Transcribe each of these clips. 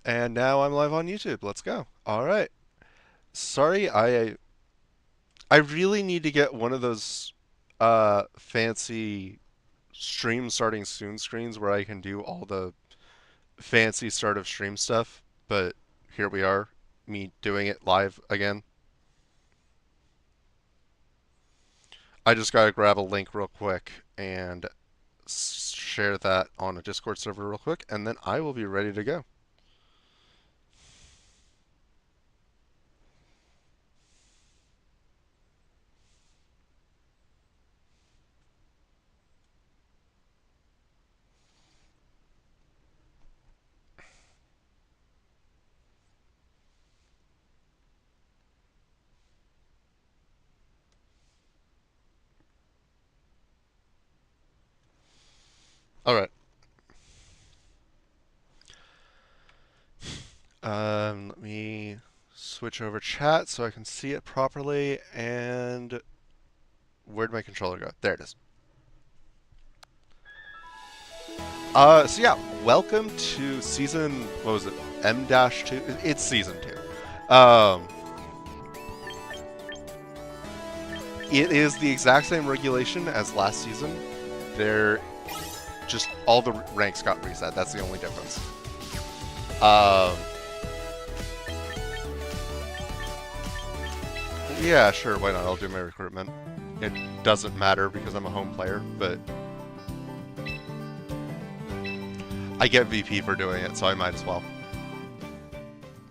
And now I'm live on YouTube. Let's go. All right. Sorry, I really need to get one of those fancy stream starting soon screens where I can do all the fancy start of stream stuff, but here we are, me doing it live again. I just got to grab a link real quick and share that on a Discord server real quick, and then I will be ready to go. All right. Let me switch over chat so I can see it properly. And where'd my controller go? There it is. So yeah, welcome to season, what was it, M-2? It's season 2. It is the exact same regulation as last season. They're just, all the ranks got reset. That's the only difference. Yeah, sure, why not? I'll do my recruitment. It doesn't matter because I'm a home player, but I get VP for doing it, so I might as well.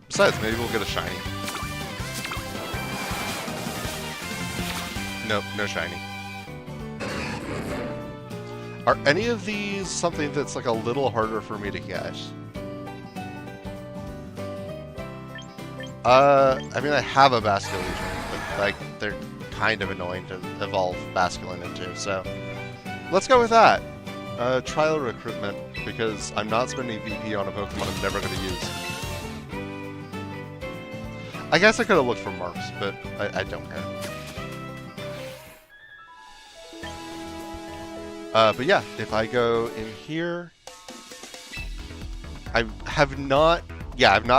Besides, maybe we'll get a shiny. Nope, no shiny. Are any of these something that's like a little harder for me to get? I mean, I have a Basculegion, but like they're kind of annoying to evolve Basculin into, so let's go with that. Trial recruitment, because I'm not spending VP on a Pokemon I'm never going to use. I guess I could have looked for marks, but I don't care. But yeah, if I go in here, I've not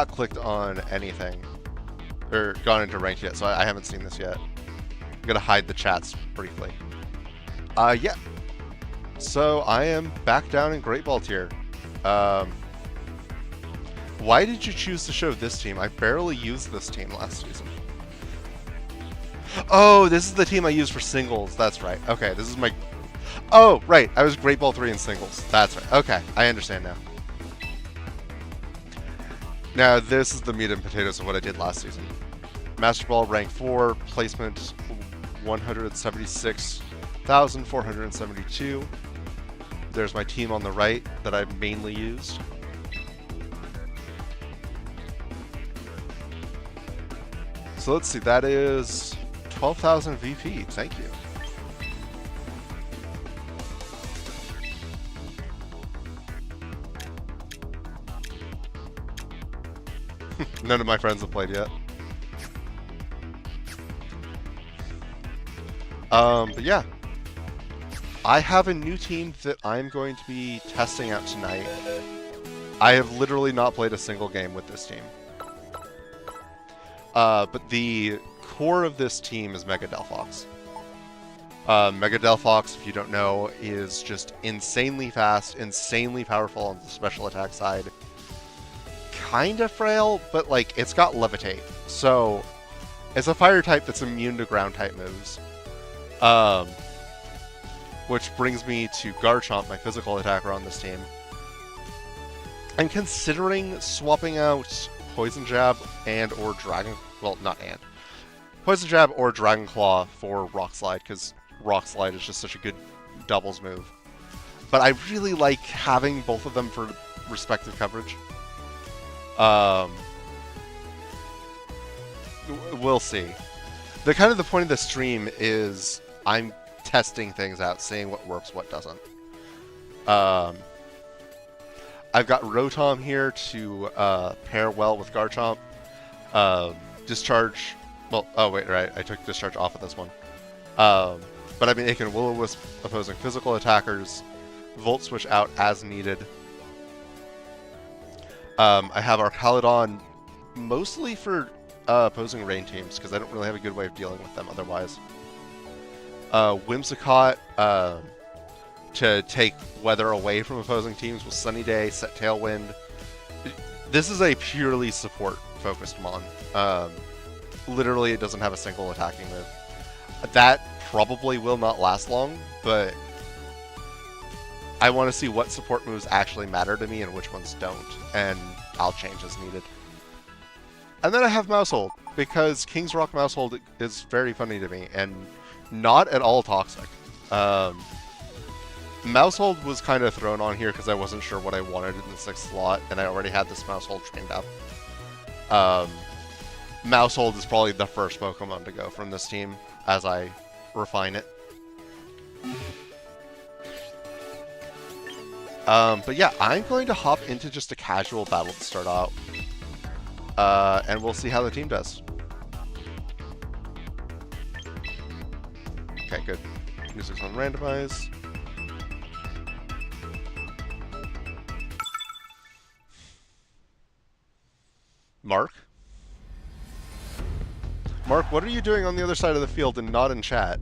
clicked on anything, or gone into ranked yet, so I haven't seen this yet. I'm gonna hide the chats briefly. Yeah. So I am back down in Great Ball tier. Why did you choose to show this team? I barely used this team last season. Oh, this is the team I used for singles. That's right. Okay, this is my... Oh, right. I was Great Ball 3 in singles. That's right. Okay, I understand now. Now, this is the meat and potatoes of what I did last season. Master Ball rank 4, placement 176,472. There's my team on the right that I've mainly used. So let's see, that is 12,000 VP. Thank you. None of my friends have played yet. But yeah. I have a new team that I'm going to be testing out tonight. I have literally not played a single game with this team. But the core of this team is Mega Delphox. Mega Delphox, if you don't know, is just insanely fast, insanely powerful on the special attack side. Kinda frail, but like, it's got Levitate. So, it's a fire type that's immune to ground type moves. Which brings me to Garchomp, my physical attacker on this team. I'm considering swapping out Poison Jab and or Dragon... Well, not and. Poison Jab or Dragon Claw for Rock Slide, because Rock Slide is just such a good doubles move. But I really like having both of them for respective coverage. We'll see. The point of the stream is I'm testing things out, seeing what works, what doesn't. I've got Rotom here to pair well with Garchomp. Discharge... Well, oh wait, right, I took Discharge off of this one. But I mean, it can Will-O-Wisp opposing physical attackers, Volt Switch out as needed. I have Archaludon mostly for opposing rain teams, because I don't really have a good way of dealing with them otherwise. Whimsicott to take weather away from opposing teams with Sunny Day, set Tailwind. This is a purely support-focused mon. Literally, it doesn't have a single attacking move. That probably will not last long, but I want to see what support moves actually matter to me and which ones don't, and I'll change as needed. And then I have Mousehold, because King's Rock Mousehold is very funny to me, and not at all toxic. Mousehold was kind of thrown on here because I wasn't sure what I wanted in the 6th slot, and I already had this Mousehold trained up. Mousehold is probably the first Pokemon to go from this team, as I refine it. But yeah, I'm going to hop into just a casual battle to start out. And we'll see how the team does. Okay, good. Music's on randomize. Mark? Mark, what are you doing on the other side of the field and not in chat?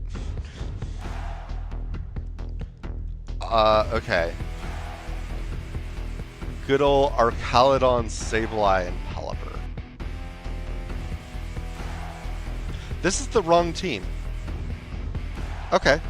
Okay. Good ol' Archaludon, Sableye, and Pelipper. This is the wrong team. Okay.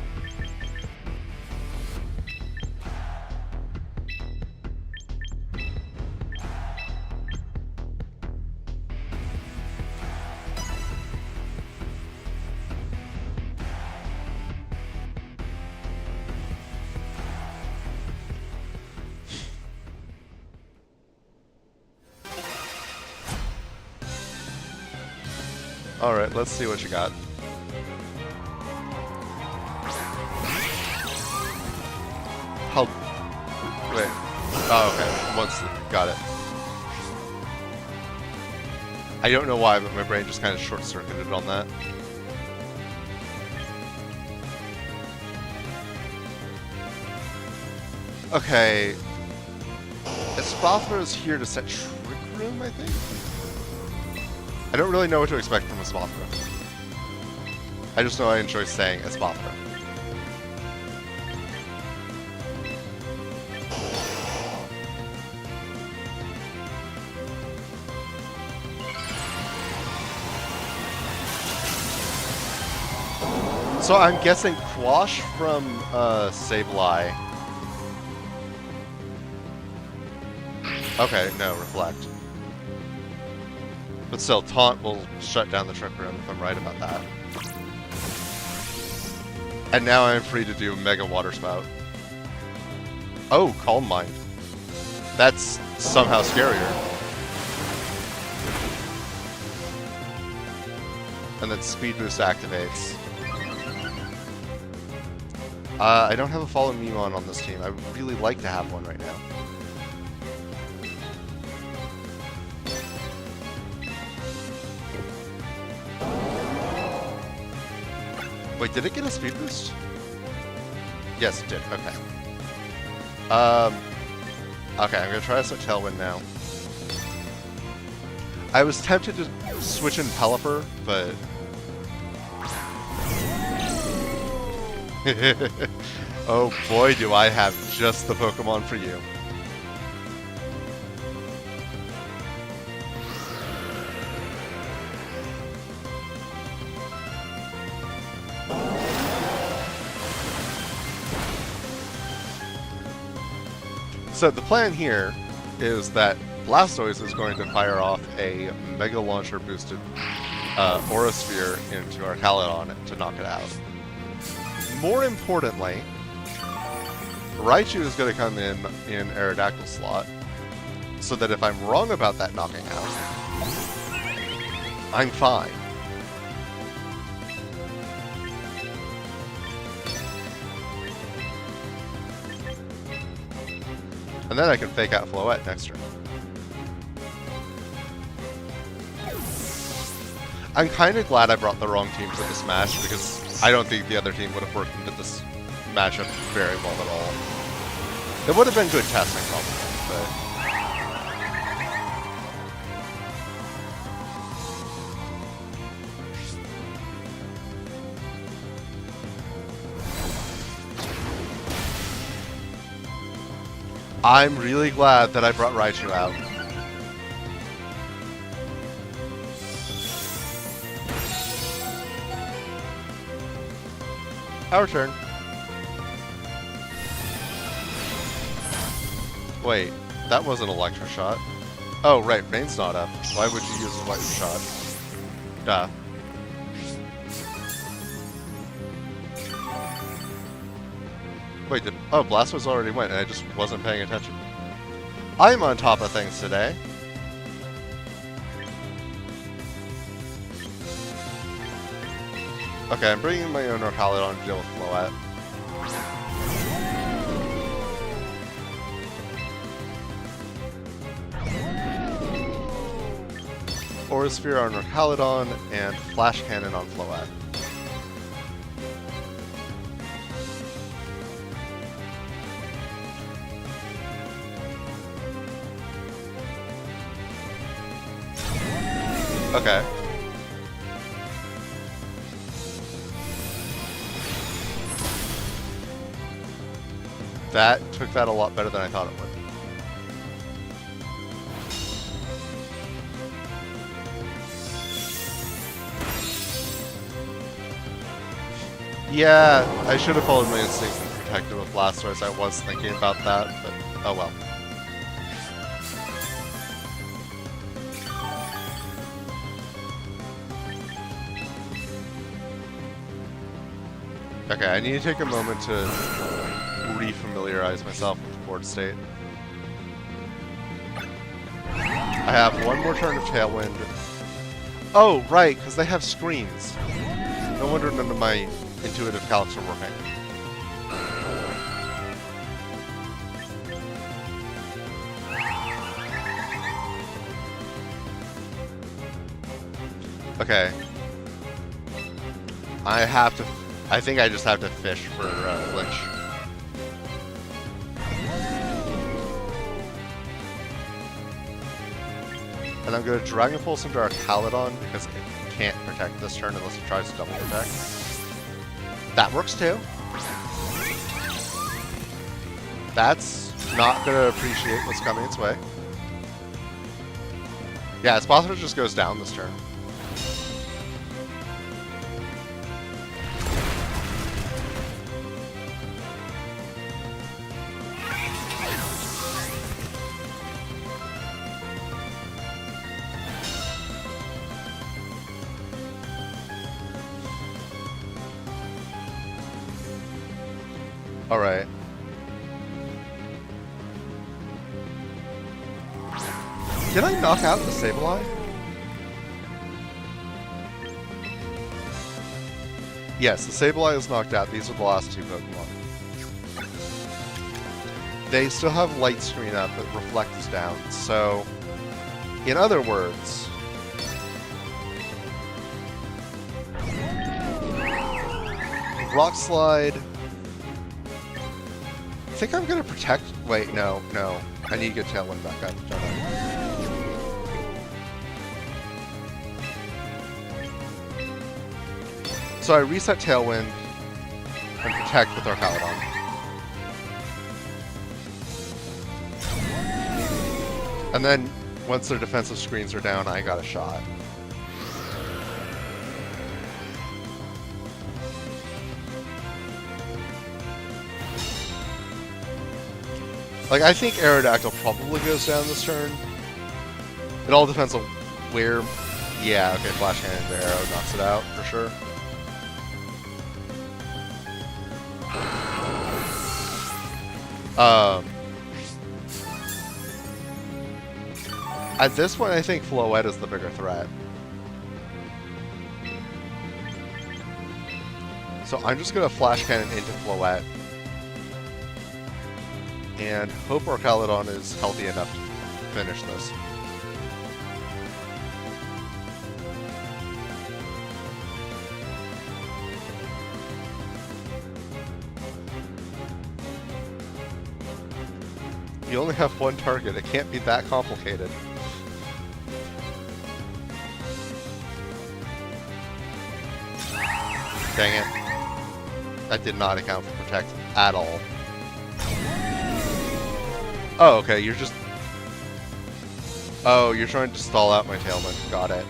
Alright, let's see what you got. How... Wait. Oh, okay. Once... Got it. I don't know why, but my brain just kind of short-circuited on that. Okay. Espathra is here to set Trick Room, I think? I don't really know what to expect from Espathra. I just know I enjoy saying Espathra. So I'm guessing Quash from Sableye. Okay, no, Reflect. But still, Taunt will shut down the Trick Room if I'm right about that. And now I'm free to do Mega Water Spout. Oh, Calm Mind. That's somehow scarier. And then Speed Boost activates. I don't have a Follow Me Mon on this team. I would really like to have one right now. Wait, did it get a speed boost? Yes, it did. Okay. Okay, I'm gonna try this at Tailwind now. I was tempted to switch in Pelipper, but... oh boy, do I have just the Pokemon for you. So the plan here is that Blastoise is going to fire off a Mega Launcher boosted Aura Sphere into Archaludon to knock it out. More importantly, Raichu is going to come in Aerodactyl slot, so that if I'm wrong about that knocking out, I'm fine. And then I can fake out Floette next turn. I'm kind of glad I brought the wrong team to this match, because I don't think the other team would have worked into this matchup very well at all. It would have been good testing, probably, but... I'm really glad that I brought Raichu out. Our turn. Wait, that was an Electro Shot. Oh, right, Rain's not up. Why would you use an Electro Shot? Duh. Wait, oh, Blastoise already went, and I just wasn't paying attention. I'm on top of things today. Okay, I'm bringing my own Orcaludon to deal with Floette. Aura Sphere on Orcaludon, and Flash Cannon on Floette. Okay. That took that a lot better than I thought it would. Yeah, I should have followed my instincts and protected with Blastoise. I was thinking about that, but oh well. Okay, I need to take a moment to refamiliarize myself with the board state. I have one more turn of Tailwind. Oh, right, because they have screens. No wonder none of my intuitive calcs are working. Okay. I think I just have to fish for flinch. And I'm going to Dragon Pulse into our Caledon because it can't protect this turn unless it tries to double protect. That works too. That's not going to appreciate what's coming its way. Yeah, Spothra just goes down this turn. Alright. Did I knock out the Sableye? Yes, the Sableye is knocked out. These are the last two Pokemon. They still have Light Screen up, but Reflect is down. So, in other words, Rock Slide. I think I'm going to protect... Wait, no. I need to get Tailwind back up, don't I? So I reset Tailwind and protect with Orcaludon. And then, once their defensive screens are down, I got a shot. Like, I think Aerodactyl probably goes down this turn. It all depends on where... Yeah, okay, Flash Cannon to Arrow knocks it out, for sure. At this point, I think Floette is the bigger threat. So I'm just going to Flash Cannon into Floette. And hope Orcaludon is healthy enough to finish this. You only have one target. It can't be that complicated. Dang it. That did not account for Protect at all. Oh, okay, you're just... Oh, you're trying to stall out my Tailwind. Got it.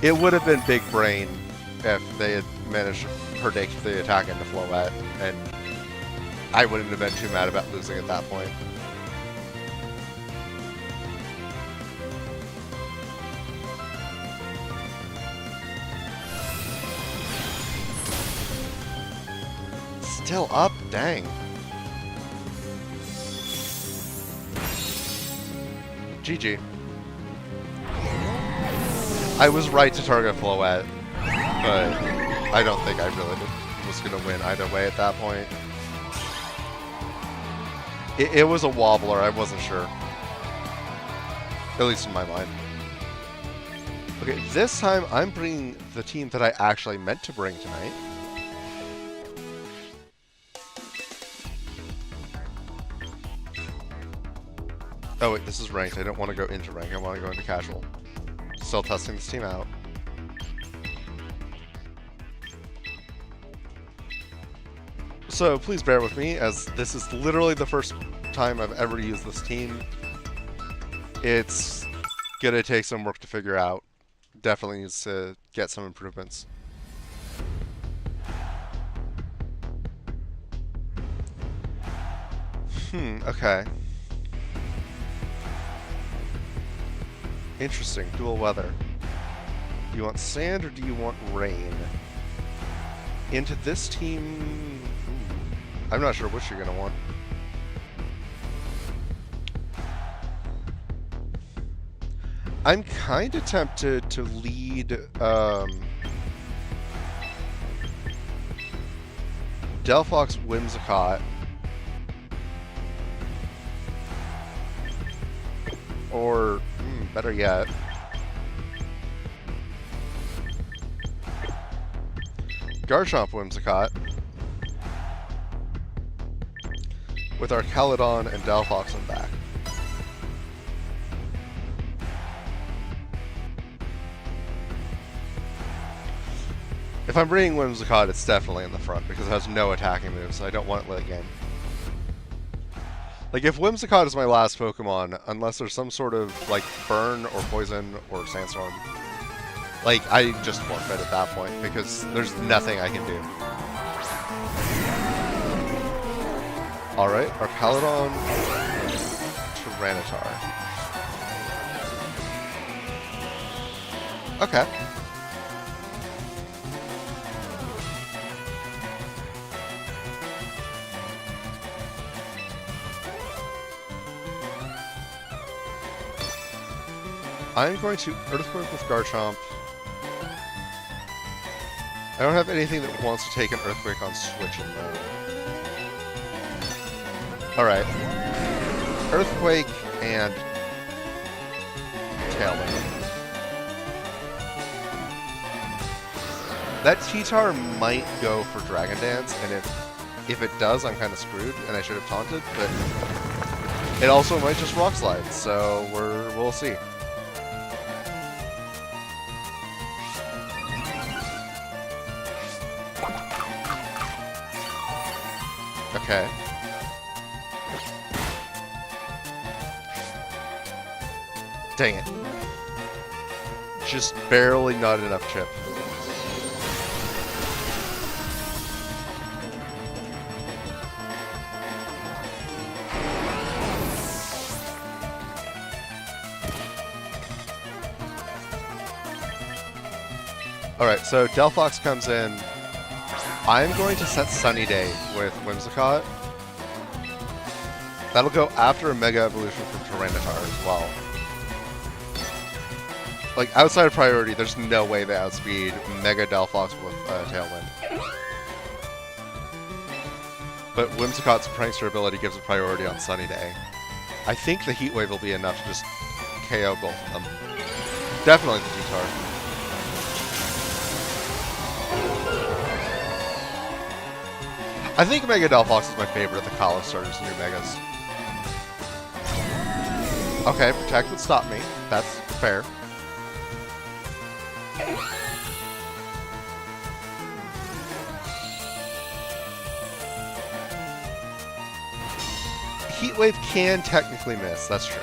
It would have been big brain if they had managed to predict the attack into Floette, and I wouldn't have been too mad about losing at that point. Still up? Dang. GG. I was right to target Floette, but I don't think I really was going to win either way at that point. It was a wobbler, I wasn't sure. At least in my mind. Okay, this time I'm bringing the team that I actually meant to bring tonight. Oh wait, this is ranked. I don't want to go into rank. I want to go into casual. Still testing this team out. So please bear with me, as this is literally the first time I've ever used this team. It's gonna take some work to figure out. Definitely needs to get some improvements. Okay. Interesting. Dual weather. Do you want sand or do you want rain? Into this team... I'm not sure which you're going to want. I'm kind of tempted to lead... Delphox Whimsicott. Or... better yet, Garchomp Whimsicott with our Caledon and Delphox in back. If I'm bringing Whimsicott, it's definitely in the front because it has no attacking moves, so I don't want it late game. Like, if Whimsicott is my last Pokemon, unless there's some sort of, like, burn or poison or sandstorm, like, I just forfeit at that point, because there's nothing I can do. Alright, our Caledon, Tyranitar. Okay. I'm going to Earthquake with Garchomp. I don't have anything that wants to take an Earthquake on switching though. Alright. Earthquake and Tailwind. That T-Tar might go for Dragon Dance, and if it does, I'm kind of screwed, and I should have taunted, but it also might just Rock Slide, so we'll see. Okay. Dang it. Just barely not enough chip. Alright, so Delphox comes in. I'm going to set Sunny Day with Whimsicott. That'll go after a Mega Evolution from Tyranitar as well. Like, outside of priority, there's no way they outspeed Mega Delphox with Tailwind. But Whimsicott's Prankster ability gives a priority on Sunny Day. I think the Heat Wave will be enough to just KO both of them. Definitely the T-Tar. I think Mega Delphox is my favorite of the college starters in your Megas. Okay, Protect would stop me. That's fair. Heat Wave can technically miss, that's true.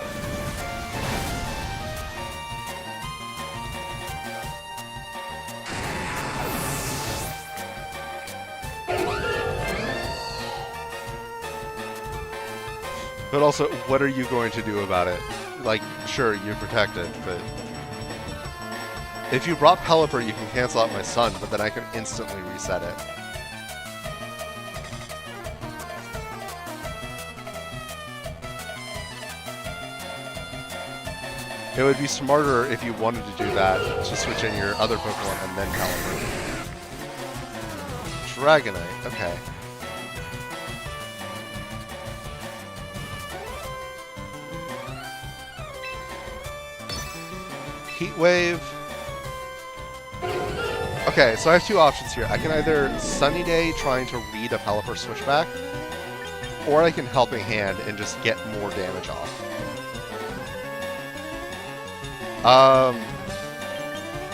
But also, what are you going to do about it? Like, sure, you protect it, but... If you brought Pelipper, you can cancel out my Sun, but then I can instantly reset it. It would be smarter if you wanted to do that, to switch in your other Pokemon and then Pelipper. Dragonite, okay. Heat Wave. Okay, so I have two options here. I can either Sunny Day trying to read a Pelipper switchback, or I can Helping Hand and just get more damage off.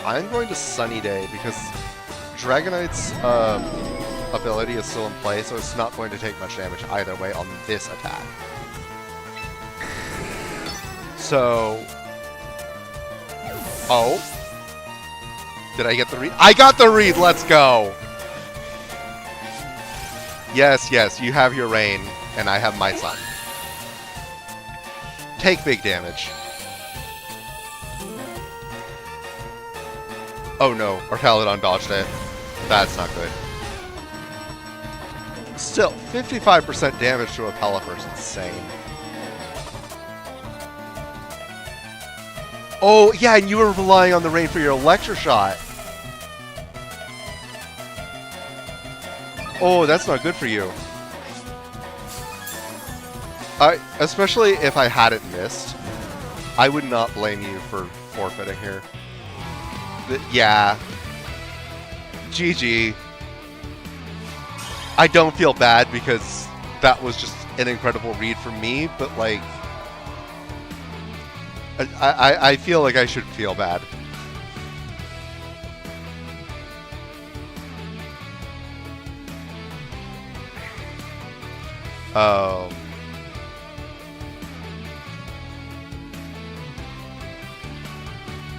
I'm going to Sunny Day because Dragonite's ability is still in play, so it's not going to take much damage either way on this attack. So... Oh. Did I get the read? I got the read! Let's go! Yes, yes, you have your Rain, and I have my Sun. Take big damage. Oh no, Archaludon dodged it. That's not good. Still, 55% damage to a Pelipper is insane. Oh, yeah, and you were relying on the Rain for your Electro Shot. Oh, that's not good for you. Especially if I hadn't missed, I would not blame you for forfeiting here. Yeah. GG. I don't feel bad because that was just an incredible read from me, but like... I feel like I should feel bad.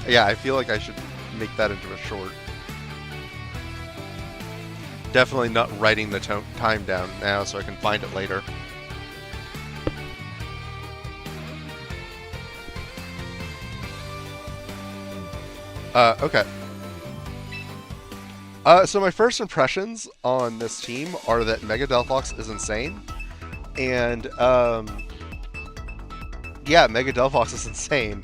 Yeah, I feel like I should make that into a short. Definitely not writing the time down now so I can find it later. Okay. So my first impressions on this team are that Mega Delphox is insane. And, yeah, Mega Delphox is insane.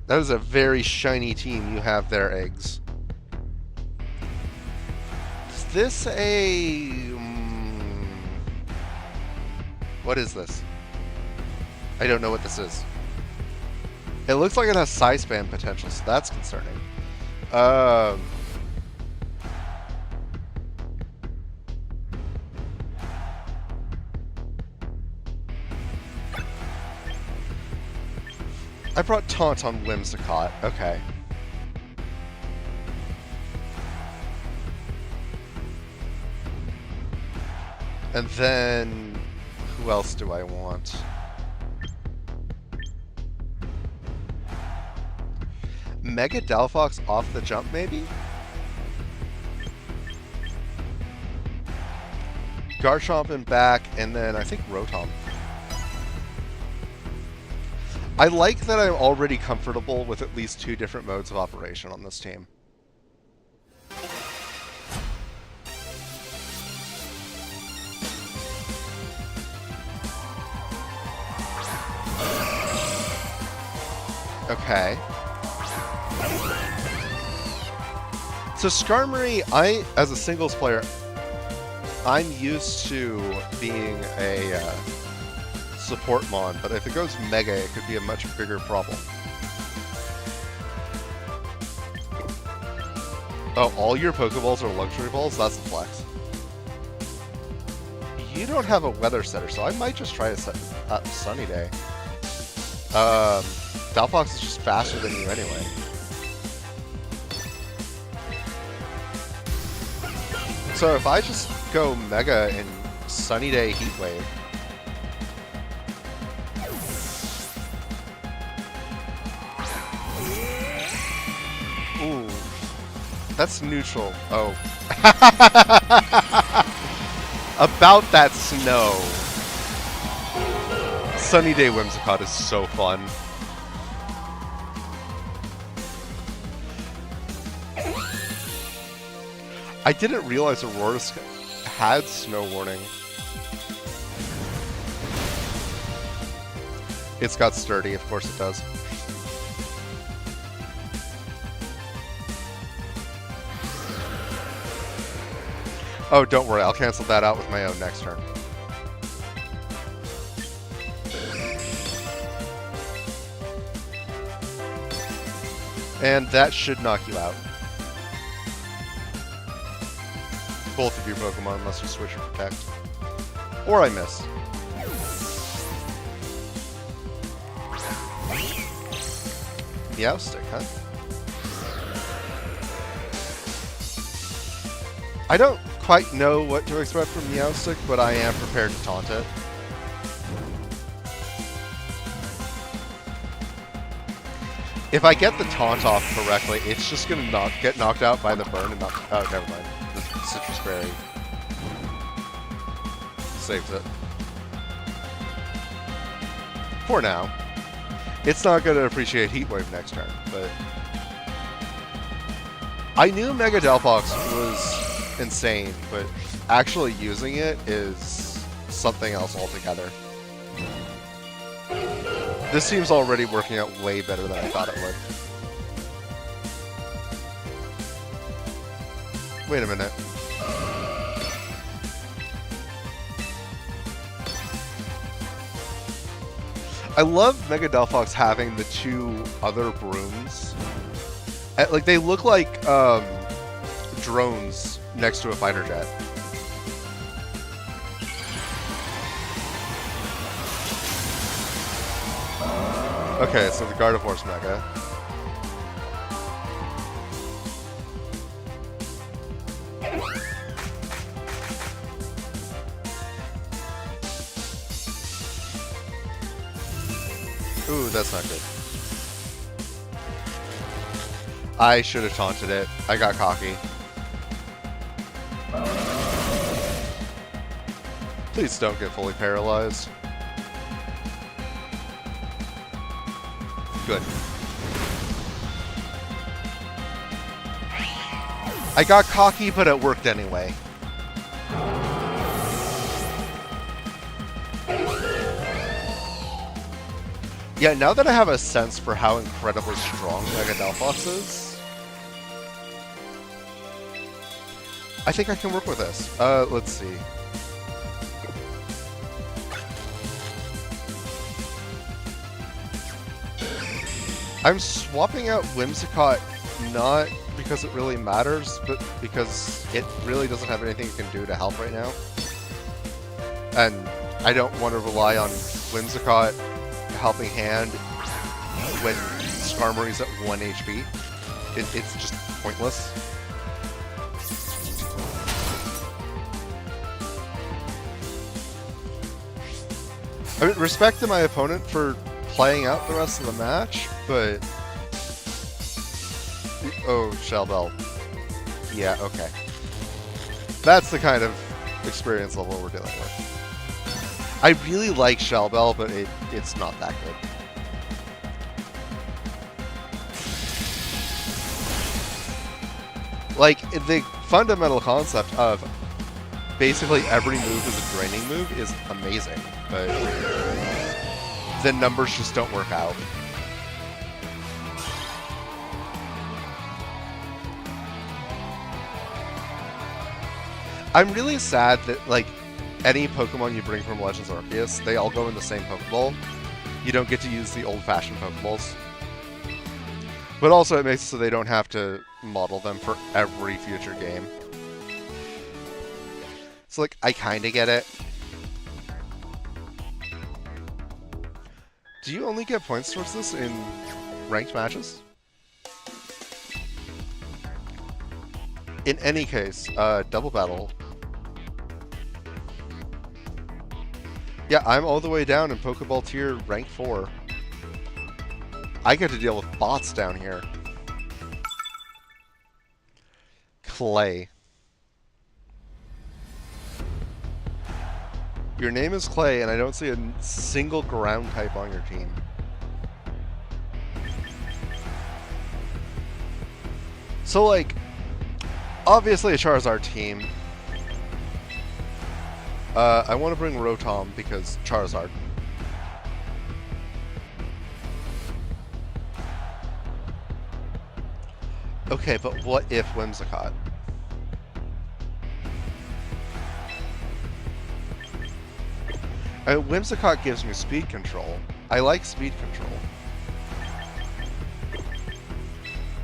That is a very shiny team you have there, Eggs. Is this a... What is this? I don't know what this is. It looks like it has size span potential, so that's concerning. I brought Taunt on Whimsicott. Okay. And then... Who else do I want? Mega Delphox off the jump, maybe? Garchomp in back, and then I think Rotom. I like that I'm already comfortable with at least 2 different modes of operation on this team. Okay. So Skarmory, as a singles player, I'm used to being a support mon, but if it goes Mega, it could be a much bigger problem. Oh, all your Pokeballs are Luxury Balls? That's the flex. You don't have a Weather Setter, so I might just try a Sunny Day. Delphox is just faster than you anyway. So if I just go Mega in Sunny Day Heat Wave... Ooh. That's neutral. Oh. About that snow. Sunny Day Whimsicott is so fun. I didn't realize Aurora had snow warning. It's got sturdy, of course it does. Oh, don't worry, I'll cancel that out with my own next turn. And that should knock you out. Both of your Pokemon, unless you switch or protect. Or I miss. Meowstick, huh? I don't quite know what to expect from Meowstick, but I am prepared to taunt it. If I get the taunt off correctly, it's just gonna get knocked out by the burn and not. Oh, never mind. The Citrus Berry saves it. For now. It's not gonna appreciate Heat Wave next turn, but I knew Mega Delphox was insane, but actually using it is something else altogether. This team's already working out way better than I thought it would. Wait a minute. I love Mega Delphox having the two other brooms. Like, they look like drones next to a fighter jet. Okay, so the Gardevoir's Mega. Ooh, that's not good. I should have taunted it. I got cocky. Please don't get fully paralyzed. Good. I got cocky, but it worked anyway. Yeah, now that I have a sense for how incredibly strong Mega Delphox is, I think I can work with this. Let's see. I'm swapping out Whimsicott not because it really matters, but because it really doesn't have anything it can do to help right now. And I don't want to rely on Whimsicott helping hand when Skarmory's at 1 HP. It's just pointless. I mean, respect to my opponent for playing out the rest of the match, but... Oh, Shell Bell. Yeah, okay. That's the kind of experience level we're dealing with. I really like Shell Bell, but it's not that good. Like, the fundamental concept of basically every move is a draining move is amazing, but the numbers just don't work out. I'm really sad that, like, any Pokemon you bring from Legends Arceus, they all go in the same Pokeball. You don't get to use the old-fashioned Pokeballs. But also it makes it so they don't have to model them for every future game. So, like, I kinda get it. Do you only get points towards this in ranked matches? In any case, double battle. Yeah, I'm all the way down in Pokeball tier rank 4. I get to deal with bots down here. Clay. Your name is Clay, and I don't see a single ground type on your team. So, like, obviously a Charizard team. I want to bring Rotom because Charizard. Okay, but what if Whimsicott? Whimsicott gives me speed control. I like speed control.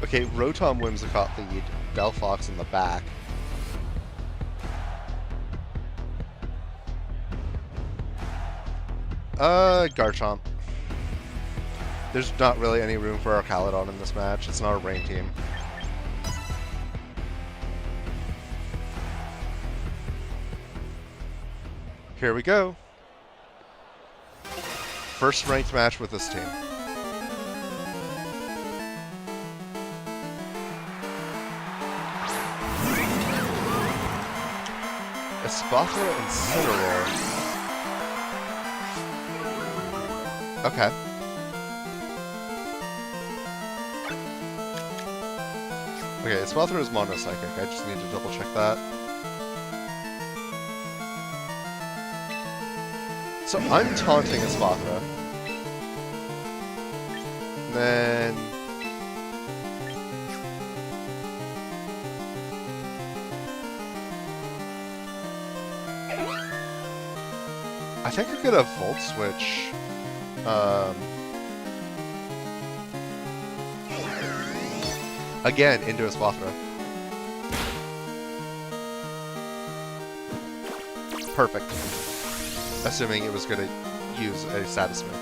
Okay, Rotom Whimsicott lead, Delphox in the back. Garchomp. There's not really any room for our Caledon in this match. It's not a rain team. Here we go. First ranked match with this team. Espathra and Incineroar. Okay. Okay, Espathra is Mono-Psychic. I just need to double check that. So I'm taunting Espathra. And then... I think I could have Volt Switch. Again, into Espathra. Perfect. Assuming it was going to use a status move.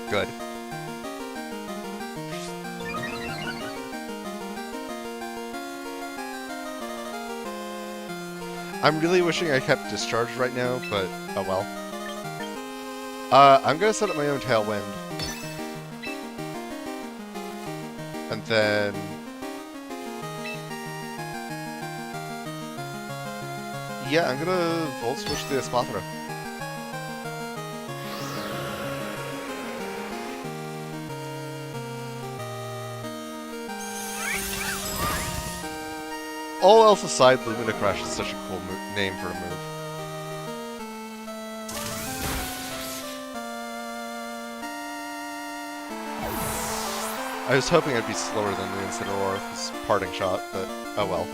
Good. I'm really wishing I kept Discharge right now, but oh well. I'm going to set up my own Tailwind. And then... yeah, I'm going to Volt Switch the Espathra. All else aside, Lumina Crash is such a cool name for a move. I was hoping I'd be slower than the Incineroar, his parting shot, but oh well.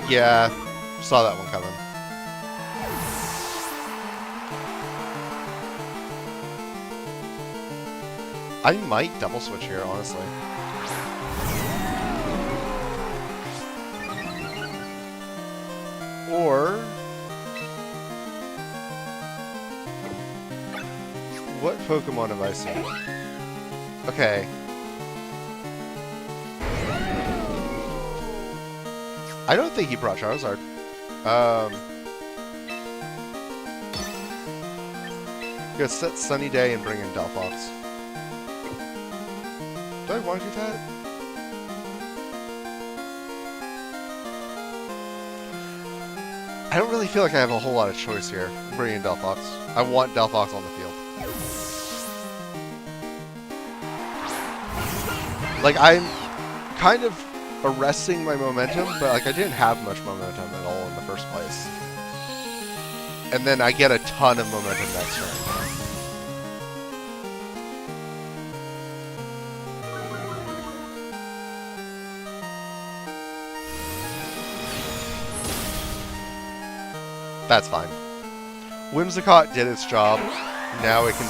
Yeah, saw that one coming. I might double switch here, honestly. Or... what Pokemon have I seen? Okay. I don't think he brought Charizard. Gonna set Sunny Day and bring in Delphox. Do I want to do that? I don't really feel like I have a whole lot of choice here. I'm bringing in Delphox. I want Delphox on the field. Like, I'm kind of arresting my momentum, but like I didn't have much momentum at all in the first place. And then I get a ton of momentum next turn. That's fine. Whimsicott did its job. Now it can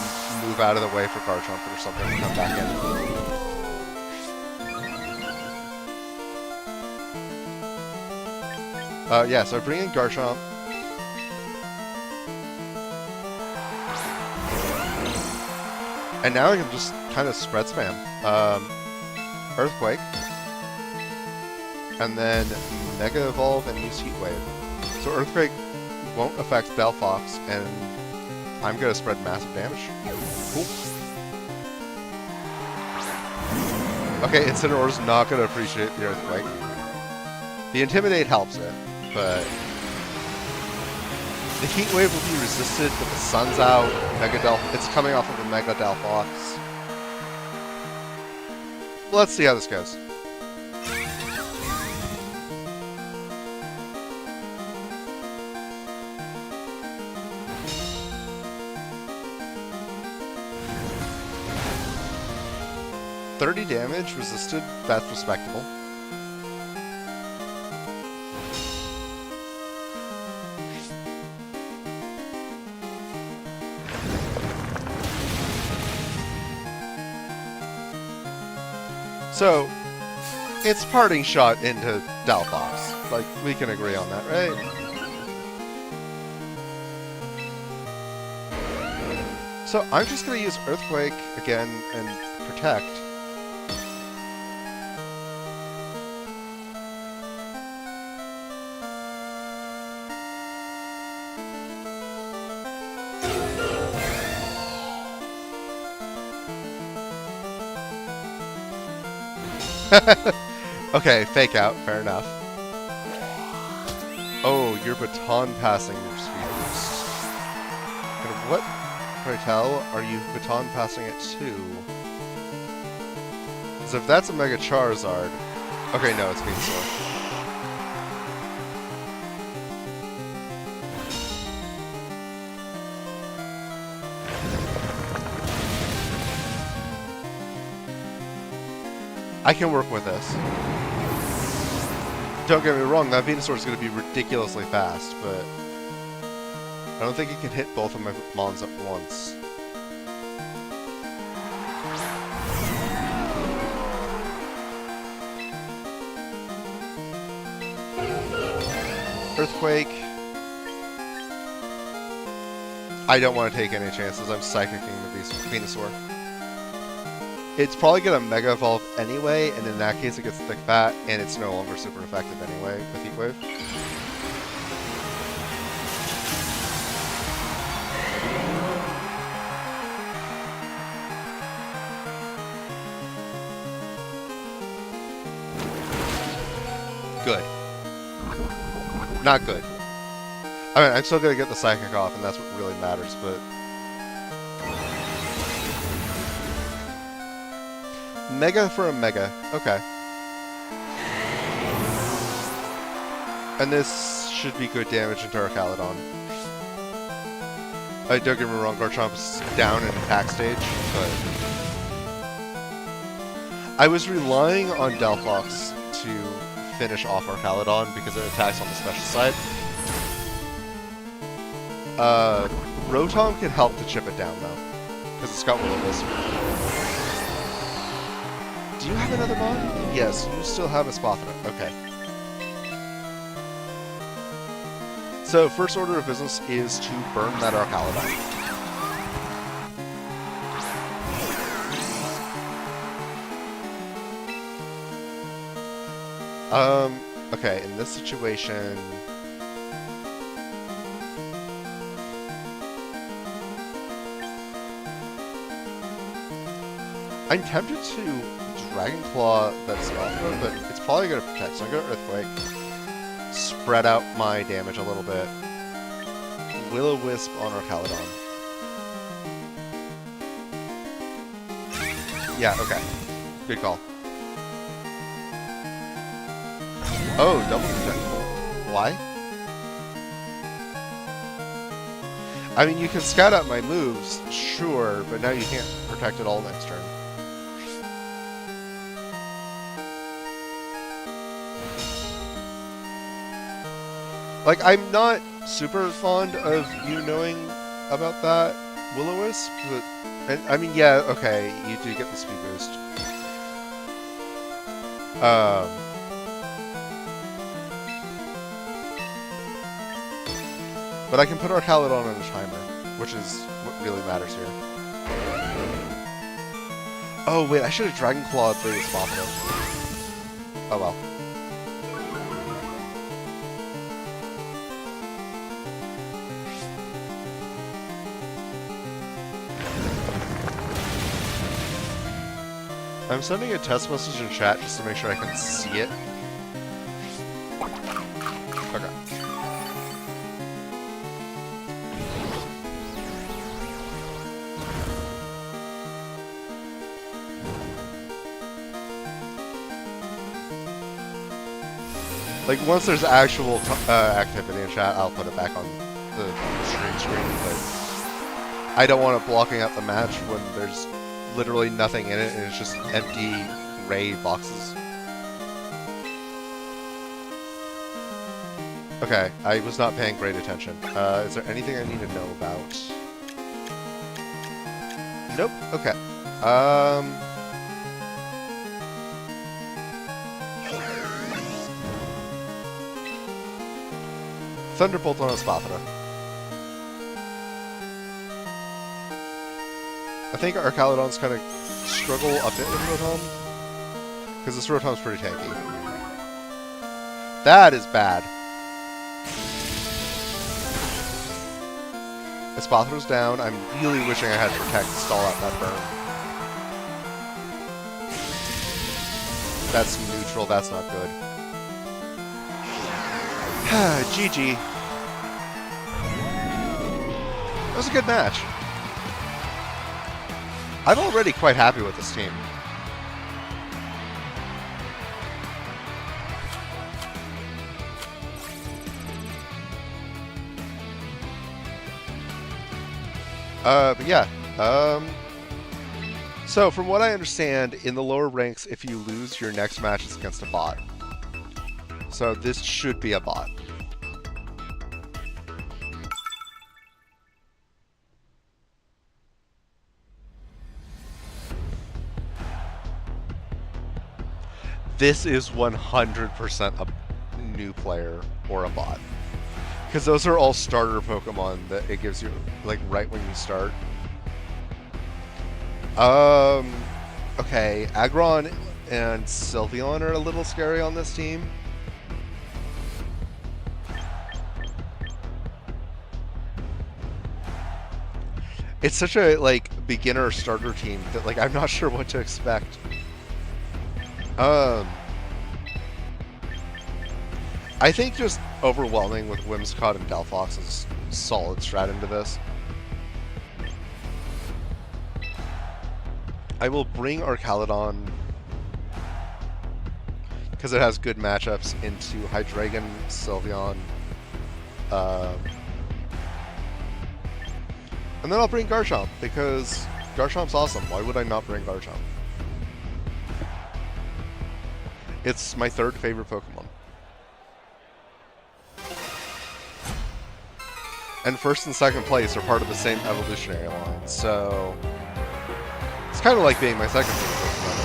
move out of the way for Garchomp or something and come back in. Yeah, so I bring in Garchomp. And now I can just kind of spread spam. Earthquake. And then Mega Evolve and use Heat Wave. So Earthquake won't affect Delphox, and I'm going to spread massive damage. Cool. Okay, Incineroar's not going to appreciate the Earthquake. The Intimidate helps it, but the Heat Wave will be resisted, but the sun's out. It's coming off of a Mega Delphox. Let's see how this goes. $30 damage resisted. That's respectable. So, it's parting shot into Delphox. Like, we can agree on that, right? So, I'm just going to use Earthquake again and Protect. Okay, fake out, fair enough. Oh, you're baton passing your speed boost. And what, pray tell, are you baton passing it to? Because if that's a Mega Charizard... Okay, no, it's Venusaur. I can work with this. Don't get me wrong, that Venusaur is going to be ridiculously fast, but I don't think it can hit both of my Mons at once. Earthquake. I don't want to take any chances. I'm Psychicking the Venusaur. It's probably going to Mega Evolve anyway, and in that case it gets Thick Fat, and it's no longer super effective anyway with Heat Wave. Good. Not good. I mean, I'm still going to get the Psychic off, and that's what really matters, but... Mega for a Mega. Okay. And this should be good damage into our Caledon. Don't get me wrong, Garchomp's down in attack stage, but... I was relying on Delphox to finish off our Caledon because it attacks on the special side. Rotom can help to chip it down, though, because it's got Will-O-Wisp. Do you have another mod? Yes, you still have a Spothana. Okay. So, first order of business is to burn that Arcaladon. Okay, in this situation... I'm tempted to Dragon Claw that Spothana, but it's probably going to protect, so I'm going to Earthquake. Spread out my damage a little bit. Will-O-Wisp on our Caledon. Yeah, okay. Good call. Oh, double protect. Why? I mean, you can scout out my moves, sure, but now you can't protect it all next turn. Like, I'm not super fond of you knowing about that Will-O-Wisp, but... And, I mean, yeah, okay, you do get the speed boost. But I can put our Caledon on a timer, which is what really matters here. Oh wait, I should have Dragon Clawed the Spoffino. Oh well. I'm sending a test message in chat just to make sure I can see it. Okay. Like, once there's actual activity in chat, I'll put it back on the screen, but I don't want it blocking out the match when there's literally nothing in it and it's just empty gray boxes. Okay, I was not paying great attention. Is there anything I need to know about? Nope. Okay. Thunderbolt on a Spoffino. I think our Caledons kind of struggle a bit with Rotom, because this Rotom's pretty tanky. That is bad. Spoffino's down. I'm really wishing I had Protect to stall out that burn. That's neutral. That's not good. GG. That was a good match. I'm already quite happy with this team. But yeah. So from what I understand, in the lower ranks, if you lose, your next match is against a bot. So this should be a bot. This is 100% a new player or a bot. Because those are all starter Pokemon that it gives you, like, right when you start. Okay, Aggron and Sylveon are a little scary on this team. It's such a, like, beginner starter team that, like, I'm not sure what to expect. I think just overwhelming with Whimsicott and Delphox is a solid strat into this. I will bring our Caledon, because it has good matchups, into Hydreigon, Sylveon, and then I'll bring Garchomp, because Garchomp's awesome. Why would I not bring Garchomp? It's my third favorite Pokemon. And first and second place are part of the same evolutionary line, so it's kind of like being my second favorite Pokemon.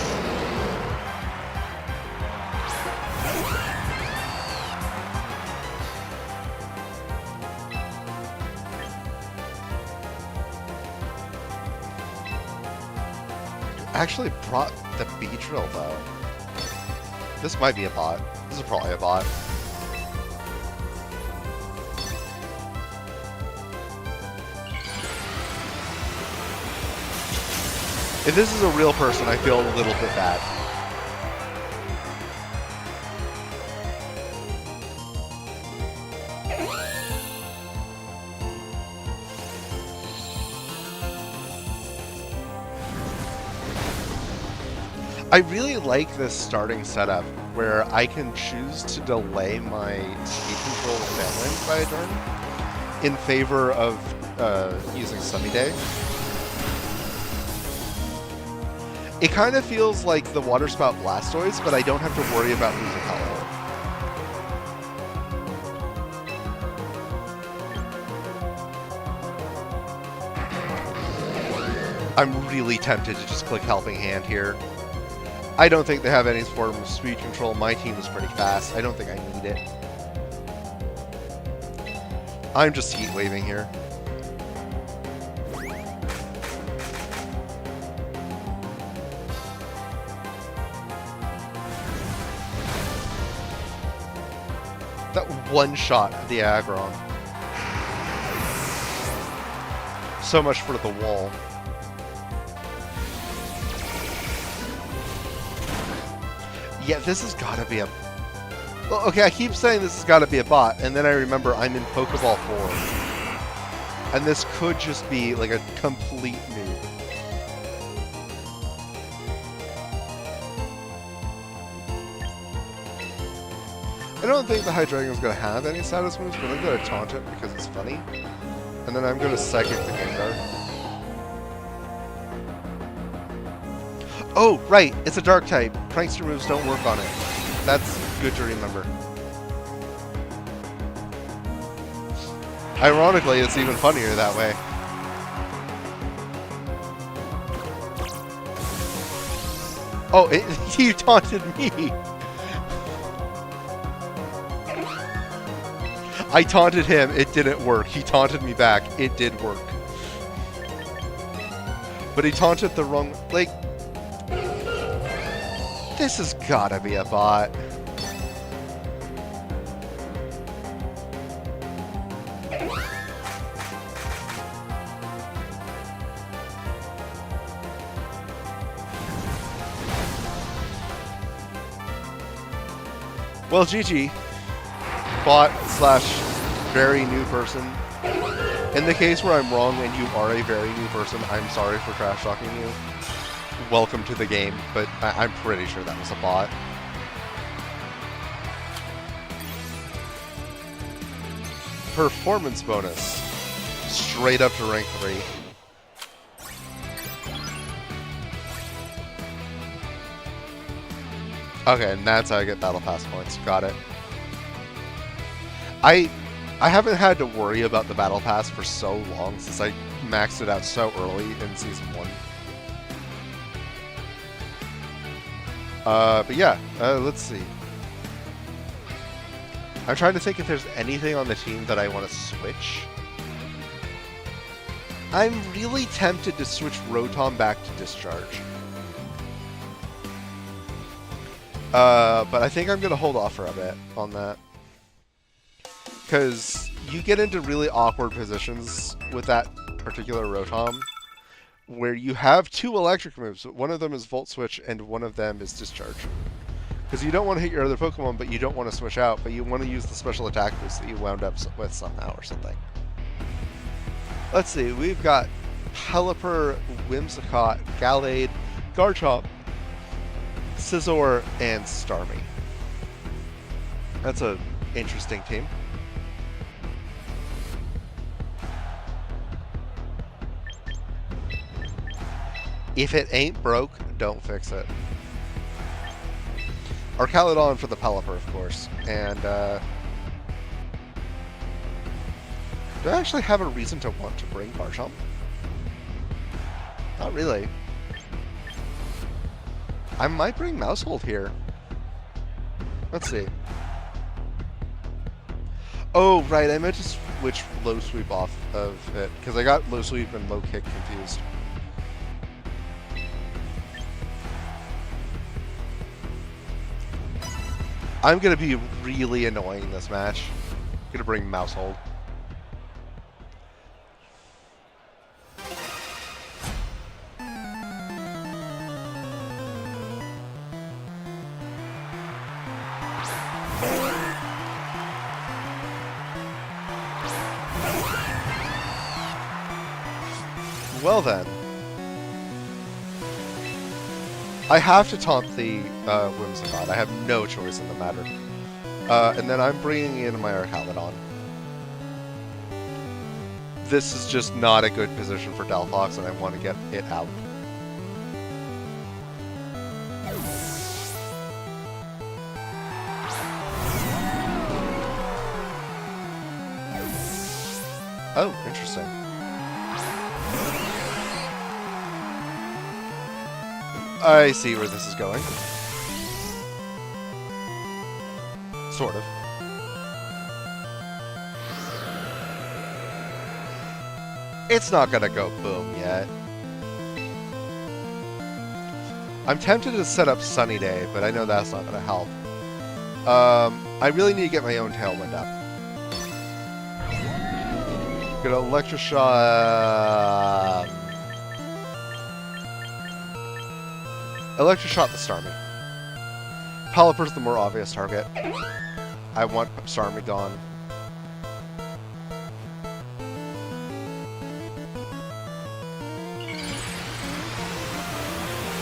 Actually brought the Beedrill though. This might be a bot. This is probably a bot. If this is a real person, I feel a little bit bad. I really like this starting setup where I can choose to delay my speed control Fanland by a turn in favor of using Sunny Day. It kind of feels like the Water Spout Blastoise, but I don't have to worry about losing health. I'm really tempted to just click Helping Hand here. I don't think they have any form of speed control. My team is pretty fast. I don't think I need it. I'm just Heat Waving here. one-shot the Aggron. So much for the wall. Yeah, this has got to be a... Well, okay, I keep saying this has got to be a bot, and then I remember I'm in Pokeball 4. And this could just be, like, a complete noob. I don't think the Hydreigion's going to have any status moves, but I'm going to taunt it because it's funny. And then I'm going to Psychic the Gengar. Oh, right, it's a Dark type. Prankster moves don't work on it. That's good to remember. Ironically, it's even funnier that way. Oh, he taunted me! I taunted him, it didn't work. He taunted me back, it did work. But he taunted the wrong... Like... This has gotta be a bot. Well, GG. Bot slash very new person. In the case where I'm wrong and you are a very new person, I'm sorry for trash talking you. Welcome to the game, but I'm pretty sure that was a bot. Performance bonus. Straight up to rank 3. Okay, and that's how I get Battle Pass points. Got it. I haven't had to worry about the Battle Pass for so long since I maxed it out so early in Season 1. But yeah, let's see. I'm trying to think if there's anything on the team that I want to switch. I'm really tempted to switch Rotom back to Discharge. But I think I'm going to hold off for a bit on that. Because you get into really awkward positions with that particular Rotom, where you have 2 electric moves. One of them is Volt Switch, and one of them is Discharge. Because you don't want to hit your other Pokemon, but you don't want to switch out, but you want to use the special attack boost that you wound up with somehow or something. Let's see, we've got Pelipper, Whimsicott, Gallade, Garchomp, Scizor, and Starmie. That's an interesting team. If it ain't broke, don't fix it. Arcaludon for the Pelipper, of course. And, do I actually have a reason to want to bring Garchomp? Not really. I might bring Mousehold here. Let's see. Oh, right, I meant to switch Low Sweep off of it, because I got Low Sweep and Low Kick confused. I'm going to be really annoying this match. I'm going to bring Mousehold. Well then. I have to taunt the Whimsicott. I have no choice in the matter. And then I'm bringing in my Arcaludon. This is just not a good position for Delphox, and I want to get it out. Oh, interesting. I see where this is going. Sort of. It's not gonna go boom yet. I'm tempted to set up Sunny Day, but I know that's not gonna help. I really need to get my own Tailwind up. Gonna Electroshock... Electroshock the Starmie. Pelipper's the more obvious target. I want Starmie gone.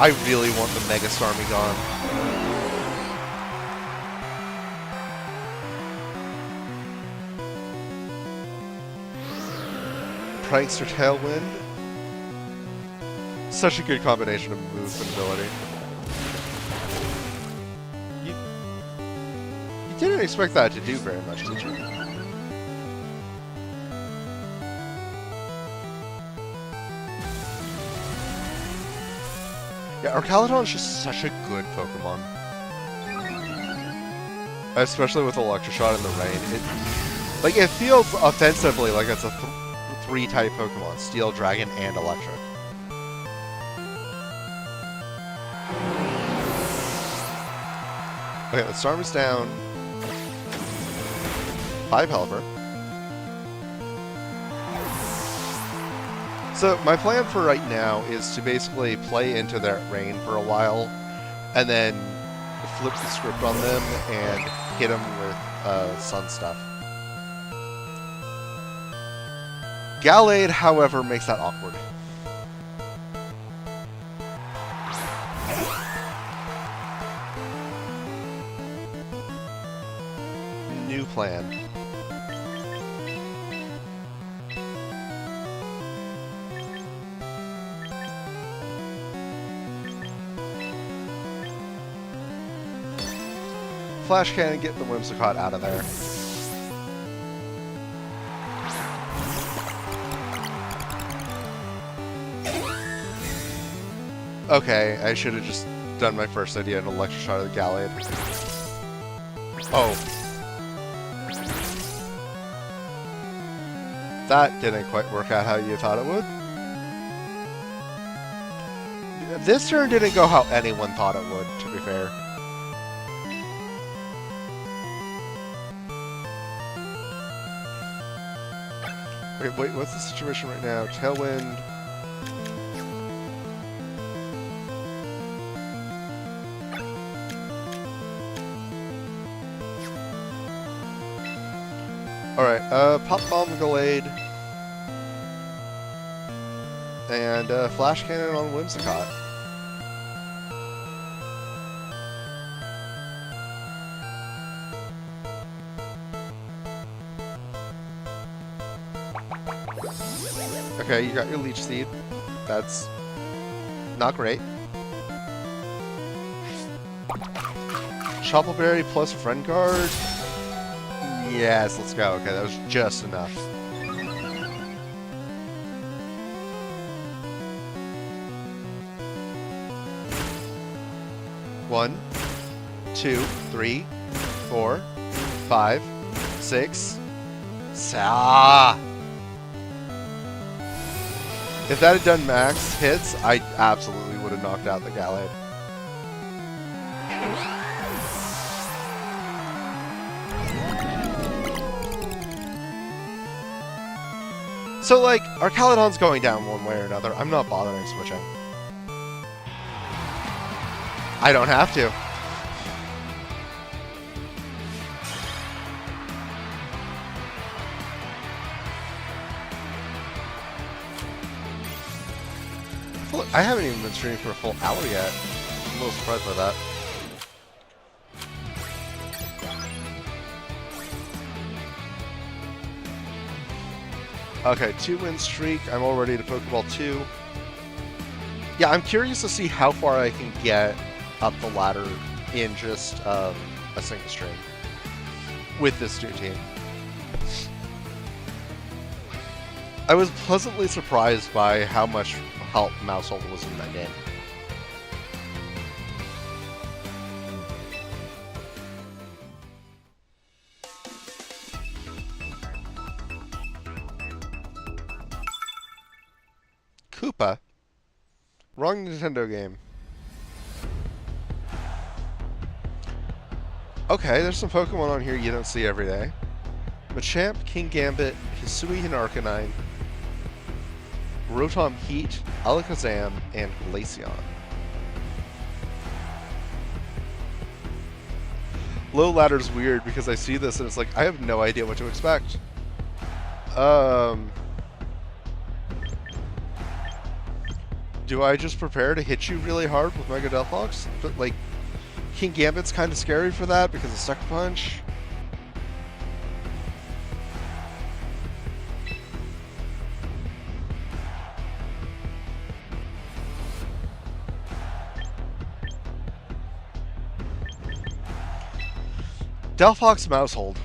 I really want the Mega Starmie gone. Prankster Tailwind. Such a good combination of move and ability. You didn't expect that to do very much, did you? Yeah, Arcaladon's just such a good Pokemon. Especially with Electroshock in the rain. It feels offensively like it's a three-type Pokemon. Steel, Dragon, and Electric. Okay, the Starmie's down. 5 Pelipper. So my plan for right now is to basically play into that rain for a while, and then flip the script on them and hit them with sun stuff. Gallade, however, makes that awkward. New plan. Flash Cannon, get the Whimsicott out of there. Okay, I should have just done my first idea and Electroshock the Gallade. Oh. That didn't quite work out how you thought it would. This turn didn't go how anyone thought it would, to be fair. Okay, wait, what's the situation right now? Tailwind. Alright, Pop Bomb Gallade. And Flash Cannon on Whimsicott. Okay, you got your Leech Seed. That's not great. Choppleberry plus Friend Guard. Yes, let's go. Okay, that was just enough. One, 2, 3, 4, 5, 6. If that had done max hits, I absolutely would have knocked out the Gallade. So, like, Arcaladon's going down one way or another. I'm not bothering switching. I don't have to. Look, I haven't even been streaming for a full hour yet. I'm a little surprised by that. Okay, 2-win streak. I'm all ready to Pokeball 2. Yeah, I'm curious to see how far I can get up the ladder in just a single stream with this new team. I was pleasantly surprised by how much help Mousehold was in that game. Koopa? Wrong Nintendo game. Okay, there's some Pokemon on here you don't see every day. Machamp, King Gambit, Suicune Arcanine, Rotom Heat, Alakazam, and Glaceon. Low ladder's weird because I see this and it's like, I have no idea what to expect. Do I just prepare to hit you really hard with Mega Deathlogs? But like, King Gambit's kind of scary for that because of Sucker Punch. Delphox Mousehold.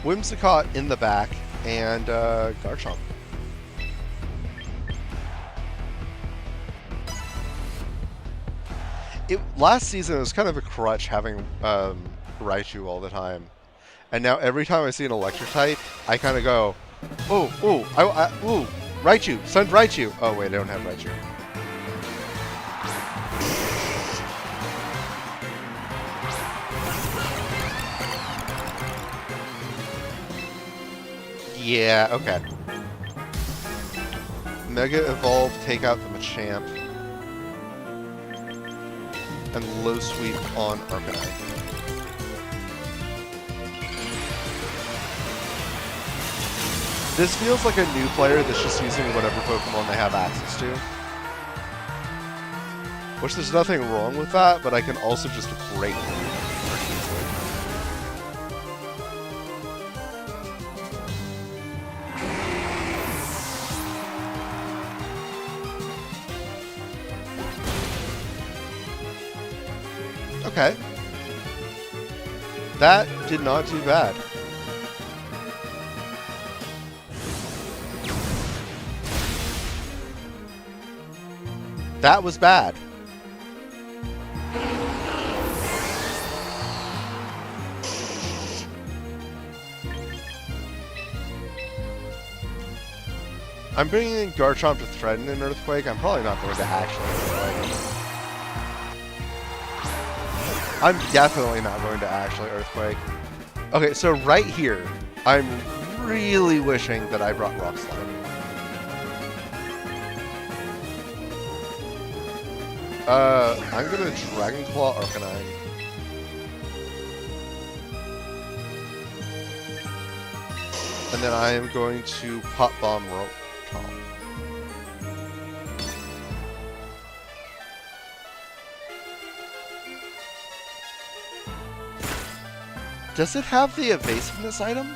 Whimsicott in the back, and Garchomp. Last season it was kind of a crutch having Raichu all the time, and now every time I see an electric type, I kind of go, ooh, Raichu, send Raichu. Oh wait, I don't have Raichu. Yeah, okay. Mega Evolve, take out the Machamp. And low sweep on Arcanine. This feels like a new player that's just using whatever Pokemon they have access to. Which there's nothing wrong with that, but I can also just break them. Okay. That did not do bad. That was bad. I'm bringing in Garchomp to threaten an Earthquake. I'm probably not going to actually Earthquake. I'm definitely not going to actually Earthquake. Okay, so right here, I'm really wishing that I brought Rock Slide. I'm gonna Dragon Claw Arcanine. And then I am going to Pop Bomb Rotom. Does it have the evasiveness item?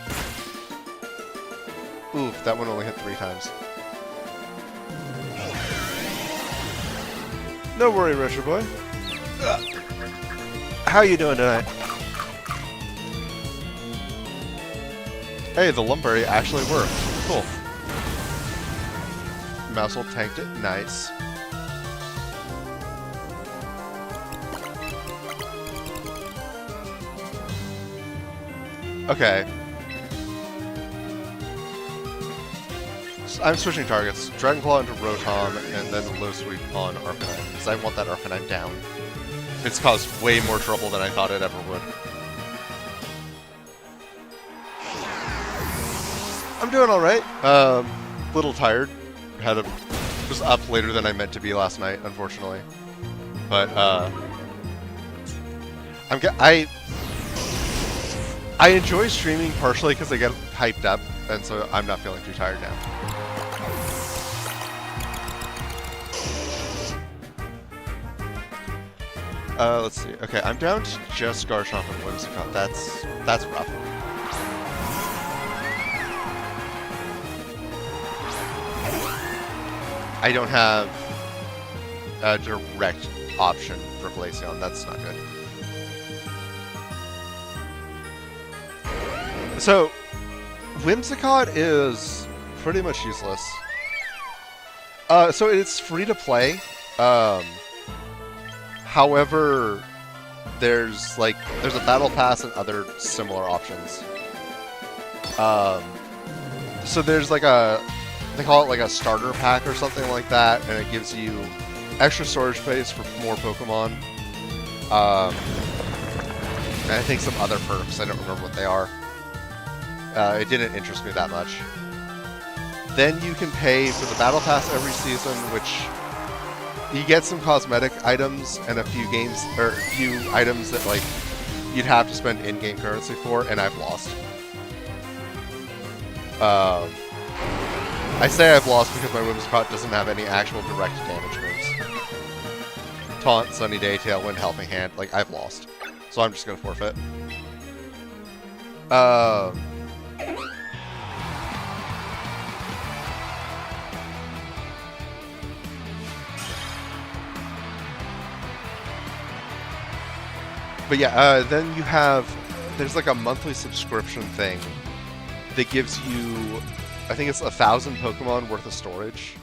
Oof, that one only hit 3 times. No worry, Retro Boy. How you doing tonight? Hey, the Lumberry actually worked. Cool. Mousehole tanked it. Nice. Okay. I'm switching targets. Dragon Claw into Rotom, and then Low Sweep on Arcanine, because I want that Arcanine down. It's caused way more trouble than I thought it ever would. I'm doing alright. Little tired. Was up later than I meant to be last night, unfortunately. But, I enjoy streaming partially because I get hyped up, and so I'm not feeling too tired now. Let's see. Okay, I'm down to just Garchomp and Whimsicott. That's rough. I don't have a direct option for Glaceon. That's not good. So, Whimsicott is pretty much useless. So it's free to play. However, there's a battle pass and other similar options. So there's like they call it like a starter pack or something like that, and it gives you extra storage space for more Pokemon. And I think some other perks. I don't remember what they are. It didn't interest me that much. Then you can pay for the Battle Pass every season, which you get some cosmetic items and a few items that like you'd have to spend in-game currency for, and I've lost. I say I've lost because my Whimsicott doesn't have any actual direct damage moves. Taunt, Sunny Day, Tailwind, Helping Hand, like, I've lost. So I'm just gonna forfeit. But yeah, then you have, there's like a monthly subscription thing that gives you, I think it's 1,000 Pokemon worth of storage.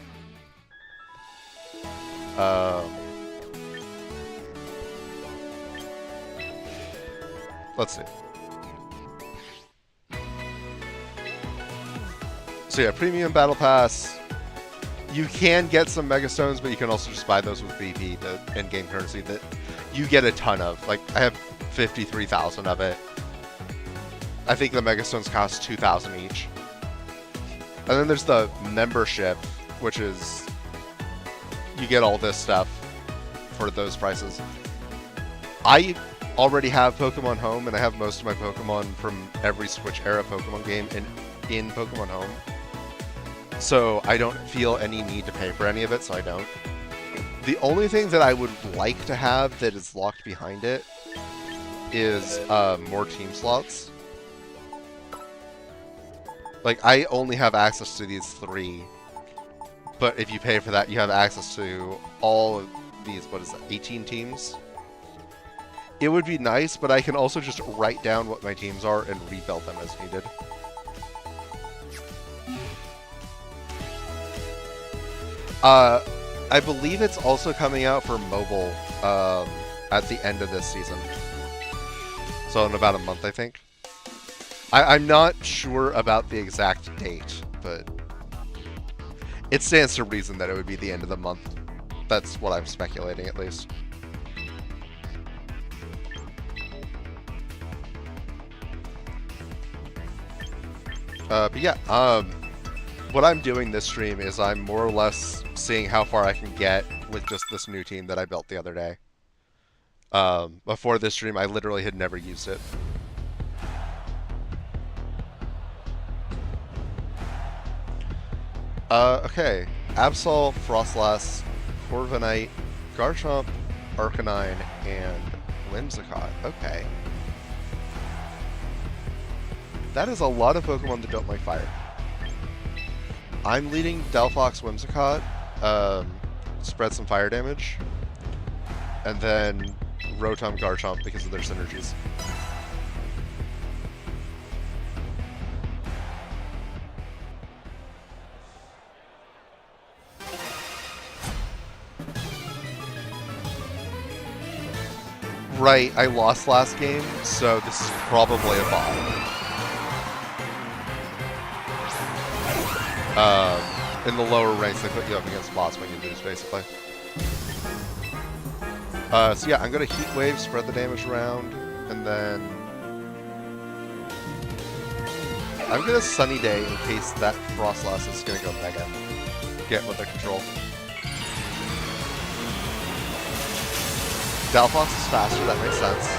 Let's see. So yeah, Premium Battle Pass. You can get some Mega Stones, but you can also just buy those with VP, the in-game currency that you get a ton of. Like, I have 53,000 of it. I think the Mega Stones cost 2,000 each. And then there's the membership, which is you get all this stuff for those prices. I already have Pokemon Home, and I have most of my Pokemon from every Switch-era Pokemon game in Pokemon Home. So I don't feel any need to pay for any of it, so I don't. The only thing that I would like to have that is locked behind it is more team slots. Like, I only have access to these 3, but if you pay for that, you have access to all of these, what is that, 18 teams? It would be nice, but I can also just write down what my teams are and rebuild them as needed. I believe it's also coming out for mobile at the end of this season. So in about a month, I think. I'm not sure about the exact date, but it stands to reason that it would be the end of the month. That's what I'm speculating, at least. But yeah, what I'm doing this stream is I'm more or less seeing how far I can get with just this new team that I built the other day. Before this stream, I literally had never used it. Okay. Absol, Frostlass, Corviknight, Garchomp, Arcanine, and Whimsicott. Okay. That is a lot of Pokemon that don't like fire. I'm leading Delphox, Whimsicott, spread some fire damage, and then Rotom, Garchomp because of their synergies. Right, I lost last game, so this is probably a bot. In the lower ranks, they put you up against bots when you lose, basically. So yeah, I'm gonna Heat Wave, spread the damage around, and then I'm gonna Sunny Day in case that Frostlass is gonna go Mega. Get with the control. Delphox is faster, that makes sense.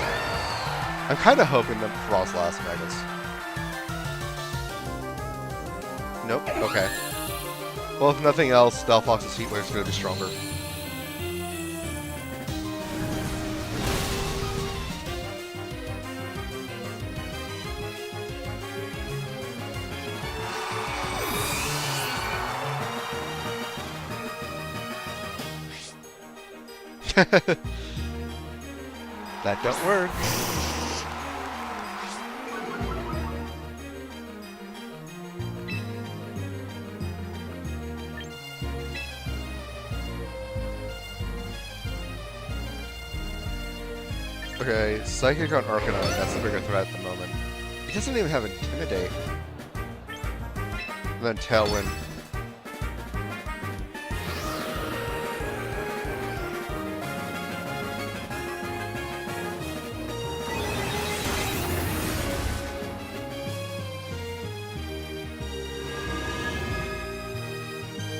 I'm kind of hoping that Frostlass Megas. Nope, okay. Well, if nothing else, Delphox's Heat Wave is going to be stronger. That don't work. Okay, Psychic on Arcanine, that's the bigger threat at the moment. He doesn't even have Intimidate. And then Tailwind.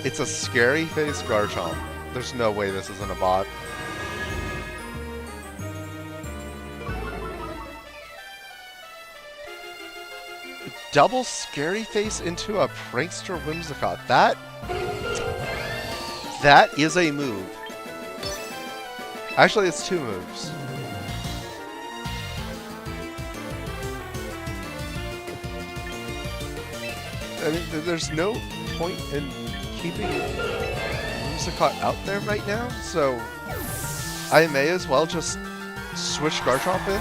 It's a scary face Garchomp. There's no way this isn't a bot. Double scary face into a prankster Whimsicott. That is a move. Actually, it's 2 moves. I mean, there's no point in keeping Whimsicott out there right now, so I may as well just switch Garchomp in.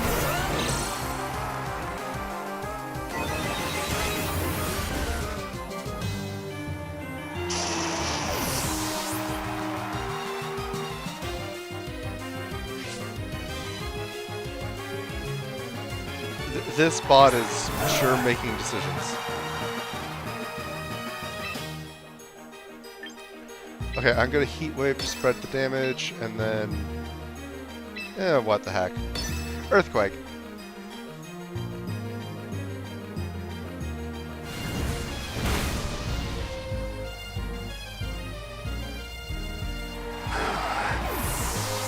This bot is sure making decisions. Okay, I'm gonna Heat Wave to spread the damage, and then... what the heck. Earthquake.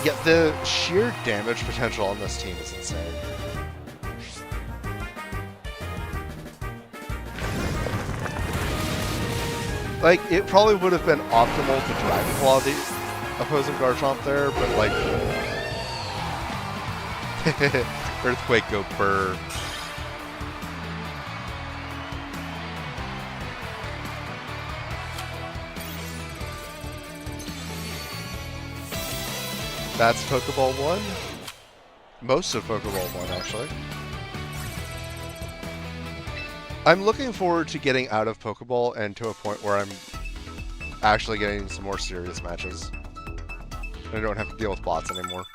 Yeah, the sheer damage potential on this team is insane. Like, it probably would have been optimal to Dragon Claw the opposing Garchomp there, but like... Earthquake go burr. That's Pokeball 1. Most of Pokeball 1, actually. I'm looking forward to getting out of Pokeball and to a point where I'm actually getting some more serious matches. I don't have to deal with bots anymore.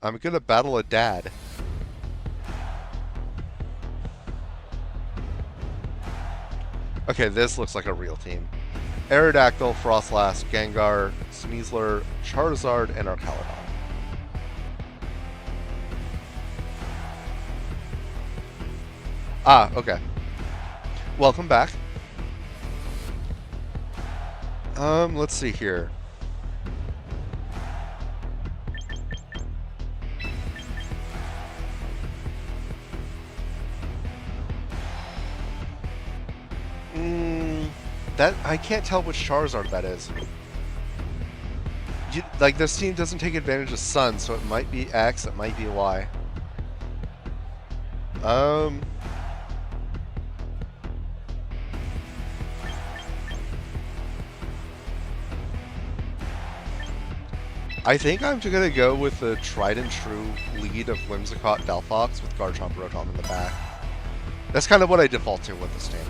I'm gonna battle a dad. Okay, this looks like a real team. Aerodactyl, Frostlass, Gengar, Sneasler, Charizard, and Arcaludon. Ah, okay. Welcome back. Let's see here. That I can't tell which Charizard that is. Like, this team doesn't take advantage of Sun, so it might be X, it might be Y. I think I'm gonna go with the tried and true lead of Whimsicott Delphox with Garchomp Rotom in the back. That's kind of what I default to with this team.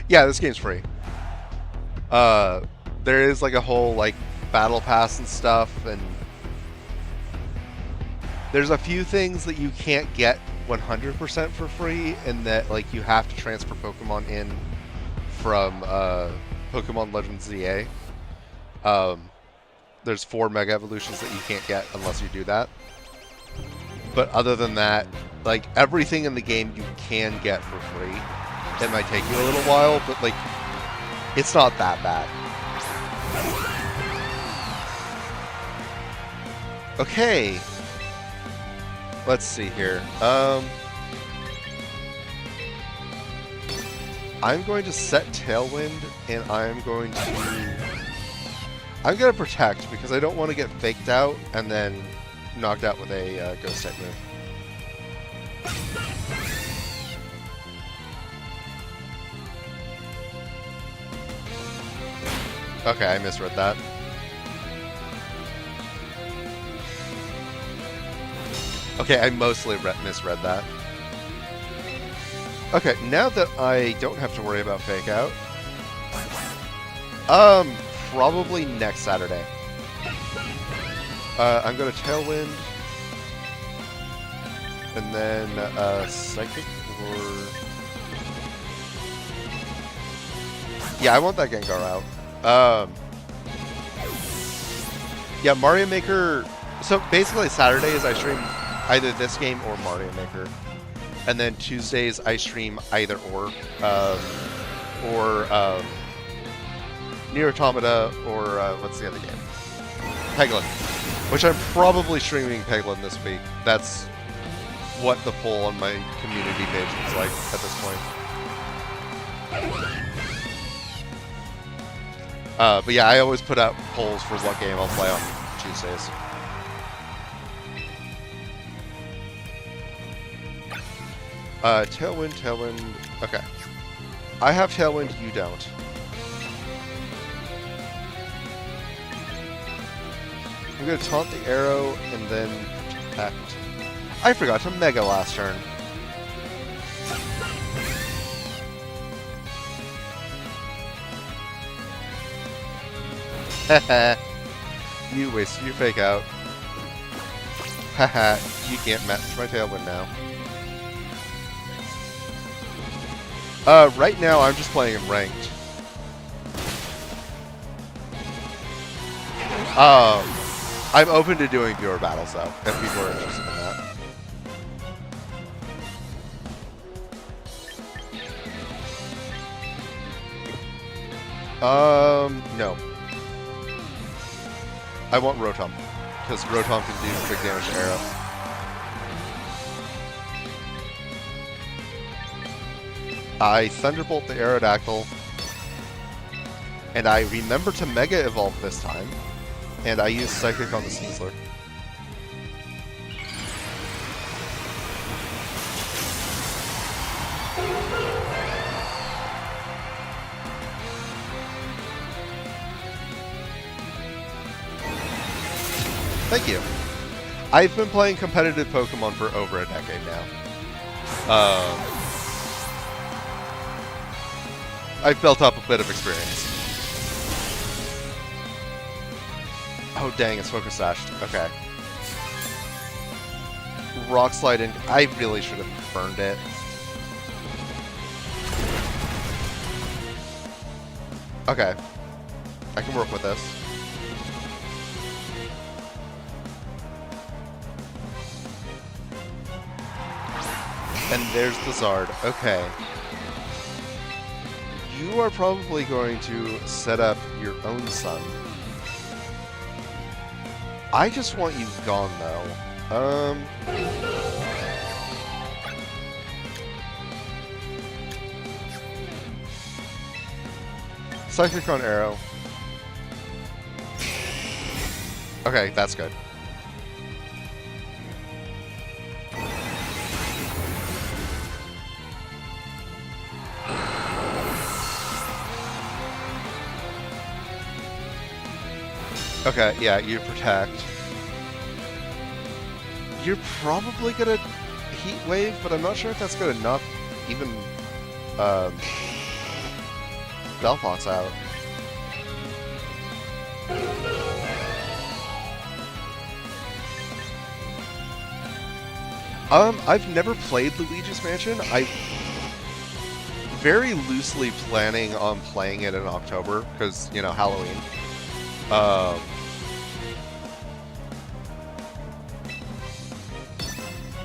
Yeah, this game's free. There is like a whole like battle pass and stuff, and there's a few things that you can't get 100% for free, and that like you have to transfer Pokemon in from Pokemon Legends ZA. There's 4 Mega Evolutions that you can't get unless you do that. But other than that, like everything in the game you can get for free. It might take you a little while, but like, it's not that bad. Okay. Let's see here. I'm going to set Tailwind, and I'm going to protect, because I don't want to get faked out and then knocked out with a Ghost type move. Okay, I misread that. Okay, I mostly misread that. Okay, now that I don't have to worry about fake out, probably next Saturday. I'm gonna Tailwind, and then Psychic or... Yeah, I want that Gengar out. Yeah, Mario Maker. So basically, Saturdays I stream either this game or Mario Maker. And then Tuesdays I stream either or Nier Automata, or what's the other game? Peglin. Which I'm probably streaming Peglin this week. That's what the poll on my community page looks like at this point. But yeah, I always put out polls for what game I'll play on Tuesdays. Tailwind. Okay. I have Tailwind, you don't. I'm gonna taunt the arrow and then protect. I forgot to Mega last turn. Haha. You wasted your fake out. Haha. You can't match my Tailwind now. Right now I'm just playing in ranked. I'm open to doing viewer battles though, if people are interested in that. No. I want Rotom, because Rotom can do big damage to Arrow. I Thunderbolt the Aerodactyl, and I remember to Mega Evolve this time, and I use Psychic on the Sneasler. Thank you. I've been playing competitive Pokemon for over a decade now. I've built up a bit of experience. Oh dang, it's Focus Sashed. Okay. Rock Slide in. I really should have burned it. Okay. I can work with this. And there's the Zard. Okay. You are probably going to set up your own sun. I just want you gone, though. Cyclone Arrow. Okay, that's good. Okay, yeah, you protect. You're probably gonna Heat Wave, but I'm not sure if that's gonna knock even Belfox out. I've never played Luigi's Mansion. I'm very loosely planning on playing it in October, because, you know, Halloween.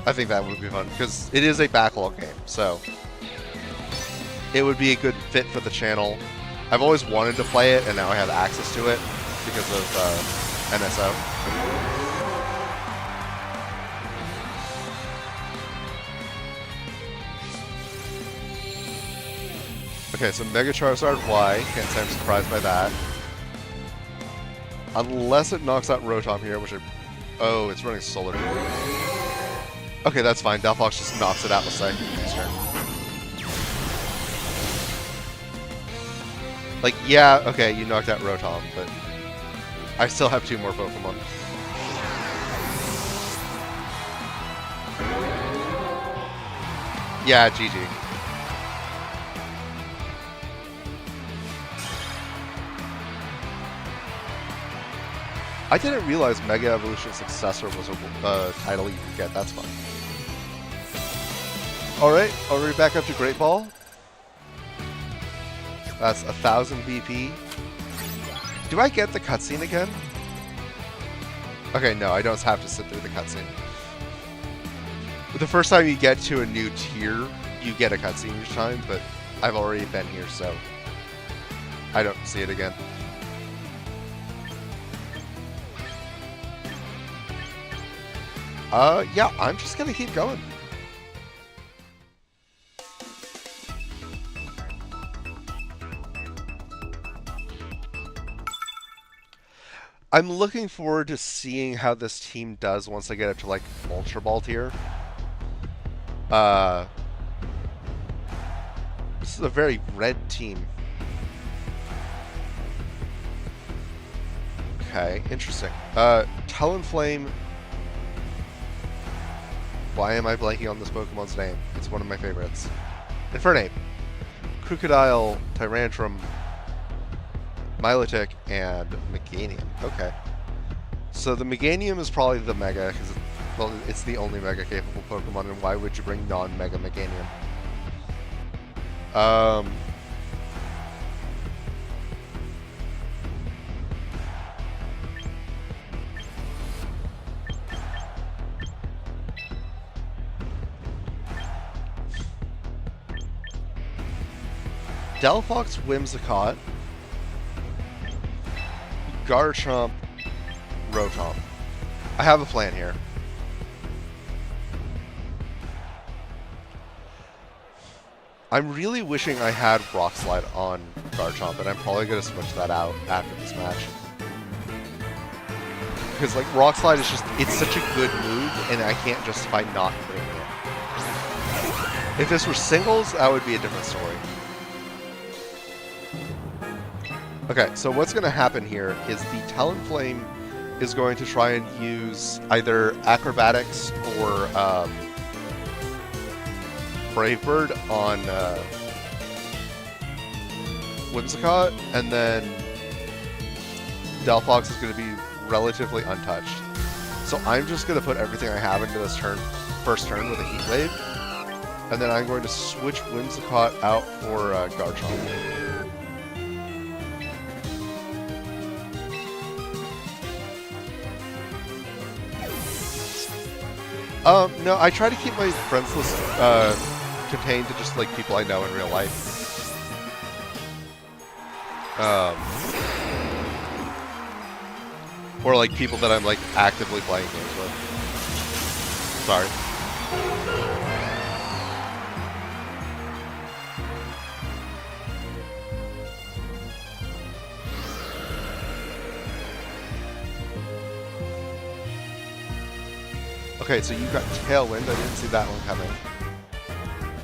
I think that would be fun, because it is a backlog game, so it would be a good fit for the channel. I've always wanted to play it, and now I have access to it because of NSO. Okay, so Mega Charizard Y. Can't say I'm surprised by that. Unless it knocks out Rotom here, which oh, it's running Solar. Okay, that's fine. Delphox just knocks it out with Psychic next turn. Like, yeah, okay, you knocked out Rotom, but I still have 2 more Pokemon. Yeah, GG. I didn't realize Mega Evolution Successor was a title you could get. That's fun. Alright, are we back up to Great Ball? That's 1,000 BP. Do I get the cutscene again? Okay, no, I don't have to sit through the cutscene. The first time you get to a new tier, you get a cutscene each time, but I've already been here, so I don't see it again. Yeah, I'm just gonna keep going. I'm looking forward to seeing how this team does once I get up to, like, Ultra Ball tier. This is a very red team. Okay, interesting. Talonflame. Why am I blanking on this Pokemon's name? It's one of my favorites. Infernape, Crocodile, Tyrantrum, Milotic, and Meganium. Okay. So the Meganium is probably the Mega, because well, it's the only Mega capable Pokemon, and why would you bring non-Mega Meganium? Delphox, Whimsicott, Garchomp, Rotom. I have a plan here. I'm really wishing I had Rock Slide on Garchomp, and I'm probably going to switch that out after this match. Because, like, Rock Slide is just, it's such a good move, and I can't justify not putting it in. If this were singles, that would be a different story. Okay, so what's going to happen here is the Talonflame is going to try and use either Acrobatics or Brave Bird on Whimsicott, and then Delphox is going to be relatively untouched. So I'm just going to put everything I have into this first turn with a Heat Wave, and then I'm going to switch Whimsicott out for Garchomp. No, I try to keep my friends list contained to just, like, people I know in real life. Or, like, people that I'm, like, actively playing games with. Sorry. Okay, so you got Tailwind. I didn't see that one coming.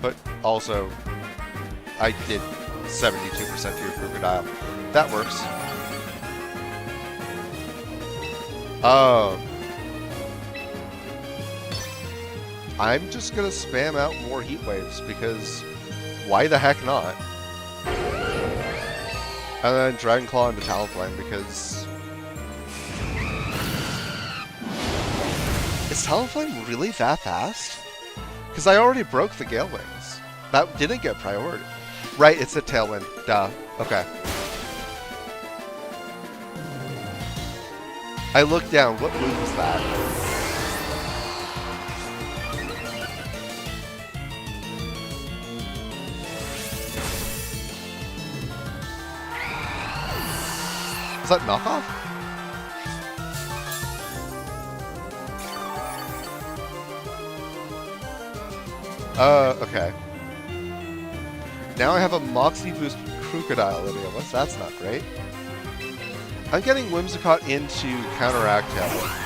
But also, I did 72% to your Crocodile. That works. I'm just gonna spam out more Heat Waves, because why the heck not? And then Dragon Claw into Talonflame, because... Is Talonflame really that fast? Because I already broke the Gale Wings. That didn't get priority. Right, it's a Tailwind. Duh. Okay. I looked down. What move was that? Was that knockoff? Okay. Now I have a Moxie Boost Crocodile in here. That's not great. I'm getting Whimsicott into counteract Tailwind.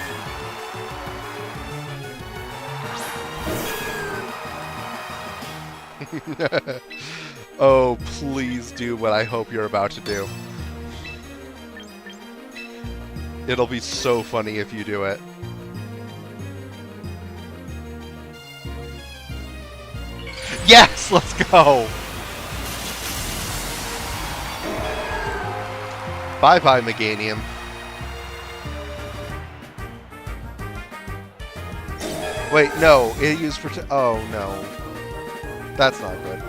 Oh, please do what I hope you're about to do. It'll be so funny if you do it. Yes! Let's go! Bye-bye, Meganium. Wait, no. It used for... Oh, no. That's not good.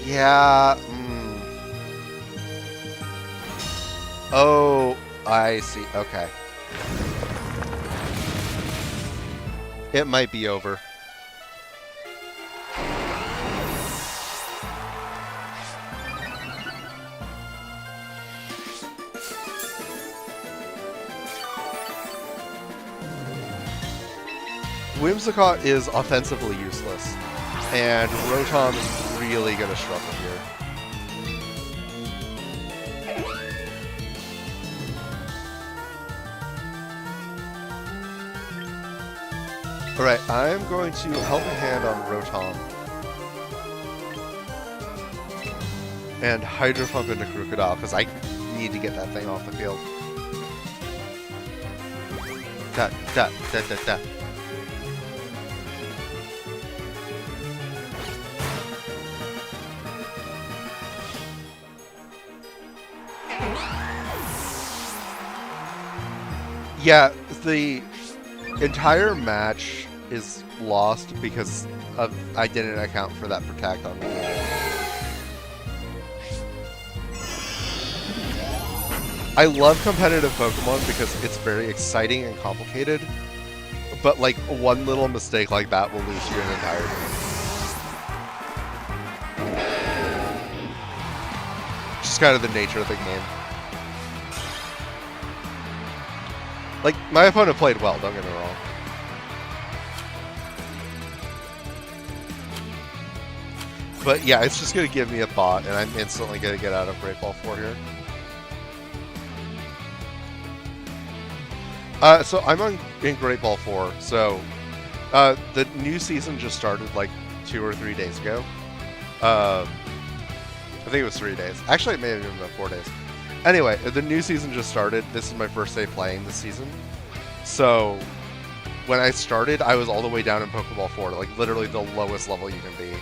Yeah... Oh, I see. Okay. It might be over. Whimsicott is offensively useless, and Rotom is really going to struggle here. Alright, I'm going to help a hand on Rotom. And Hydro Pump into Krookodile, because I need to get that thing off the field. Da, da, da, da, da. Yeah, the entire match is lost because I didn't account for that protect on me. I love competitive Pokemon because it's very exciting and complicated, but like one little mistake like that will lose you an entire game. Just kind of the nature of the game. Like, my opponent played well, don't get me wrong. But yeah, it's just going to give me a bot, and I'm instantly going to get out of Great Ball 4 here. So I'm in Great Ball 4, so the new season just started like 2 or 3 days ago. I think it was 3 days. Actually, it may have even been 4 days. Anyway, the new season just started. This is my first day playing this season. So, when I started, I was all the way down in Pokeball 4, like literally the lowest level you can be.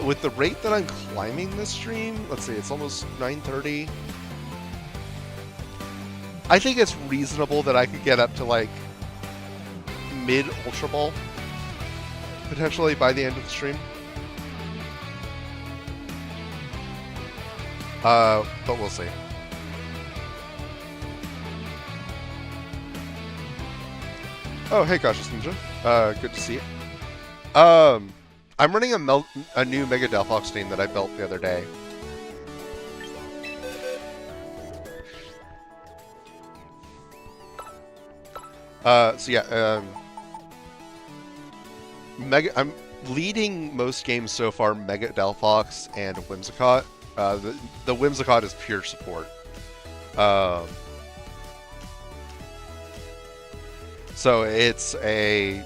With the rate that I'm climbing this stream, let's see, it's almost 9:30. I think it's reasonable that I could get up to like mid-Ultra Ball, potentially by the end of the stream. But we'll see. Oh, hey, Cautious Ninja. Good to see you. I'm running a new Mega Delphox team that I built the other day. So yeah, I'm leading most games so far, Mega Delphox and Whimsicott. The Whimsicott is pure support. So it's a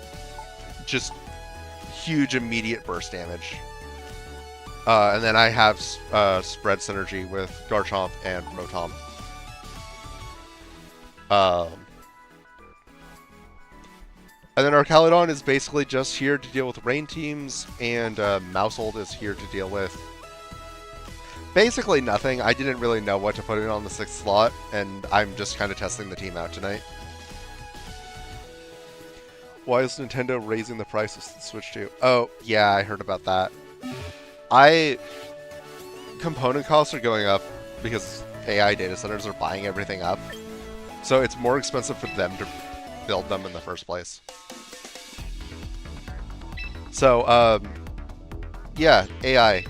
just huge immediate burst damage. And then I have spread synergy with Garchomp and Rotom. And then our Caledon is basically just here to deal with rain teams, and Mousehold is here to deal with basically nothing. I didn't really know what to put in on the 6th slot, and I'm just kind of testing the team out tonight. Why is Nintendo raising the price of the Switch 2? Oh, yeah, I heard about that. Component costs are going up because AI data centers are buying everything up. So it's more expensive for them to build them in the first place. So, yeah, AI.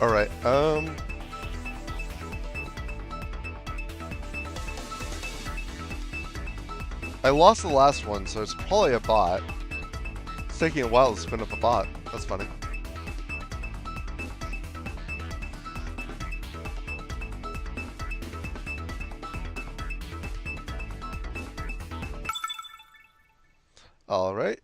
Alright, I lost the last one, so it's probably a bot. It's taking a while to spin up a bot. That's funny. Alright.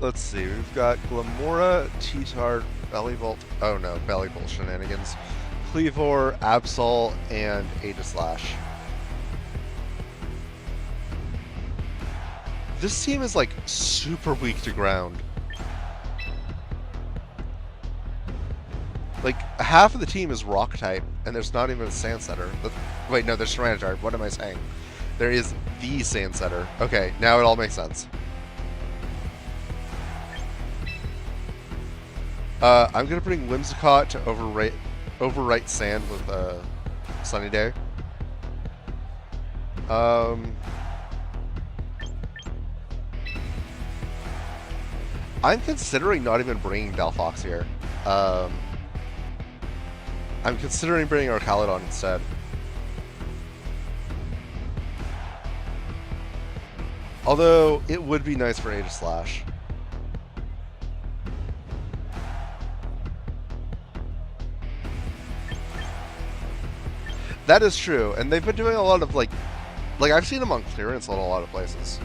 Let's see, we've got Glamora, T-Tart, Bellybolt, oh no, Bellybolt shenanigans, Cleavor, Absol, and Aegislash. This team is like super weak to ground. Like half of the team is rock type, and there's not even a sand setter. Wait, no, there's Tyranitar. What am I saying? There is the sand setter. Okay, now it all makes sense. I'm gonna bring Whimsicott to overwrite sand with Sunny Day. I'm considering not even bringing Delphox here. I'm considering bringing Arcalodon instead. Although, it would be nice for Aegislash. That is true, and they've been doing a lot of, like I've seen them on clearance on a lot of places.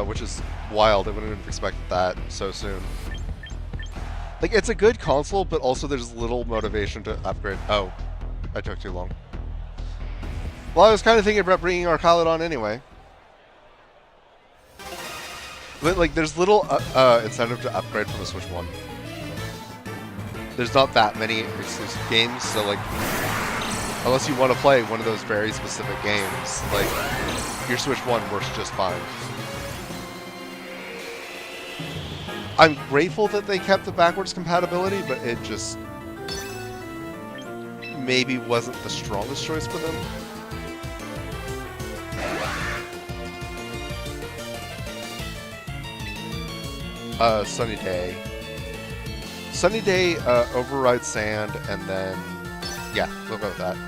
Which is wild. I wouldn't have expected that so soon. Like, it's a good console, but also there's little motivation to upgrade. Oh, I took too long. Well, I was kind of thinking about bringing Arcalodon anyway. But, like, there's little incentive to upgrade from the Switch 1. There's not that many exclusive games, so, like, unless you want to play one of those very specific games, like, your Switch 1 works just fine. I'm grateful that they kept the backwards compatibility, but it just maybe wasn't the strongest choice for them. Sunny Day. Sunny Day overrides sand, and then yeah, we'll go with that.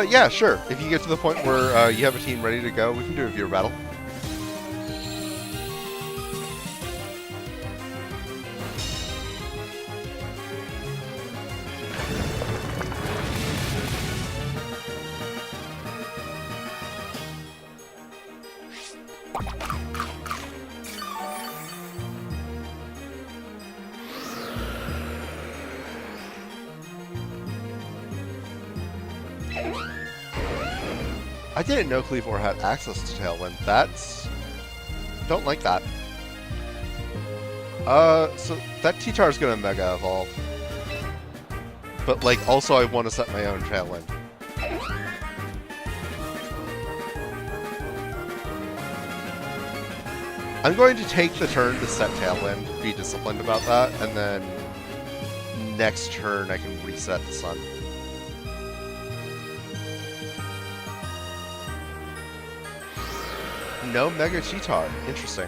Yeah, sure. If you get to the point where you have a team ready to go, we can do a viewer battle. I didn't know Cleavor had access to Tailwind. That's... don't like that. So that T-Tar is gonna Mega Evolve. But, like, also I want to set my own Tailwind. I'm going to take the turn to set Tailwind, be disciplined about that, and then next turn I can reset the Sun. No Mega Cheetar. Interesting.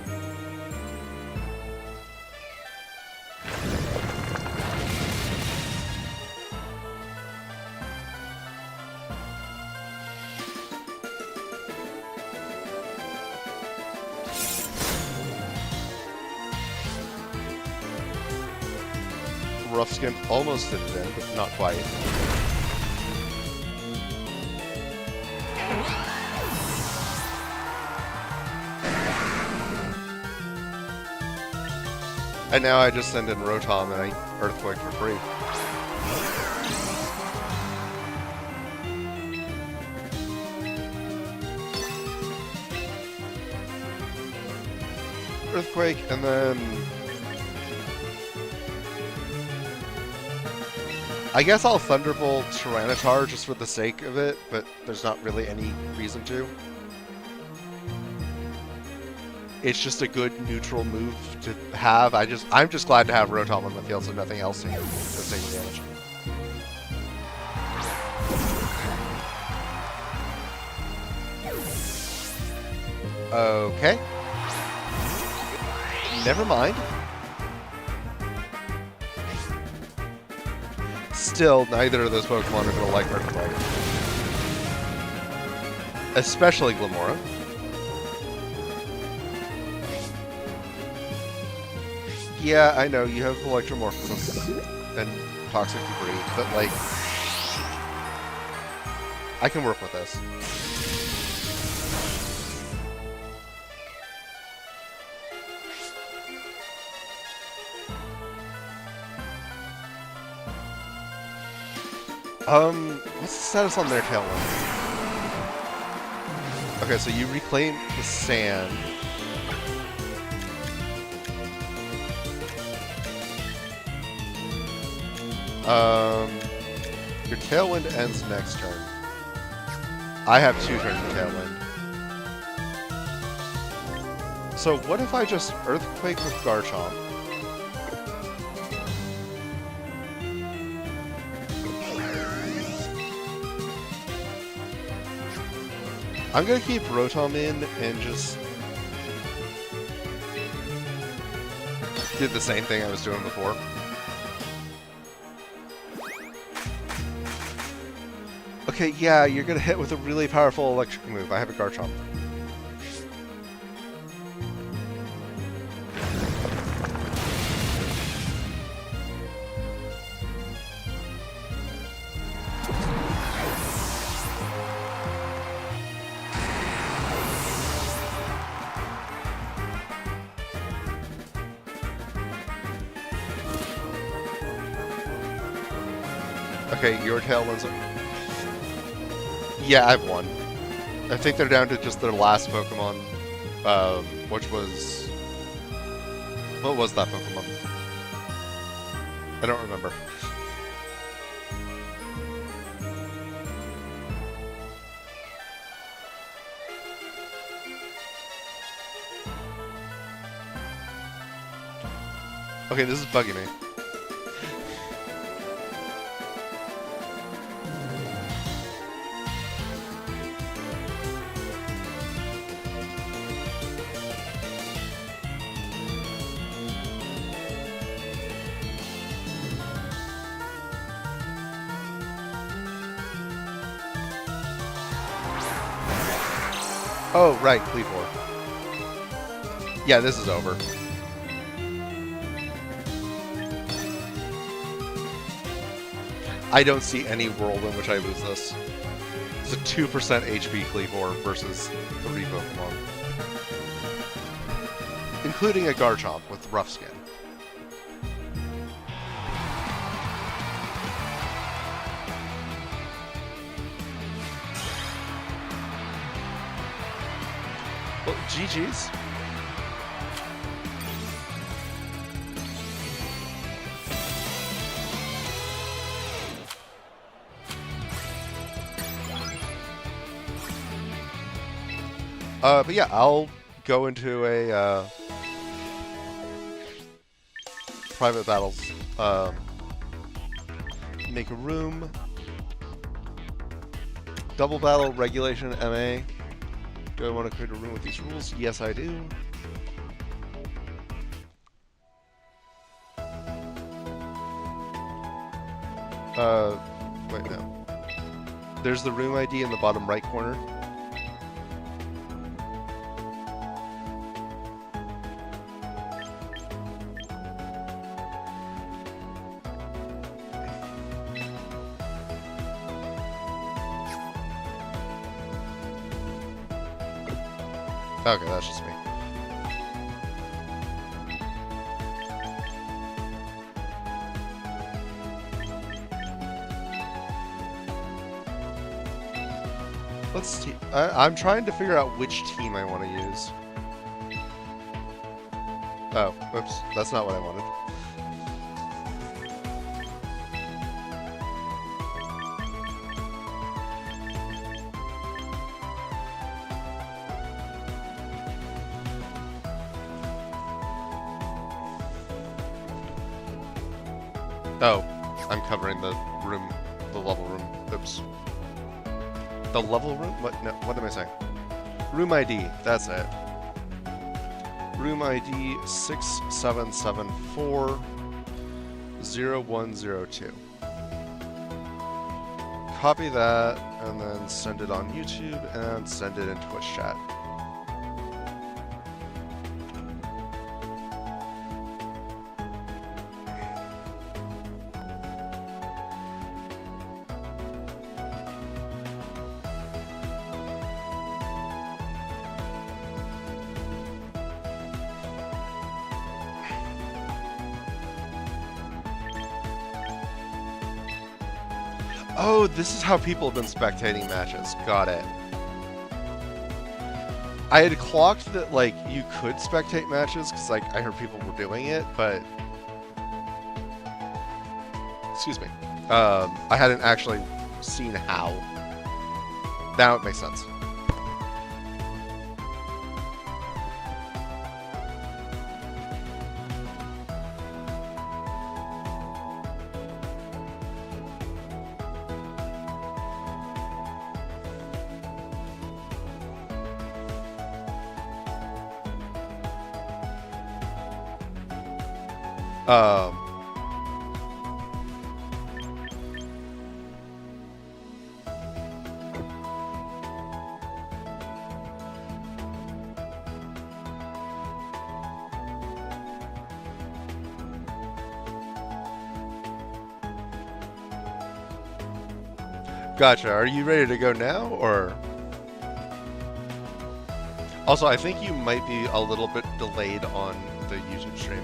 Rough Skin almost did it in, but not quite. And now I just send in Rotom and I Earthquake for free. Earthquake, and then... I guess I'll Thunderbolt Tyranitar just for the sake of it, but there's not really any reason to. It's just a good neutral move to have. I'm just glad to have Rotom on the field, so nothing else to take damage. Okay. Never mind. Still, neither of those Pokemon are going to like Earthquake. Especially Glamora. Yeah, I know, you have Electromorphosis and Toxic Debris, but, like, I can work with this. What's the status on their Tailwind? Okay, so you reclaim the sand. Your Tailwind ends next turn. I have 2 turns of Tailwind. So what if I just Earthquake with Garchomp? I'm gonna keep Rotom in and just do the same thing I was doing before. Okay, yeah, you're gonna hit with a really powerful electric move. I have a Garchomp. Okay, your Tailwind's... Yeah, I've won. I think they're down to just their last Pokemon, which was... What was that Pokemon? I don't remember. Okay, this is bugging me. Oh, right, Cleavor. Yeah, this is over. I don't see any world in which I lose this. It's a 2% HP Cleavor versus 3 Pokemon. Including a Garchomp with Rough Skin. Well, GG's. But yeah, I'll go into a private battles. Make a room. Double battle regulation MA. Do I want to create a room with these rules? Yes, I do. Wait, no. There's the room ID in the bottom right corner. Okay, that's just me. Let's see. I'm trying to figure out which team I want to use. Oh, whoops. That's not what I wanted. Oh, I'm covering the room, the level room. Oops. The level room? What? No, what am I saying? Room ID, that's it. Room ID 6774-0102. Copy that, and then send it on YouTube, and send it in Twitch chat. Oh, this is how people have been spectating matches. Got it. I had clocked that, like, you could spectate matches, because, like, I heard people were doing it, but... Excuse me. I hadn't actually seen how. Now it makes sense. Gotcha. Are you ready to go now, or? Also, I think you might be a little bit delayed on the YouTube stream.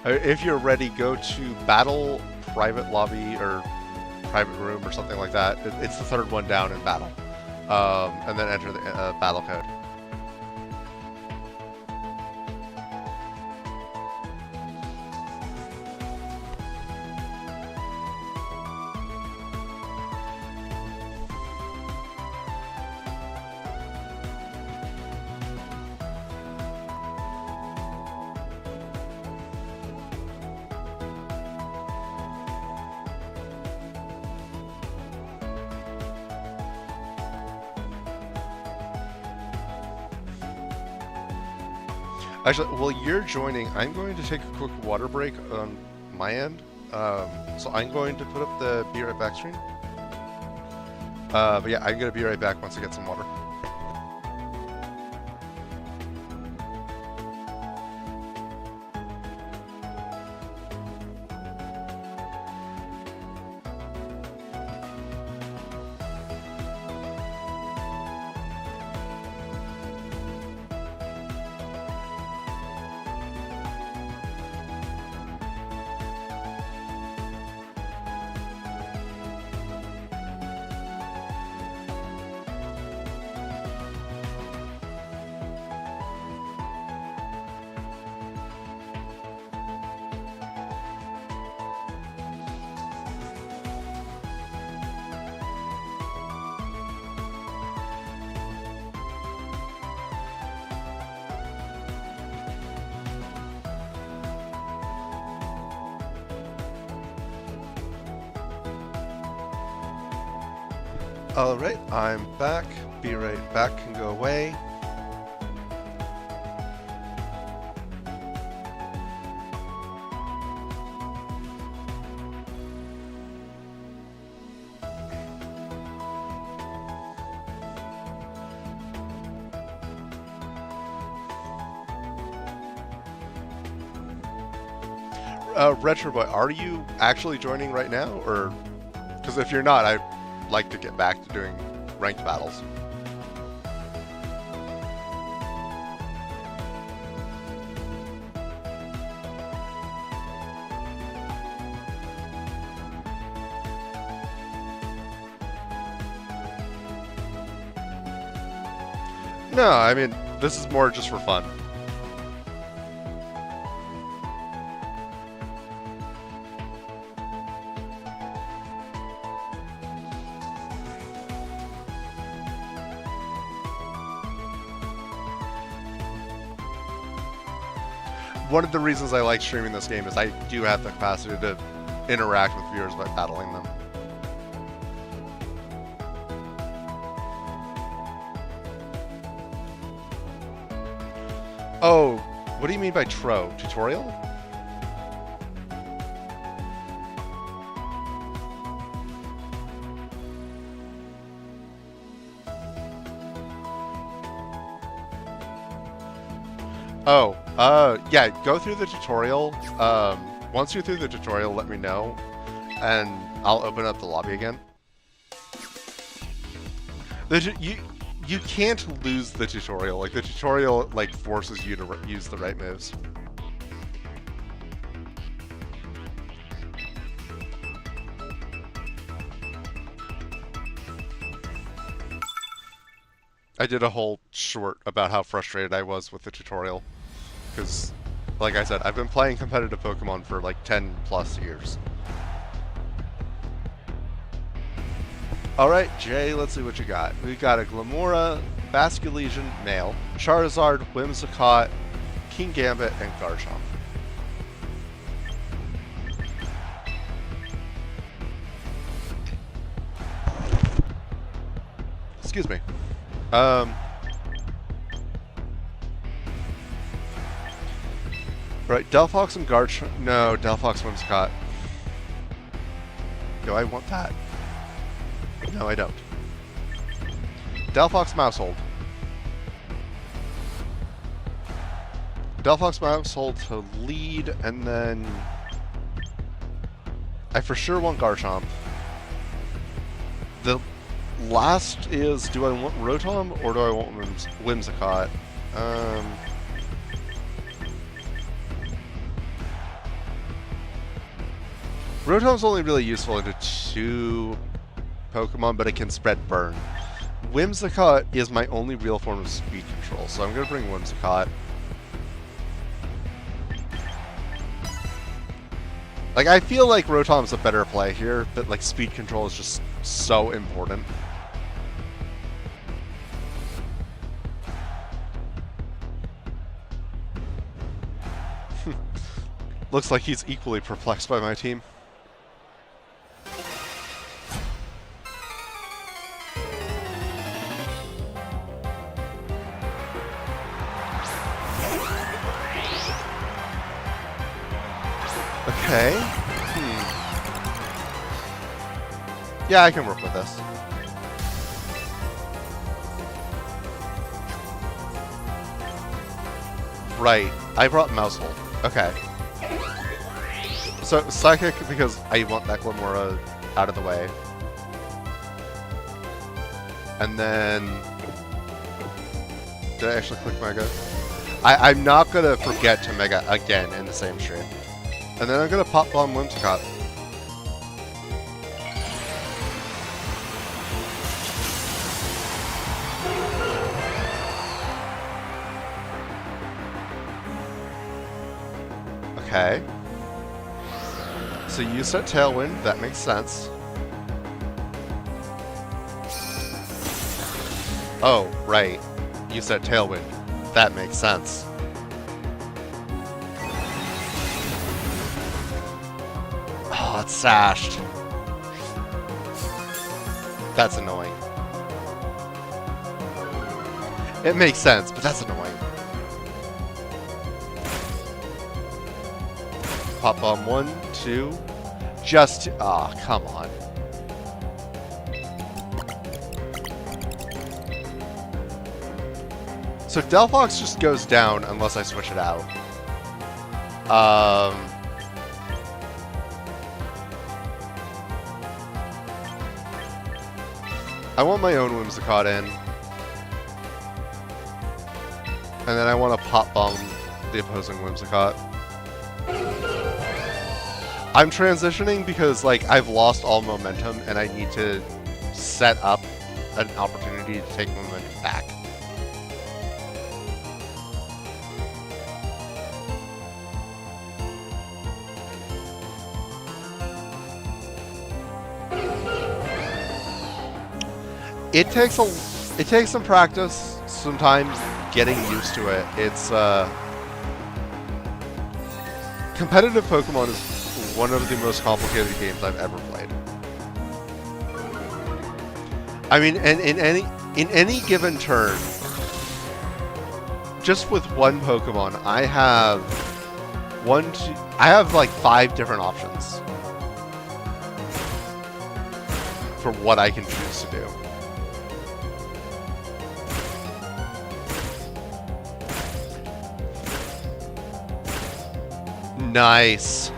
If you're ready, go to Battle, Private Lobby, or Private Room, or something like that. It's the third one down in Battle. And then enter the battle code. Actually, while you're joining, I'm going to take a quick water break on my end. So I'm going to put up the Be Right Back stream. But yeah, I'm going to be right back once I get some water. Alright, I'm back. Be Right Back can go away. Retro Boy, are you actually joining right now, or? Because if you're not, I'd like to get back to doing ranked battles. No, I mean, this is more just for fun. One of the reasons I like streaming this game is I do have the capacity to interact with viewers by battling them. Oh, what do you mean by TRO? Tutorial? Oh, yeah, go through the tutorial. Once you're through the tutorial, let me know, and I'll open up the lobby again. You can't lose the tutorial. Like, the tutorial, like, forces you to use the right moves. I did a whole short about how frustrated I was with the tutorial. Because, like I said, I've been playing competitive Pokemon for like 10 plus years. Alright, Jay, let's see what you got. We got a Glamora, Basculegion, male, Charizard, Whimsicott, Kingambit, and Garchomp. Excuse me. Right, Delphox and Garchomp. No, Delphox, Whimsicott. Do I want that? No, I don't. Delphox, Mousehold. Delphox, Mousehold to lead, and then I for sure want Garchomp. The last is, do I want Rotom or do I want Whimsicott? Rotom's only really useful into 2 Pokemon, but it can spread burn. Whimsicott is my only real form of speed control, so I'm going to bring Whimsicott. Like, I feel like Rotom's a better play here, but like speed control is just so important. Looks like he's equally perplexed by my team. Okay. Yeah, I can work with this. Right. I brought Mousehold. Okay. So, Psychic, because I want that Glamora out of the way. And then... Did I actually click Mega? I'm not going to forget to Mega again in the same stream. And then I'm going to Pop Bomb Whimsicott. Okay. So you set Tailwind, that makes sense. Oh, right. You set Tailwind. That makes sense. Oh, it's sashed. That's annoying. It makes sense, but that's annoying. Pop Bomb 1, 2. Just... Aw, oh, come on. So Delphox just goes down unless I switch it out. I want my own Whimsicott in. And then I want to Pop Bomb the opposing Whimsicott. I'm transitioning because, like, I've lost all momentum and I need to set up an opportunity to take momentum back. It takes some practice, sometimes getting used to it. It's competitive Pokemon is one of the most complicated games I've ever played. I mean, and in any given turn, just with one Pokemon, I have like 5 different options for what I can choose to do. Nice.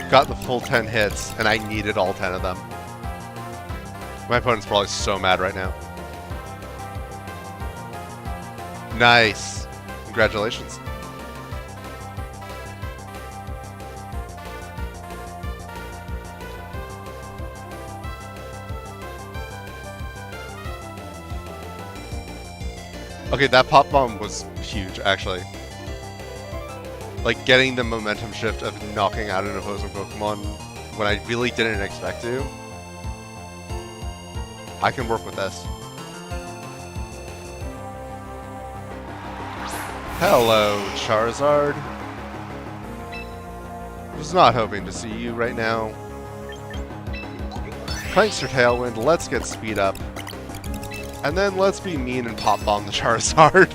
Got the full 10 hits, and I needed all 10 of them. My opponent's probably so mad right now. Nice. Congratulations. Okay, that pop bomb was huge, actually. Like, getting the momentum shift of knocking out an opposing Pokemon when I really didn't expect to. I can work with this. Hello, Charizard. Was not hoping to see you right now. Prankster Tailwind, let's get speed up. And then let's be mean and pop bomb the Charizard.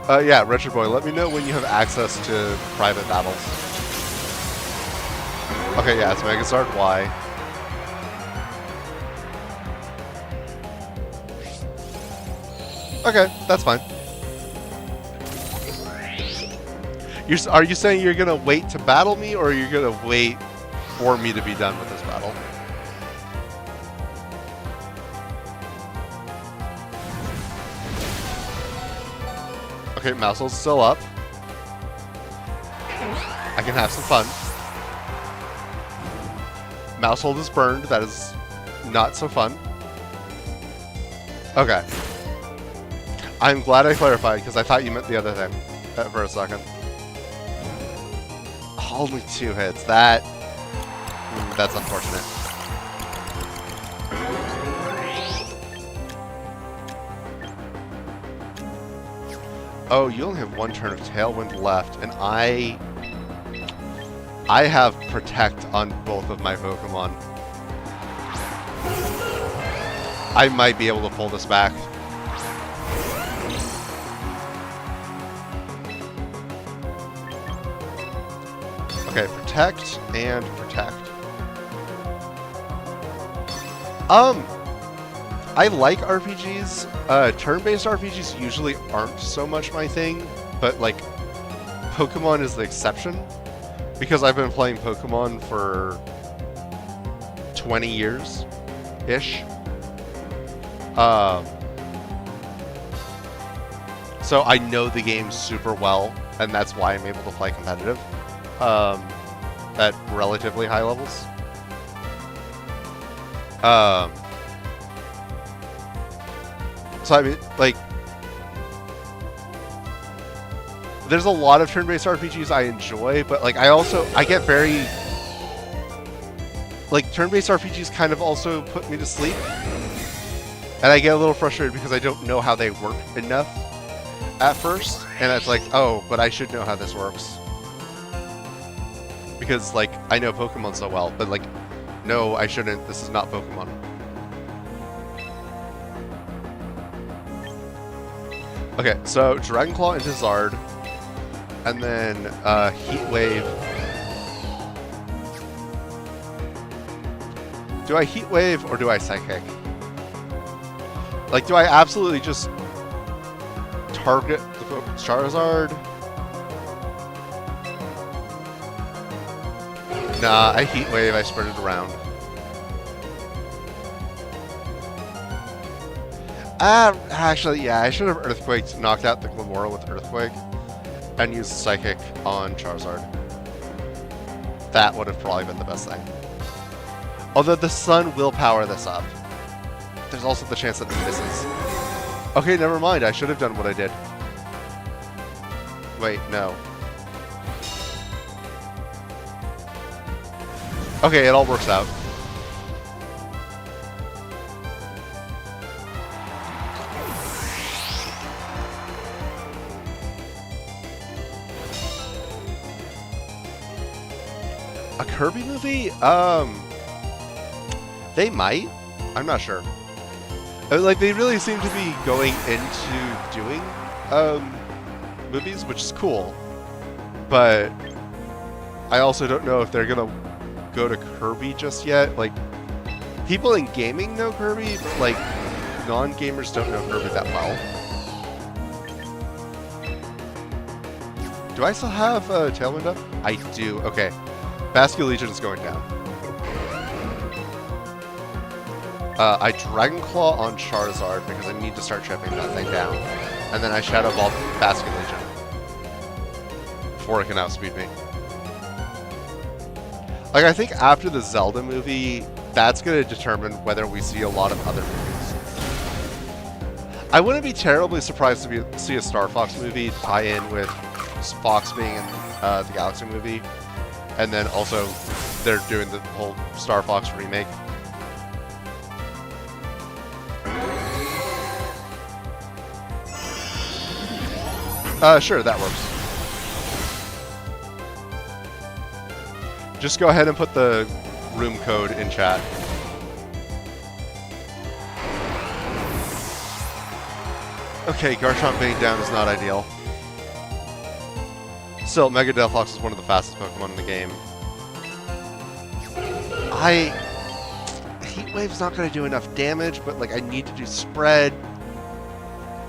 Yeah, Retro Boy, let me know when you have access to private battles. Okay, yeah, it's Megazord Y. Okay, that's fine. Are you saying you're gonna wait to battle me, or are you gonna wait for me to be done with this battle? Okay, Mousehole's still up. I can have some fun. Mousehold is burned. That is not so fun. Okay. I'm glad I clarified, because I thought you meant the other thing for a second. Only 2 hits. That's unfortunate. Oh, you only have 1 turn of Tailwind left, and I have Protect on both of my Pokemon. I might be able to pull this back. Okay, Protect and Protect. I like RPGs. Turn-based RPGs usually aren't so much my thing, but like Pokemon is the exception because I've been playing Pokemon for 20 years-ish. So I know the game super well, and that's why I'm able to play competitive at relatively high levels. So I mean, like, there's a lot of turn-based RPGs I enjoy, but like I get very, like, turn-based RPGs kind of also put me to sleep, and I get a little frustrated because I don't know how they work enough at first, and it's like, oh, but I should know how this works because like I know Pokemon so well, but like, no, I shouldn't. This is not Pokemon. Okay, so Dragon Claw into Zard, and then Heat Wave. Do I Heat Wave or do I Psychic? Like, do I absolutely just target the Charizard? Nah, I Heat Wave, I spread it around. Actually, yeah, I should have Earthquaked, knocked out the Glamora with Earthquake, and used Psychic on Charizard. That would have probably been the best thing. Although the sun will power this up. There's also the chance that it misses. Okay, never mind, I should have done what I did. Wait, no. Okay, it all works out. A Kirby movie? They might. I'm not sure. Like, they really seem to be going into doing movies, which is cool. But I also don't know if they're gonna go to Kirby just yet. Like, people in gaming know Kirby, but like non-gamers don't know Kirby that well. Do I still have Tailwind up? I do. Okay. Basque Legion is going down. I Dragon Claw on Charizard because I need to start chipping that thing down. And then I Shadow Ball Basque Legion. before it can outspeed me. Like, I think after the Zelda movie, that's going to determine whether we see a lot of other movies. I wouldn't be terribly surprised to see a Star Fox movie tie in with Fox being in the Galaxy movie. And then also, they're doing the whole Star Fox remake. Sure, that works. Just go ahead and put the room code in chat. Okay, Garchomp being down is not ideal. Still, Mega Delphox is one of the fastest Pokemon in the game. Heat Wave's not going to do enough damage, but like I need to do spread.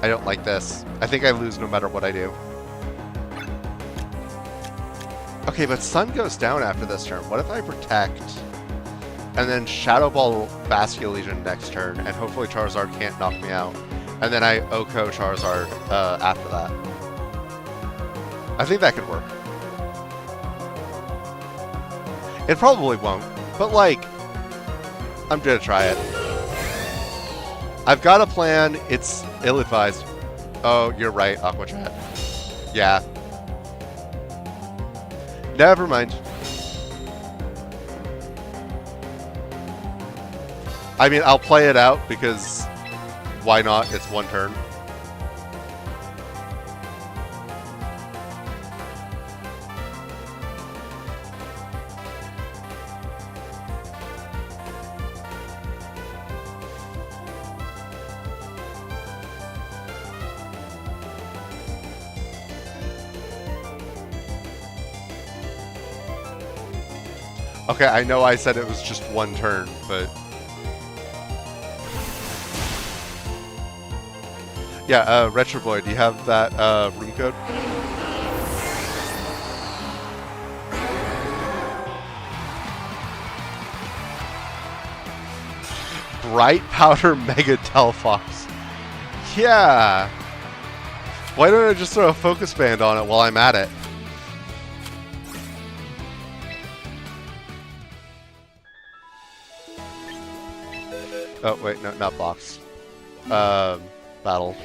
I don't like this. I think I lose no matter what I do. Okay, but Sun goes down after this turn. What if I protect and then Shadow Ball Basculin Legion next turn, and hopefully Charizard can't knock me out, and then I Oko Charizard after that? I think that could work. It probably won't, but like, I'm gonna try it. I've got a plan. It's ill-advised. Oh, you're right, Aqua Chat. Yeah. Never mind. I mean, I'll play it out because why not? It's one turn. Okay, I know I said it was just one turn, but... Yeah, Retro Boy, do you have that room code? Bright Powder Mega Delphox. Yeah! Why don't I just throw a Focus Band on it while I'm at it? Oh, wait, no, not box. Battle.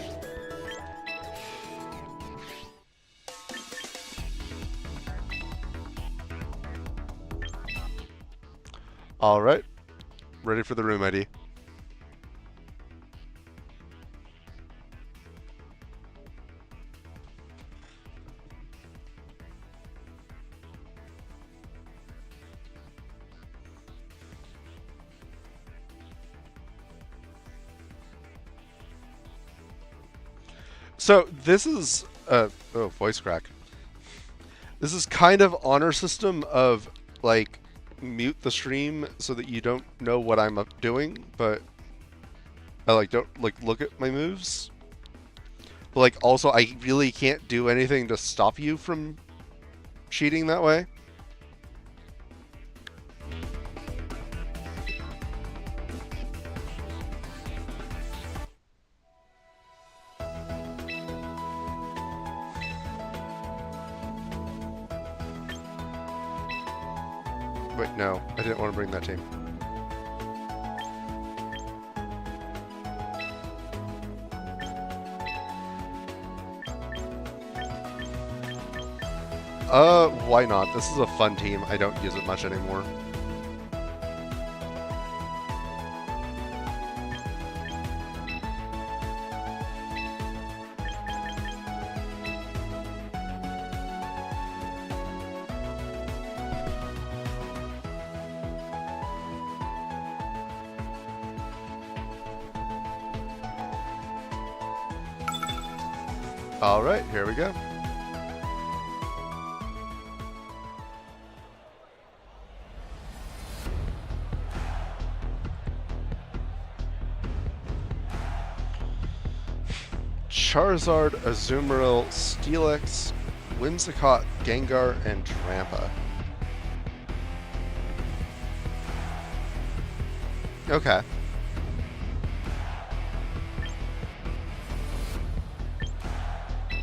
Alright. Ready for the room ID. So this is oh, voice crack. This is kind of honor system of like mute the stream so that you don't know what I'm doing, but I like don't like look at my moves. But like also I really can't do anything to stop you from cheating that way. Wait, no, I didn't want to bring that team. Why not? This is a fun team. I don't use it much anymore. All right, here we go. Charizard, Azumarill, Steelix, Whimsicott, Gengar, and Trampa. Okay.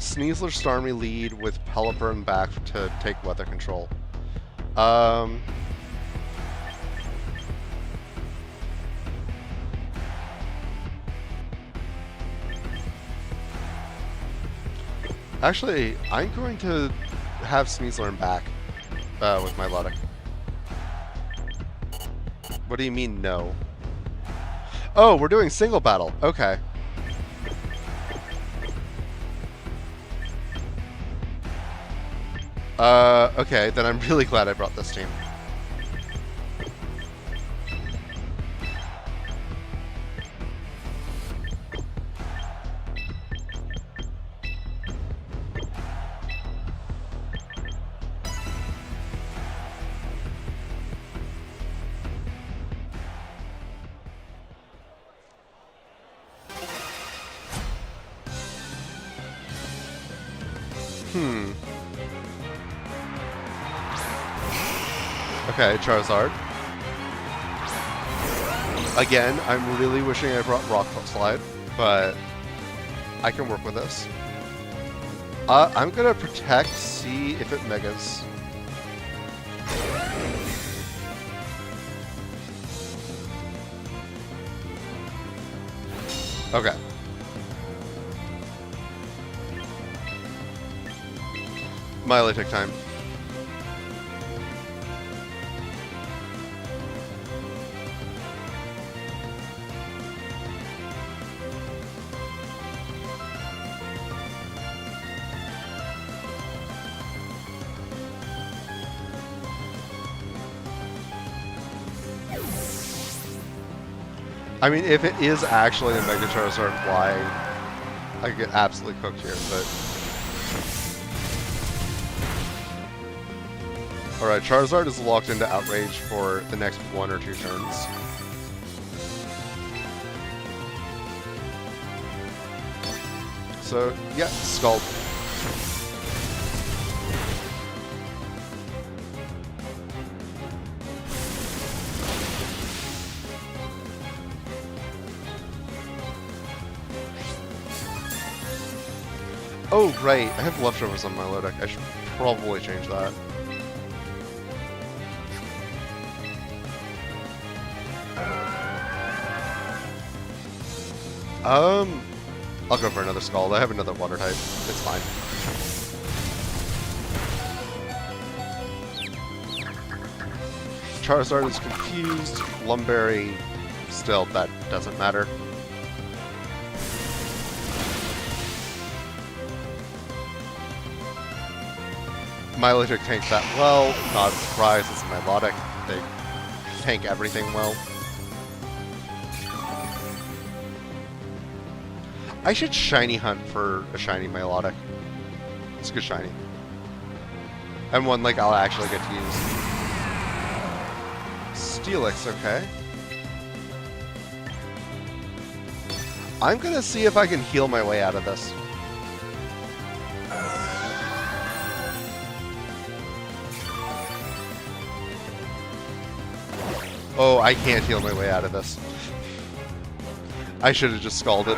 Sneasler Starmie lead with Pelipper back to take weather control. Actually, I'm going to have Sneasler back with my Luddic. What do you mean, no? Oh, we're doing single battle. Okay. Okay, then I'm really glad I brought this team. Okay, Charizard. Again, I'm really wishing I brought Rock Slide, but I can work with this. I'm gonna Protect, see if it Megas. Okay. Milotic time. I mean, if it is actually a Mega Charizard fly, I get absolutely cooked here, but... Alright, Charizard is locked into Outrage for the next 1 or 2 turns. So, yeah, Scald. Oh, right. I have leftovers on my Luddic. I should probably change that. I'll go for another Scald. I have another Water type. It's fine. Charizard is confused. Lumberry, still, that doesn't matter. Milotic tanks that well, not a surprise, it's Milotic. They tank everything well. I should shiny hunt for a shiny Milotic. It's a good shiny. And one like I'll actually get to use. Steelix, okay. I'm gonna see if I can heal my way out of this. Oh, I can't heal my way out of this. I should have just Scalded.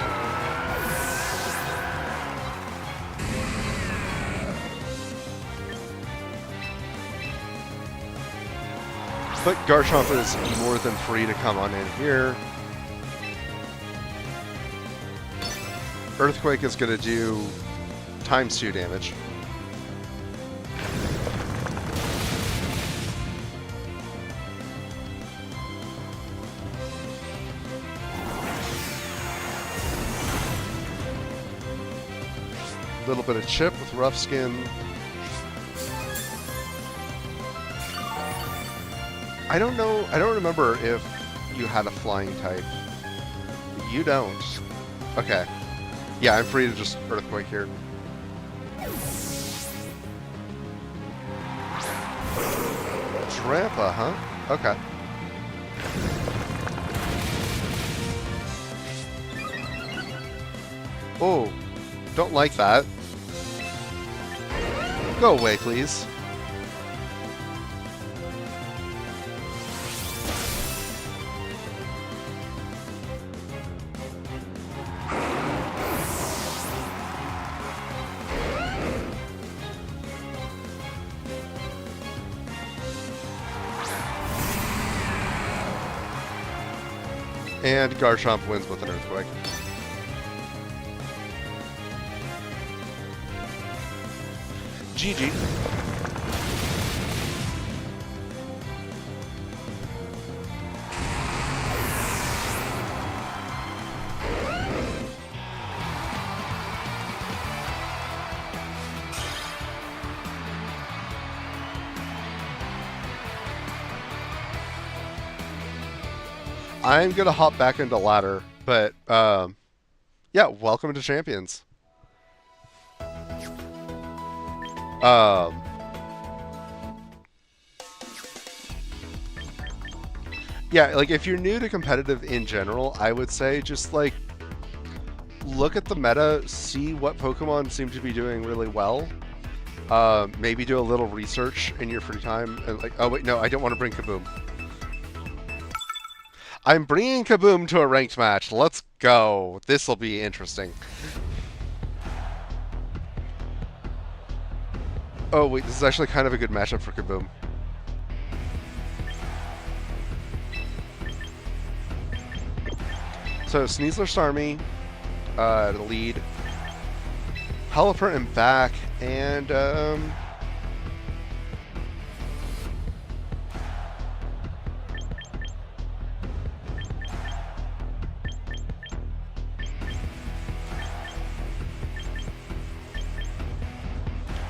But Garchomp is more than free to come on in here. Earthquake is going to do ×2 damage. A little bit of chip with Rough Skin. I don't know, I don't remember if you had a flying type. You don't. Okay. Yeah, I'm free to just Earthquake here. Drampa, huh? Okay. Oh, don't like that. Go away, please. And Garchomp wins with an Earthquake. GG. I'm gonna hop back into ladder, but yeah, welcome to Champions. Yeah, like if you're new to competitive in general, I would say just like look at the meta, see what Pokemon seem to be doing really well. Maybe do a little research in your free time. And like, oh wait, no, I don't want to bring Kaboom. I'm bringing Kaboom to a ranked match. Let's go. This will be interesting. Oh wait, this is actually kind of a good matchup for Kaboom. So Sneasler Starmie, the lead. Pelipper and back, and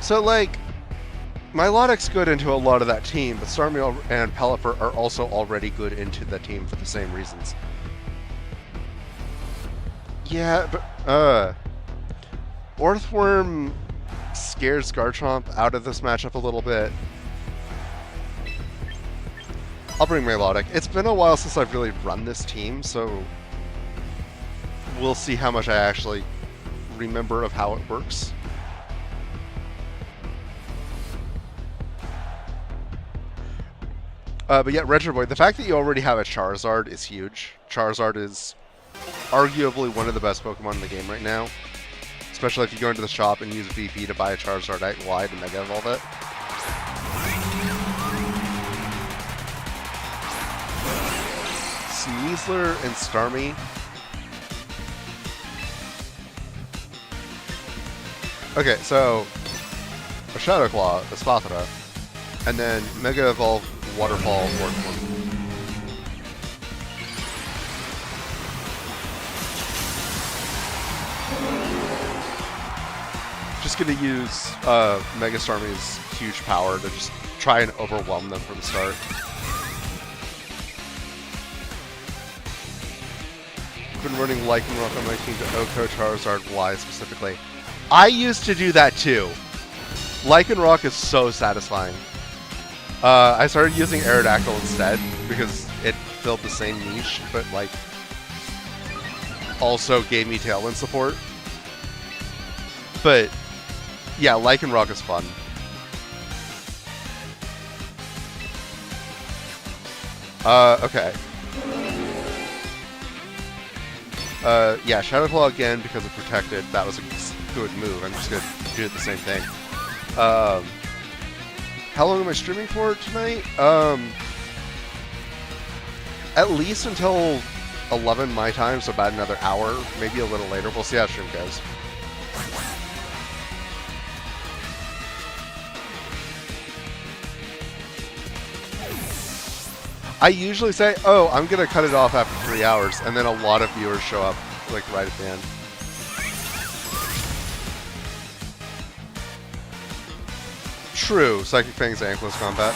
so like Milotic's good into a lot of that team, but Starmie and Pelipper are also already good into the team for the same reasons. Yeah, but Orthworm scares Garchomp out of this matchup a little bit. I'll bring Milotic. It's been a while since I've really run this team, so we'll see how much I actually remember of how it works. But yeah, Retro Boy, the fact that you already have a Charizard is huge. Charizard is arguably one of the best Pokemon in the game right now. Especially if you go into the shop and use VP to buy a Charizard outright and Mega Evolve it. Sneasler and Starmie. Okay, so a Shadow Claw, a Spathra, and then Mega Evolve, Waterfall, Orthworm. Just gonna use Mega Starmie's huge power to just try and overwhelm them from the start. I've been running Lycanroc on my team to OHKO Charizard. Why specifically? I used to do that too. Lycanroc is so satisfying. I started using Aerodactyl instead because it filled the same niche, but like also gave me Tailwind support. But yeah, Lycanroc is fun. Okay. Yeah, Shadow Claw again because of Protected. That was a good move. I'm just gonna do it the same thing. How long am I streaming for tonight? At least until 11 my time, so about another hour, maybe a little later. We'll see how the stream goes. I usually say, oh, I'm going to cut it off after 3 hours, and then a lot of viewers show up, like, right at the end. True, Psychic Fang's Ankyless Combat.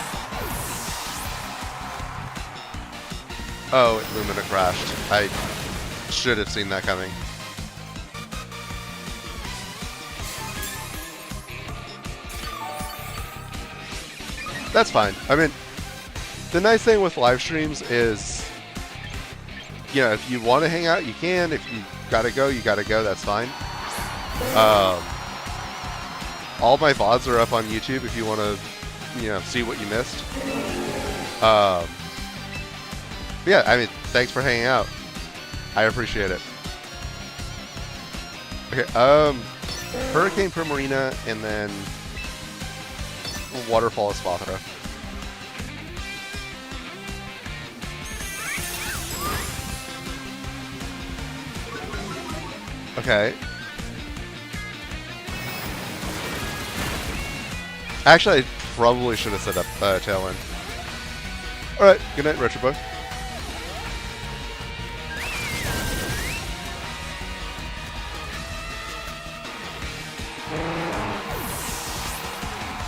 Oh, Lumina crashed. I should have seen that coming. That's fine. I mean, the nice thing with live streams is, you know, if you want to hang out, you can. If you gotta go, you gotta go. That's fine. All my VODs are up on YouTube if you want to, you know, see what you missed. Yeah, I mean, thanks for hanging out. I appreciate it. Okay, Hurricane Primarina, and then Waterfall is Spathra. Okay. Actually, I probably should have set up Tailwind. Alright, good night, Retrobug.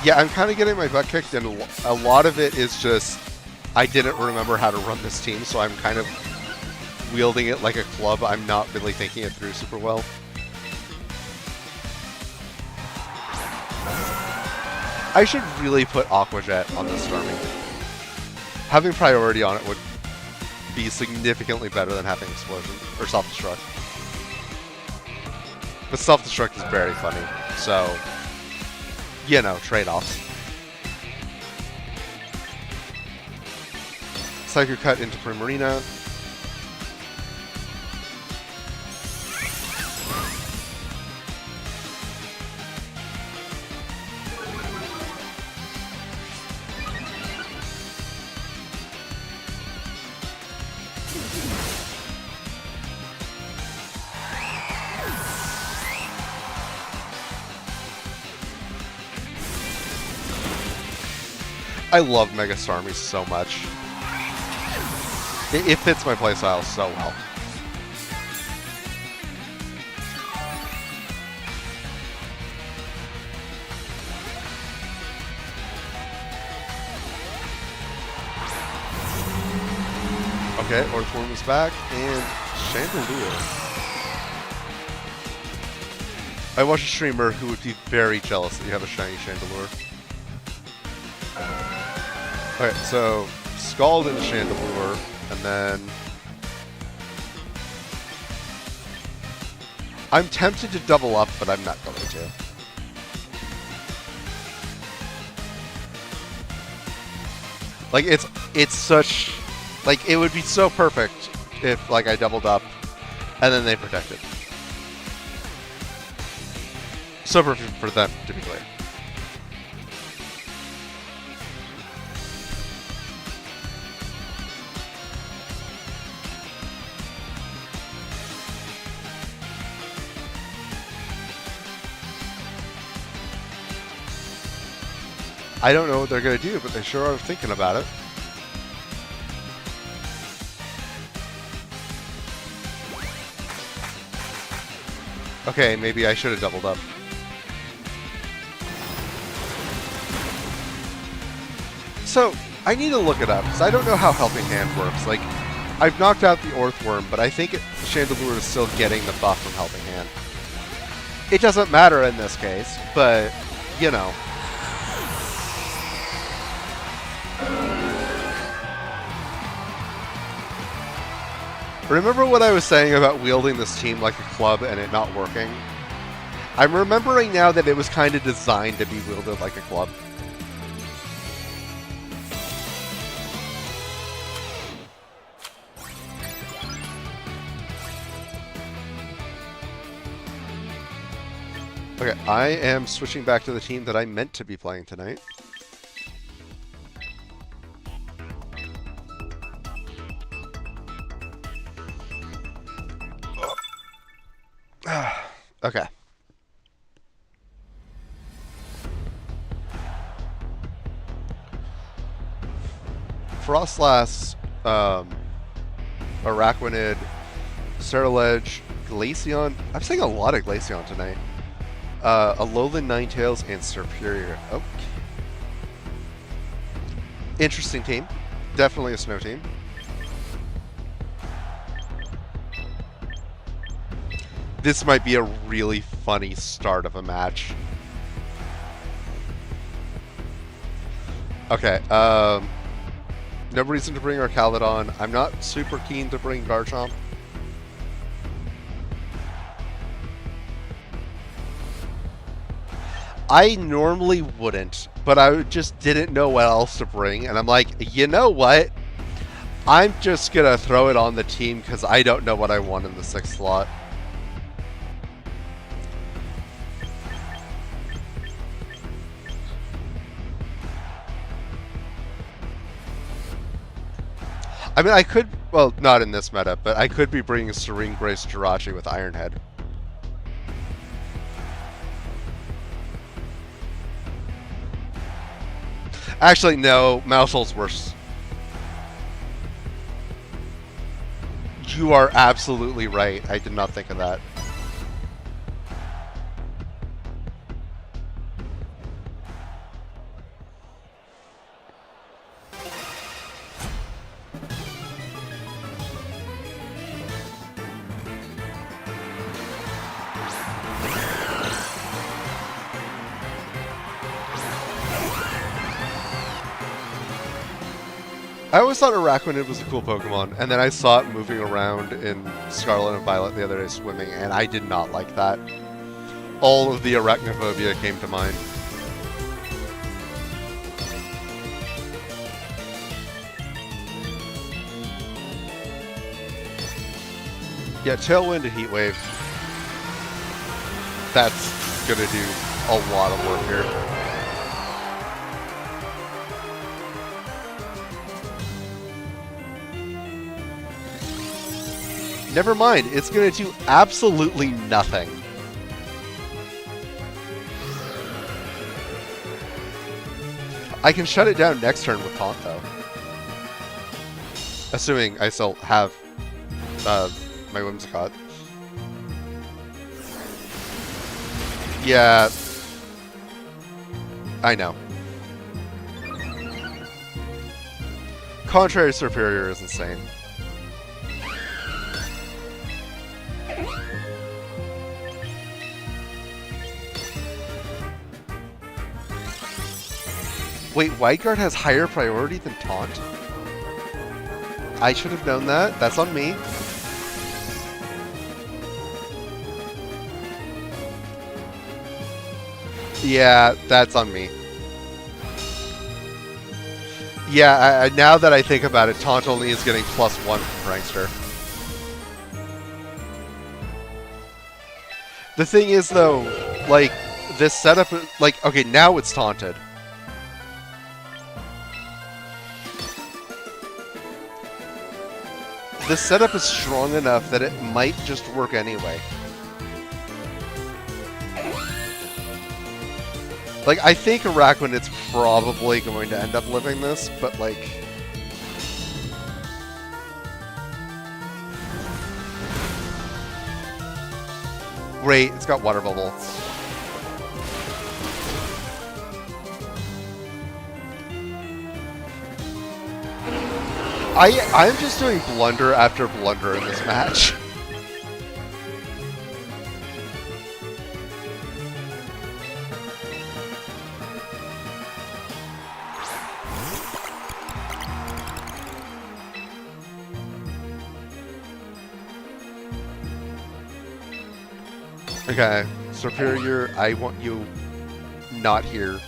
Yeah, I'm kind of getting my butt kicked, and a lot of it is just I didn't remember how to run this team, so I'm kind of wielding it like a club. I'm not really thinking it through super well. I should really put Aqua Jet on this Starmie. Having priority on it would be significantly better than having Explosion, or Self-Destruct. But Self-Destruct is very funny, so, you know, trade-offs. Psycho Cut into Primarina. I love Mega Starmie so much. It fits my playstyle so well. Okay, Orthworm is back, and Chandelure. I watched a streamer who would be very jealous that you have a shiny Chandelure. Okay, so Scald into Chandelure, and then I'm tempted to double up, but I'm not going to. Like, it's such, like, it would be so perfect if, like, I doubled up and then they protected. So perfect for them, to be clear. I don't know what they're going to do, but they sure are thinking about it. Okay, maybe I should have doubled up. So, I need to look it up, because I don't know how Helping Hand works. Like, I've knocked out the Orthworm, but I think Chandelure is still getting the buff from Helping Hand. It doesn't matter in this case, but, you know. Remember what I was saying about wielding this team like a club and it not working? I'm remembering now that it was kind of designed to be wielded like a club. Okay, I am switching back to the team that I meant to be playing tonight. Okay. Frostlass, Araquanid, Ceruledge, Glaceon. I'm saying a lot of Glaceon tonight. Alolan Ninetales, and Serperior. Okay. Interesting team. Definitely a snow team. This might be a really funny start of a match. Okay, no reason to bring Arcaludon. I'm not super keen to bring Garchomp. I normally wouldn't, but I just didn't know what else to bring, and I'm like, you know what? I'm just gonna throw it on the team because I don't know what I want in the 6th slot. I mean, I could, well, not in this meta, but I could be bringing Serene Grace Jirachi with Iron Head. Actually, no. Mousehole's worse. You are absolutely right. I did not think of that. I always thought Araquanid was a cool Pokemon, and then I saw it moving around in Scarlet and Violet the other day swimming, and I did not like that. All of the arachnophobia came to mind. Yeah, Tailwind and Heat Wave. That's gonna do a lot of work here. Never mind, it's going to do absolutely nothing. I can shut it down next turn with Taunt, though. Assuming I still have my Whimsicott. Yeah. I know. Contrary Superior is insane. Wait, White Guard has higher priority than Taunt? I should have known that. That's on me. Yeah, that's on me. Yeah, now that I think about it, Taunt only is getting +1 from Prankster. The thing is, though, like, this setup, like, okay, now it's taunted. This setup is strong enough that it might just work anyway. Like, I think Araquanid's probably going to end up living this, but, like... Great, it's got Water Bubble. I'm just doing blunder after blunder in this match. Okay, Superior, I want you not here.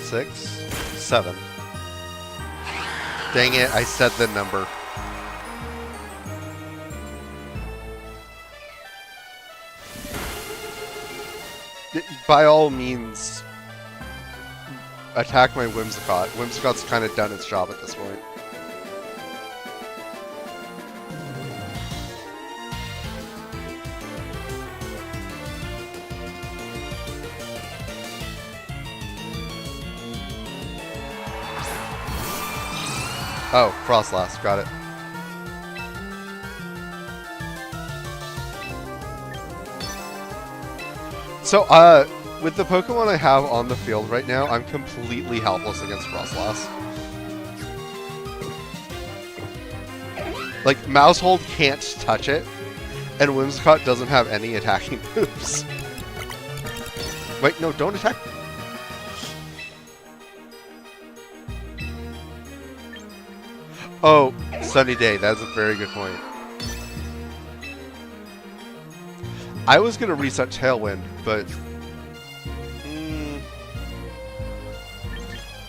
Six, 7. Dang it, I said the number. By all means, attack my Whimsicott. Whimsicott's kind of done its job at this point. Oh, Frostlass, got it. So, with the Pokemon I have on the field right now, I'm completely helpless against Frostlass. Like, Mousehold can't touch it, and Whimsicott doesn't have any attacking moves. Wait, no, don't attack. Oh, Sunny Day, that's a very good point. I was going to reset Tailwind, but...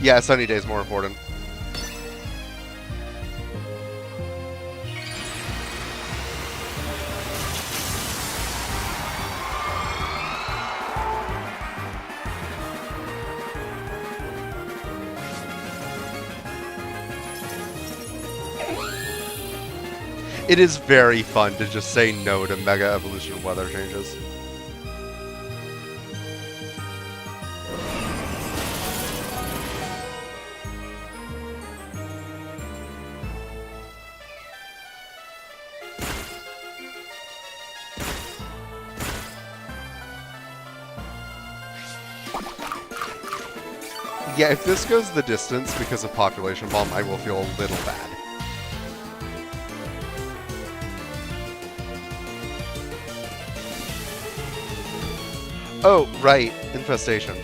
yeah, Sunny Day is more important. It is very fun to just say no to Mega Evolution weather changes. Yeah, if this goes the distance because of Population Bomb, I will feel a little bad. Oh, right. Infestation.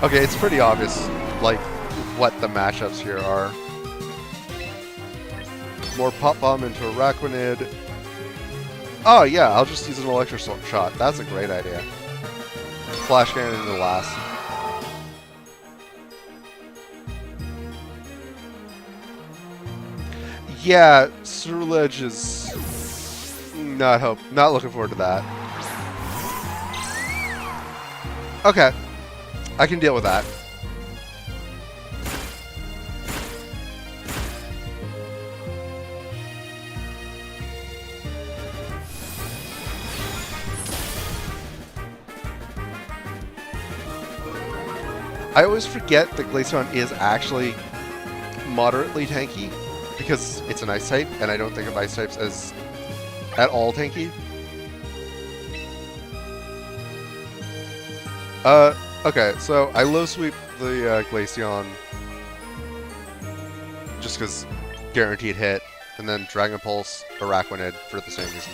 Okay, it's pretty obvious, like, what the matchups here are. More Pop Bomb into Araquanid. Oh, yeah, I'll just use an Electro Shot. That's a great idea. Flash Cannon into last. Yeah, Surledge is not looking forward to that. Okay. I can deal with that. I always forget that Glaceon is actually moderately tanky because it's an ice type, and I don't think of ice types as at all tanky. Okay, so I low sweep the Glaceon just because guaranteed hit, and then Dragon Pulse Araquanid for the same reason.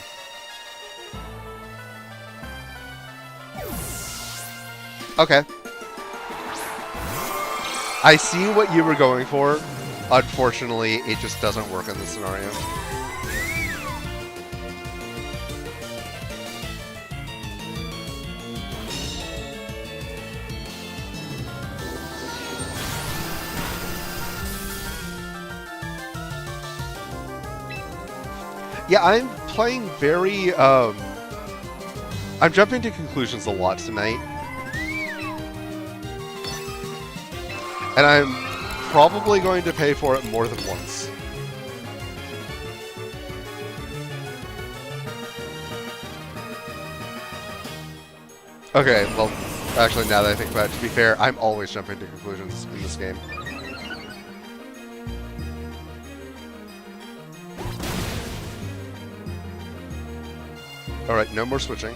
Okay. I see what you were going for. Unfortunately, it just doesn't work in this scenario. Yeah, I'm playing very, I'm jumping to conclusions a lot tonight. And I'm probably going to pay for it more than once. Okay, well, actually, now that I think about it, to be fair, I'm always jumping to conclusions in this game. Alright, no more switching.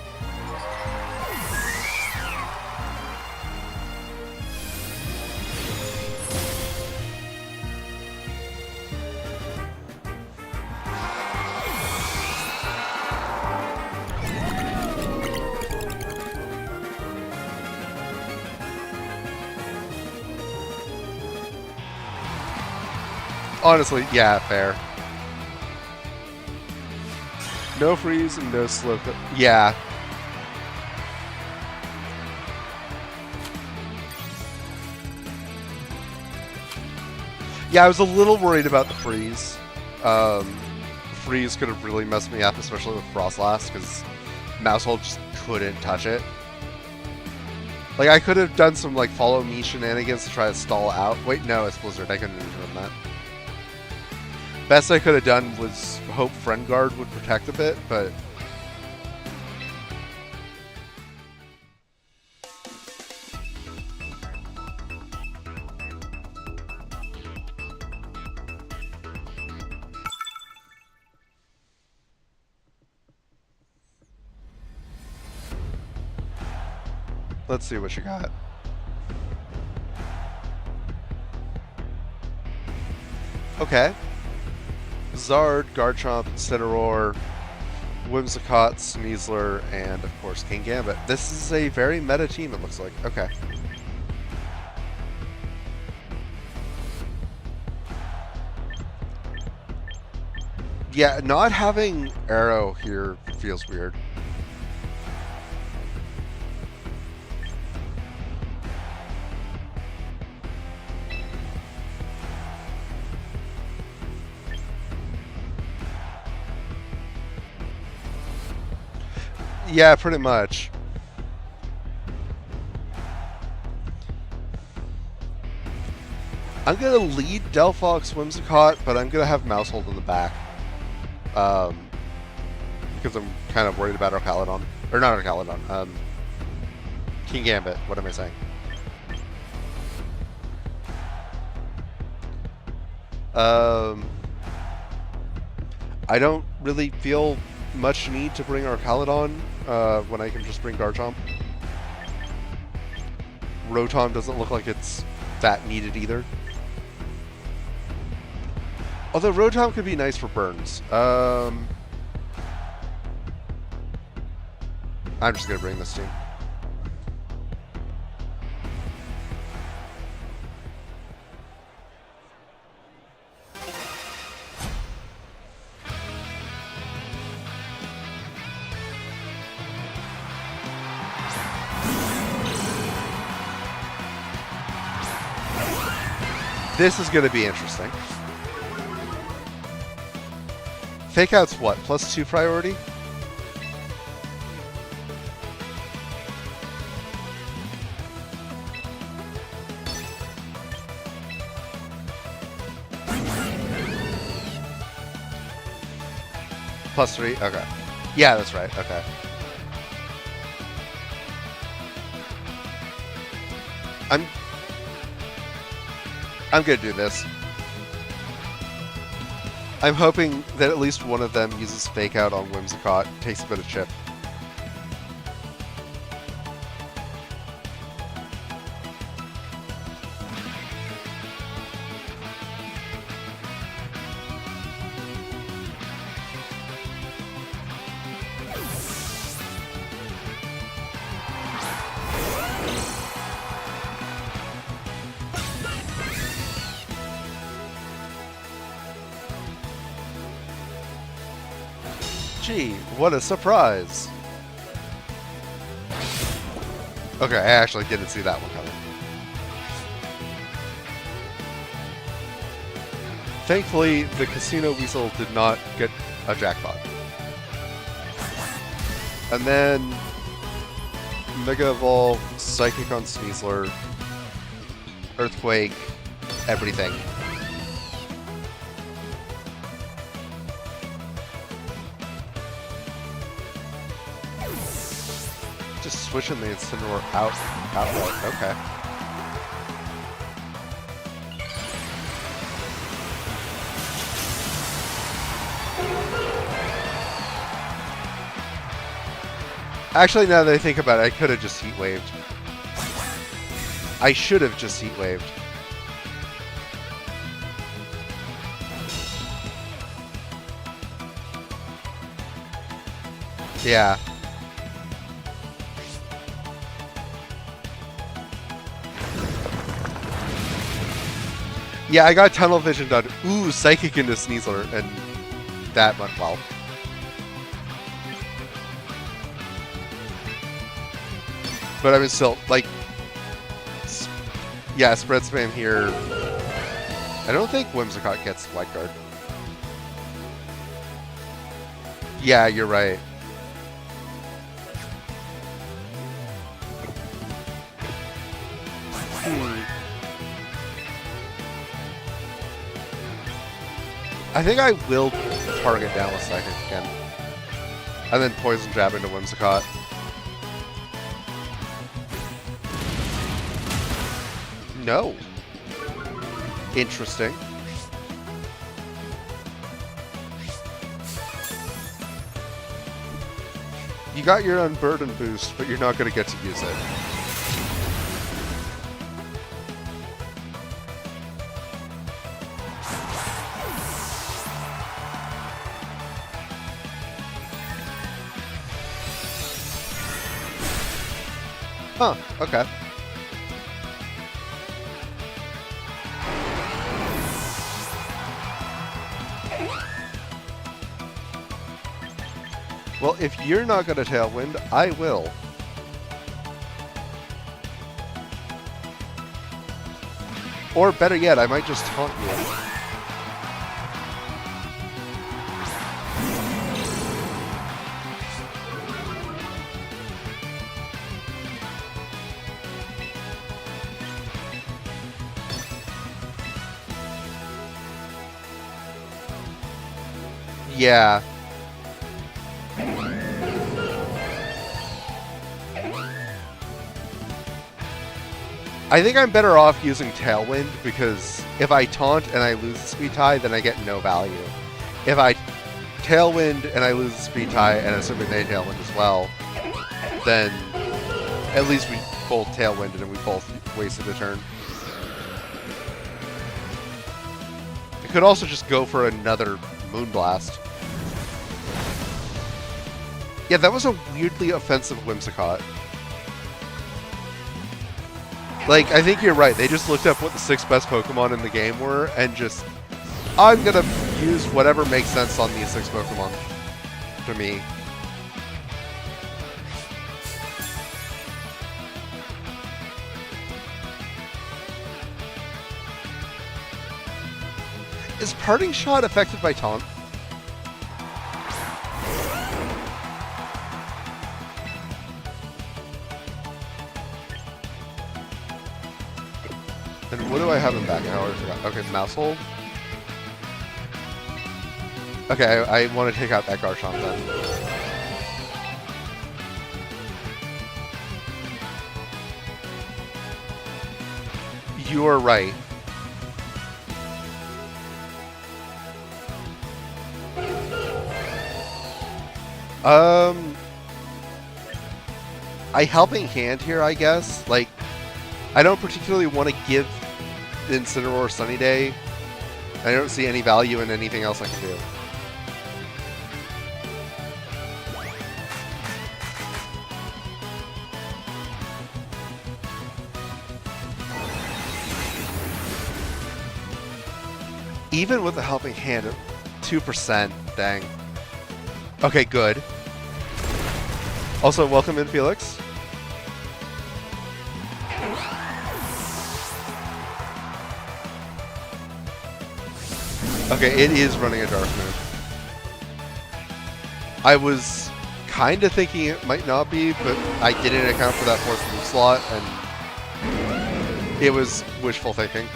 Honestly, yeah, fair. No freeze and no slow. Yeah. Yeah, I was a little worried about the freeze. Freeze could have really messed me up, especially with Frostlass, because Mousehold just couldn't touch it. Like, I could have done some, like, follow me shenanigans to try to stall out. Wait, no, it's Blizzard. I couldn't have done that. Best I could have done was hope Friend Guard would protect a bit, but... Let's see what you got. Okay. Zard, Garchomp, Incineroar, Whimsicott, Sneasler, and of course King Gambit. This is a very meta team, it looks like. Okay. Yeah, not having Arrow here feels weird. Yeah, pretty much. I'm going to lead Delphox Whimsicott, but I'm going to have Mousehold in the back. Because I'm kind of worried about Archaludon. Or not Archaludon. King Gambit. What am I saying? I don't really feel much need to bring Archaludon when I can just bring Garchomp. Rotom doesn't look like it's that needed either. Although Rotom could be nice for burns. I'm just going to bring this team. This is going to be interesting. Fake Out's what? +2 priority? +3? Okay. Yeah, that's right. Okay. I'm gonna do this. I'm hoping that at least one of them uses Fake Out on Whimsicott, takes a bit of chip. Gee, what a surprise! Okay, I actually didn't see that one coming. Thankfully, the Casino Weasel did not get a jackpot. And then Mega Evolve, Psychic on Sneasler, Earthquake, everything. Just switching the Incineroar outright. Okay. Actually, now that I think about it, I could have just Heat Waved. I should have just Heat Waved. Yeah. Yeah, I got Tunnel Vision done. Ooh, Psychic into Sneasler, and that went well. But I mean, still, like, yeah, Spread Spam here. I don't think Whimsicott gets White Guard. Yeah, you're right. I think I will target down with Psychic again. And then Poison Jab into Whimsicott. No. Interesting. You got your Unburden boost, but you're not going to get to use it. Huh, okay. Well, if you're not going to Tailwind, I will. Or better yet, I might just taunt you. Yeah. I think I'm better off using Tailwind, because if I taunt and I lose the speed tie, then I get no value. If I Tailwind and I lose the speed tie and assuming they Tailwind as well, then at least we both Tailwinded and we both wasted a turn. I could also just go for another Moonblast. Yeah, that was a weirdly offensive Whimsicott. Like, I think you're right. They just looked up what the 6 best Pokemon in the game were and just, I'm gonna use whatever makes sense on these 6 Pokemon to me. Is Parting Shot affected by Taunt? And what do I have in back? I already forgot. Okay, Mousehold. Okay, I want to take out that Garchomp then. You are right. I Helping Hand here, I guess. Like, I don't particularly want to give Incineroar Sunny Day. I don't see any value in anything else I can do. Even with the Helping Hand, 2%, dang. Okay, good. Also, welcome in, Felix. Okay, it is running a Dark Moon. I was kind of thinking it might not be, but I didn't account for that 4th move slot, and it was wishful thinking.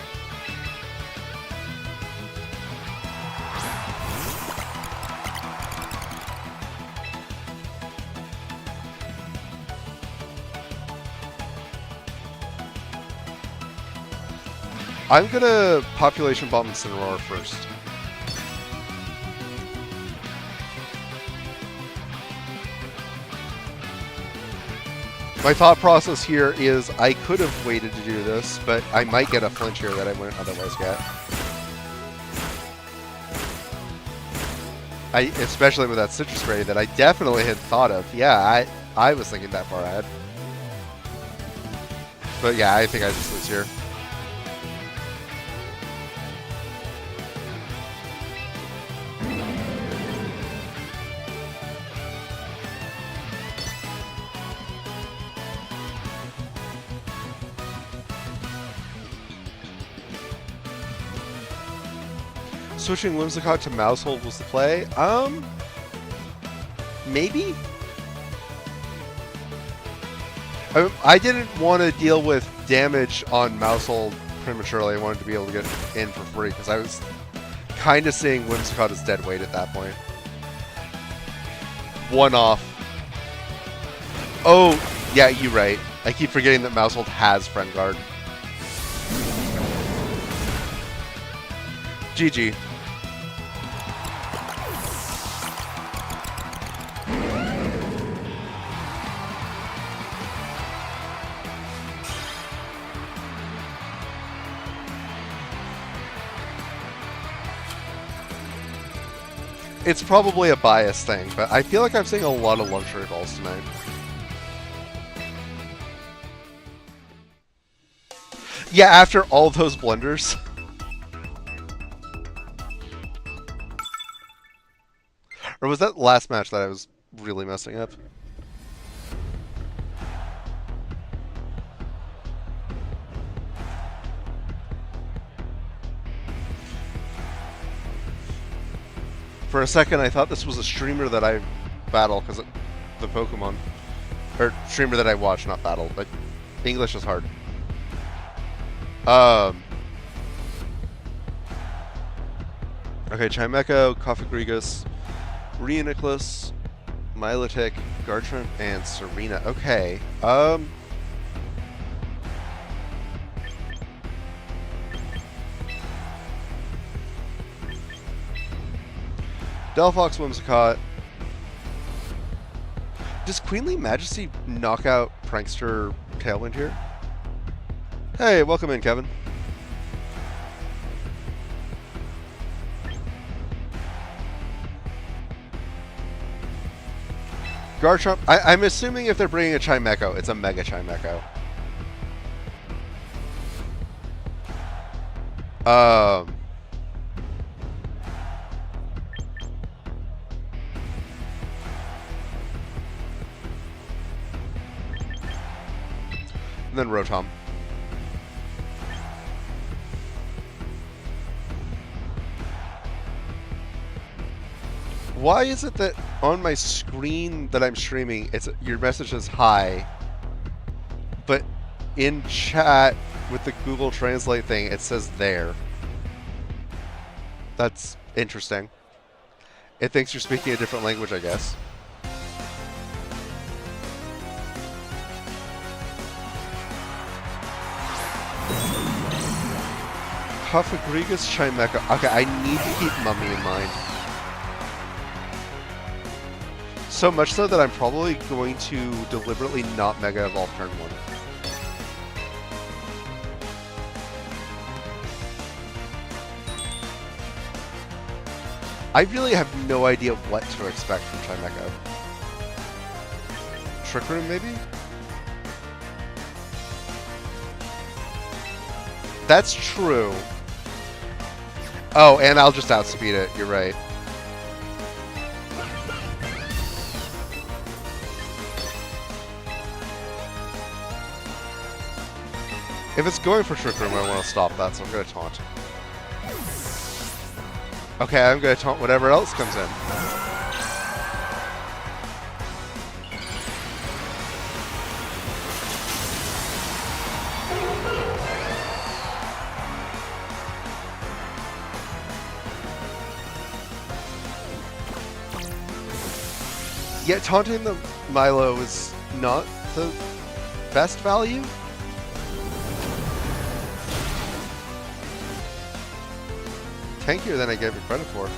I'm gonna Population Bomb Incineroar first. My thought process here is I could have waited to do this, but I might get a flinch here that I wouldn't otherwise get. Especially with that Citrus Spray that I definitely had thought of. Yeah, I was thinking that far ahead. But yeah, I think I just lose here. Switching Whimsicott to Mousehold was the play. Maybe? I didn't want to deal with damage on Mousehold prematurely. I wanted to be able to get in for free, because I was kind of seeing Whimsicott as dead weight at that point. One off. Oh, yeah, you're right. I keep forgetting that Mousehold has Friend Guard. GG. It's probably a bias thing, but I feel like I'm seeing a lot of luxury balls tonight. Yeah, after all those blunders. Or was that the last match that I was really messing up? For a second, I thought this was a streamer that I battle because of the Pokemon. Or streamer that I watch, not battle, but English is hard. Okay, Chimecho, Cofagrigus. Reuniclus, Milotic, Garchomp, and Serena. Okay. Delphox, Whimsicott. Does Queenly Majesty knock out Prankster Tailwind here? Hey, welcome in, Kevin. Garchomp. I'm assuming if they're bringing a Chimecho, it's a Mega Chimecho. And then Rotom. Why is it that on my screen that I'm streaming, your message says hi, but in chat with the Google Translate thing, it says there? That's interesting. It thinks you're speaking a different language, I guess. Huffagrigus Chimecho. Okay, I need to keep Mummy in mind. So much so that I'm probably going to deliberately not Mega Evolve turn 1. I really have no idea what to expect from Chimecho. Trick Room, maybe? That's true. Oh, and I'll just outspeed it. You're right. If it's going for Trick Room, I want to stop that, so I'm going to taunt. Okay, I'm going to taunt whatever else comes in. Yet taunting the Milo is not the best value. Tankier than I gave it credit for.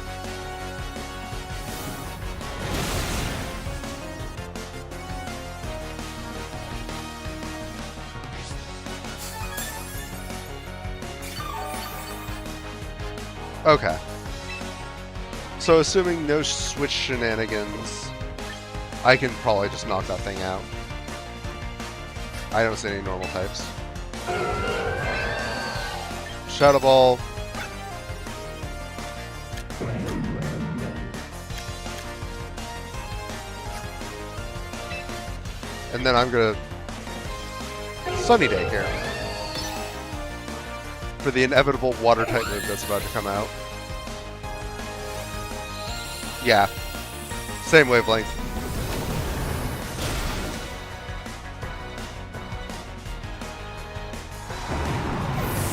Okay. So assuming no switch shenanigans, I can probably just knock that thing out. I don't see any normal types. Shadow Ball. And then I'm gonna Sunny Day here for the inevitable water type move that's about to come out. Yeah, same wavelength.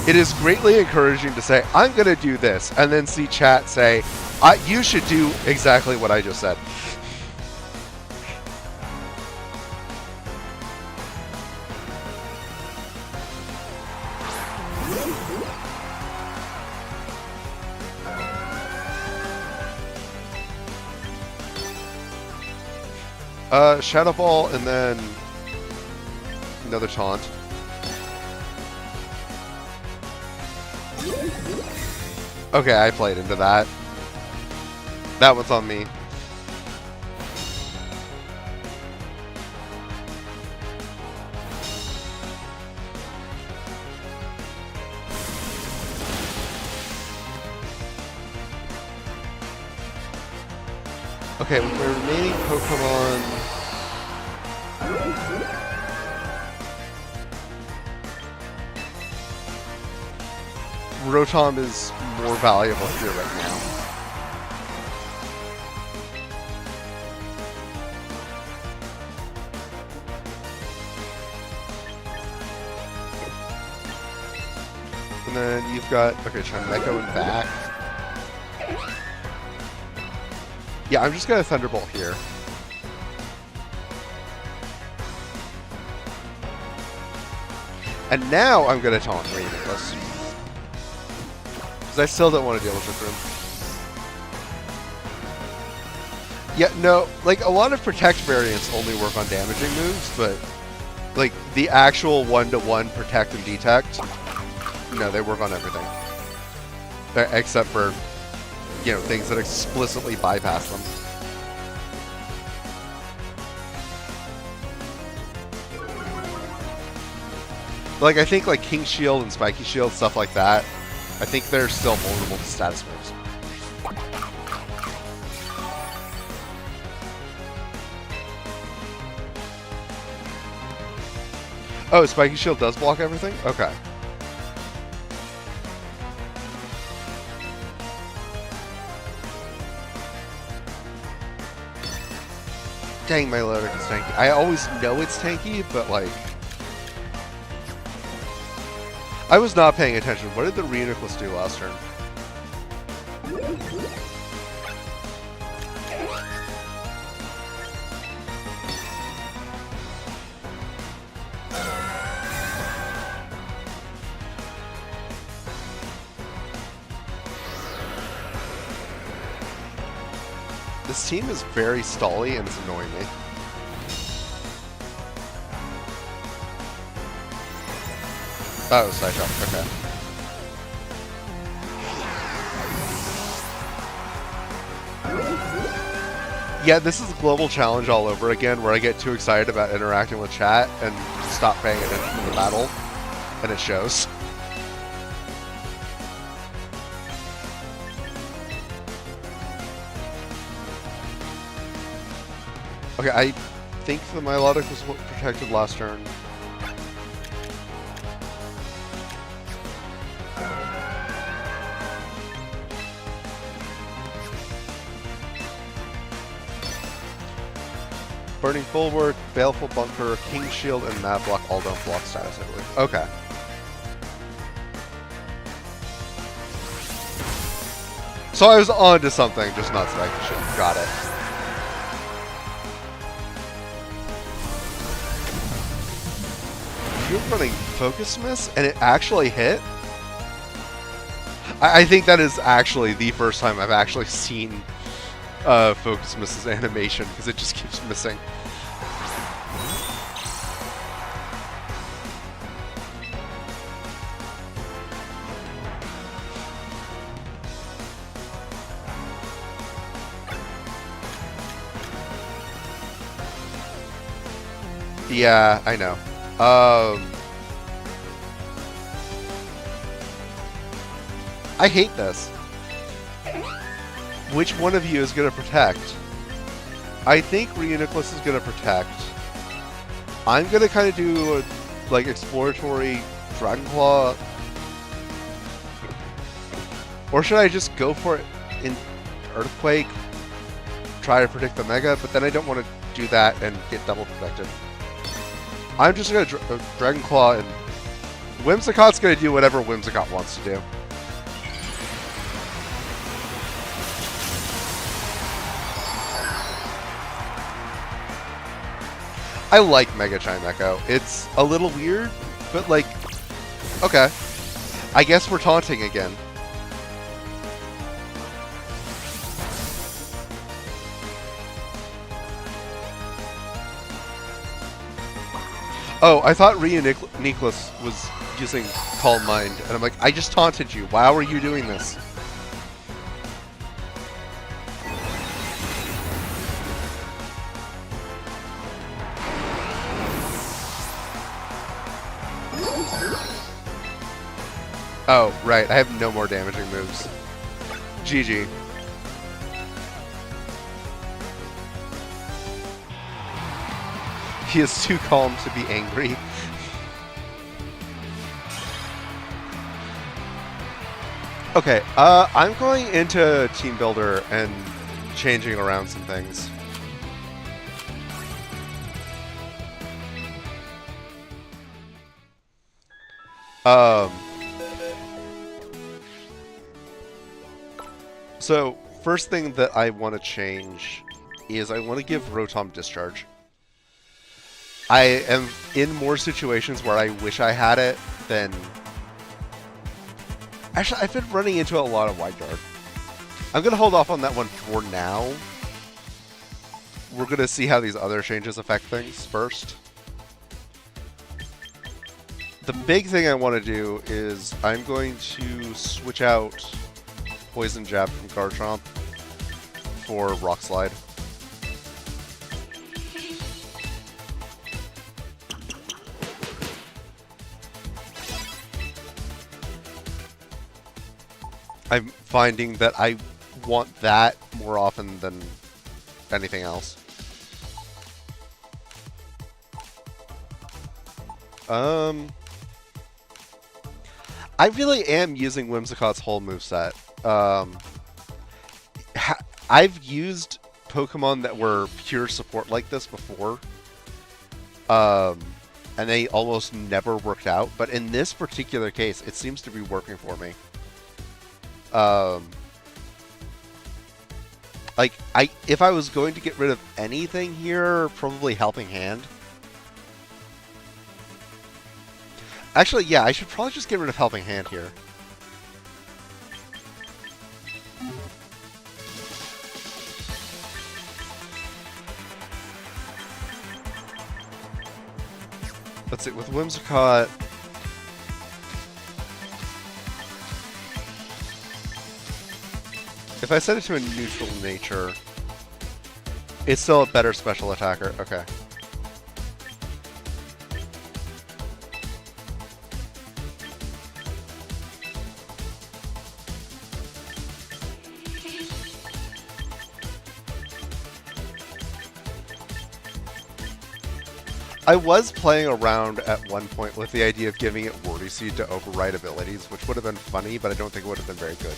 It is greatly encouraging to say, I'm going to do this, and then see chat say, you should do exactly what I just said. Shadow Ball, and then another taunt. Okay, I played into that. That one's on me. Okay, with my remaining Pokemon... Rotom is more valuable here right now. And then you've got, okay, Chimecho and back. Yeah, I'm just gonna Thunderbolt here. And now I'm gonna taunt Ridiculous. Because I still don't want to deal with Trick Room. Yeah, no, like, a lot of Protect variants only work on damaging moves, but, like, the actual one-to-one Protect and Detect, no, they work on everything. Except for, you know, things that explicitly bypass them. Like, I think, like, King Shield and Spiky Shield, stuff like that, I think they're still vulnerable to status moves. Oh, Spiky Shield does block everything? Okay. Dang, my Melodic is tanky. I always know it's tanky, but like... I was not paying attention. What did the Reuniclus do last turn? This team is very stally and it's annoying me. Oh, side shot. Okay. Yeah, this is a global challenge all over again, where I get too excited about interacting with chat and stop paying attention to the battle, and it shows. Okay, I think the Milotic was protected last turn. Burning Bulwark, Baleful Bunker, King Shield, and Mad Block all don't block status, I believe. Okay. So I was on to something, just not Spiky Shield. Got it. You're running Focus Miss, and it actually hit? I think that is actually the first time I've actually seen Focus Miss's animation, because it just keeps missing. Yeah, I know. I hate this. Which one of you is going to protect? I think Reuniclus is going to protect. I'm going to kind of do, like, exploratory Dragon Claw. Or should I just go for it in Earthquake? Try to predict the Mega, but then I don't want to do that and get double protected. I'm just going to Dragon Claw, and Whimsicott's going to do whatever Whimsicott wants to do. I like Mega Chime Echo. It's a little weird, but like, okay. I guess we're taunting again. Oh, I thought Reuniclus was using Calm Mind, and I'm like, I just taunted you. Why are you doing this? Oh, right. I have no more damaging moves. GG. He is too calm to be angry. Okay, I'm going into Team Builder and changing around some things. So, first thing that I want to change is I want to give Rotom Discharge. I am in more situations where I wish I had it than... Actually, I've been running into a lot of Wide Guard. I'm going to hold off on that one for now. We're going to see how these other changes affect things first. The big thing I want to do is I'm going to switch out Poison Jab from Garchomp for Rock Slide. I'm finding that I want that more often than anything else. I really am using Whimsicott's whole moveset. I've used Pokemon that were pure support like this before. And they almost never worked out. But in this particular case, it seems to be working for me. Like, if I was going to get rid of anything here, probably Helping Hand. Actually, yeah, I should probably just get rid of Helping Hand here. Let's see, with Whimsicott... If I set it to a neutral nature, it's still a better special attacker. Okay. I was playing around at one point with the idea of giving it Wordy Seed to override abilities, which would have been funny, but I don't think it would have been very good.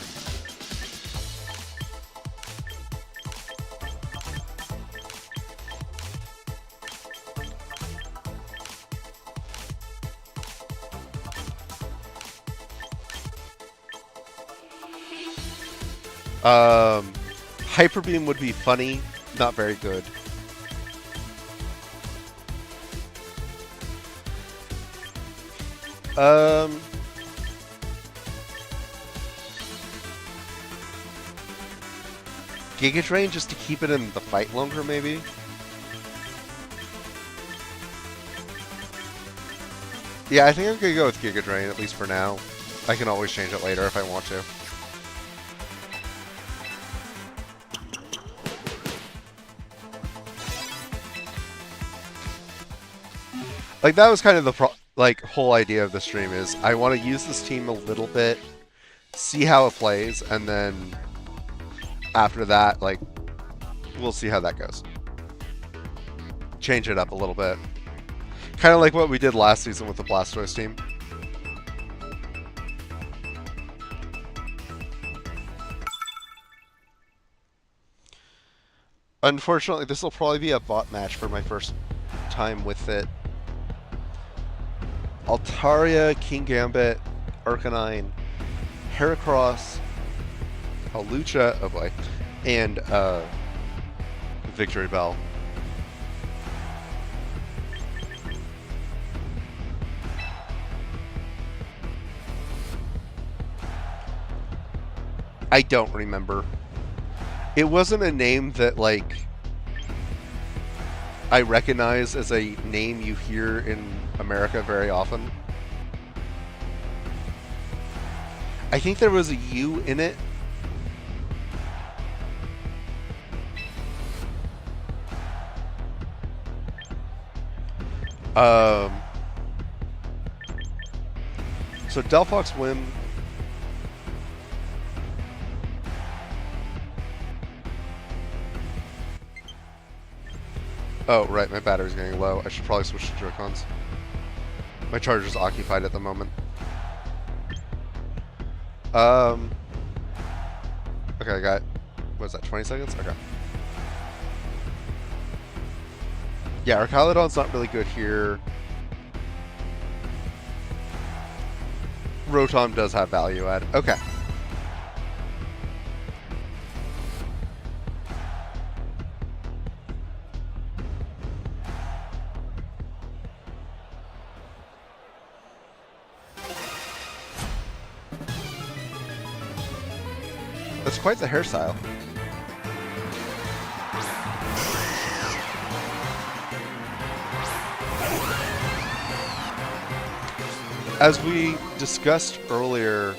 Hyper Beam would be funny, not very good. Giga Drain just to keep it in the fight longer, maybe? Yeah, I think I'm gonna go with Giga Drain, at least for now. I can always change it later if I want to. Like, that was kind of the whole idea of the stream is I want to use this team a little bit, see how it plays, and then after that, like, we'll see how that goes. Change it up a little bit. Kind of like what we did last season with the Blastoise team. Unfortunately, this will probably be a bot match for my first time with it. Altaria, King Gambit, Arcanine, Heracross, Hawlucha, oh boy, and Victory Bell. I don't remember. It wasn't a name that, like, I recognize as a name you hear in America very often. I think there was a U in it. So Delphox Whim. Oh, right, my battery's getting low. I should probably switch to Joy-Cons. My charger's occupied at the moment. Okay, I got, what is that, 20 seconds? Okay. Yeah, Archaludon's not really good here. Rotom does have value add. Okay. That's quite the hairstyle. As we discussed earlier,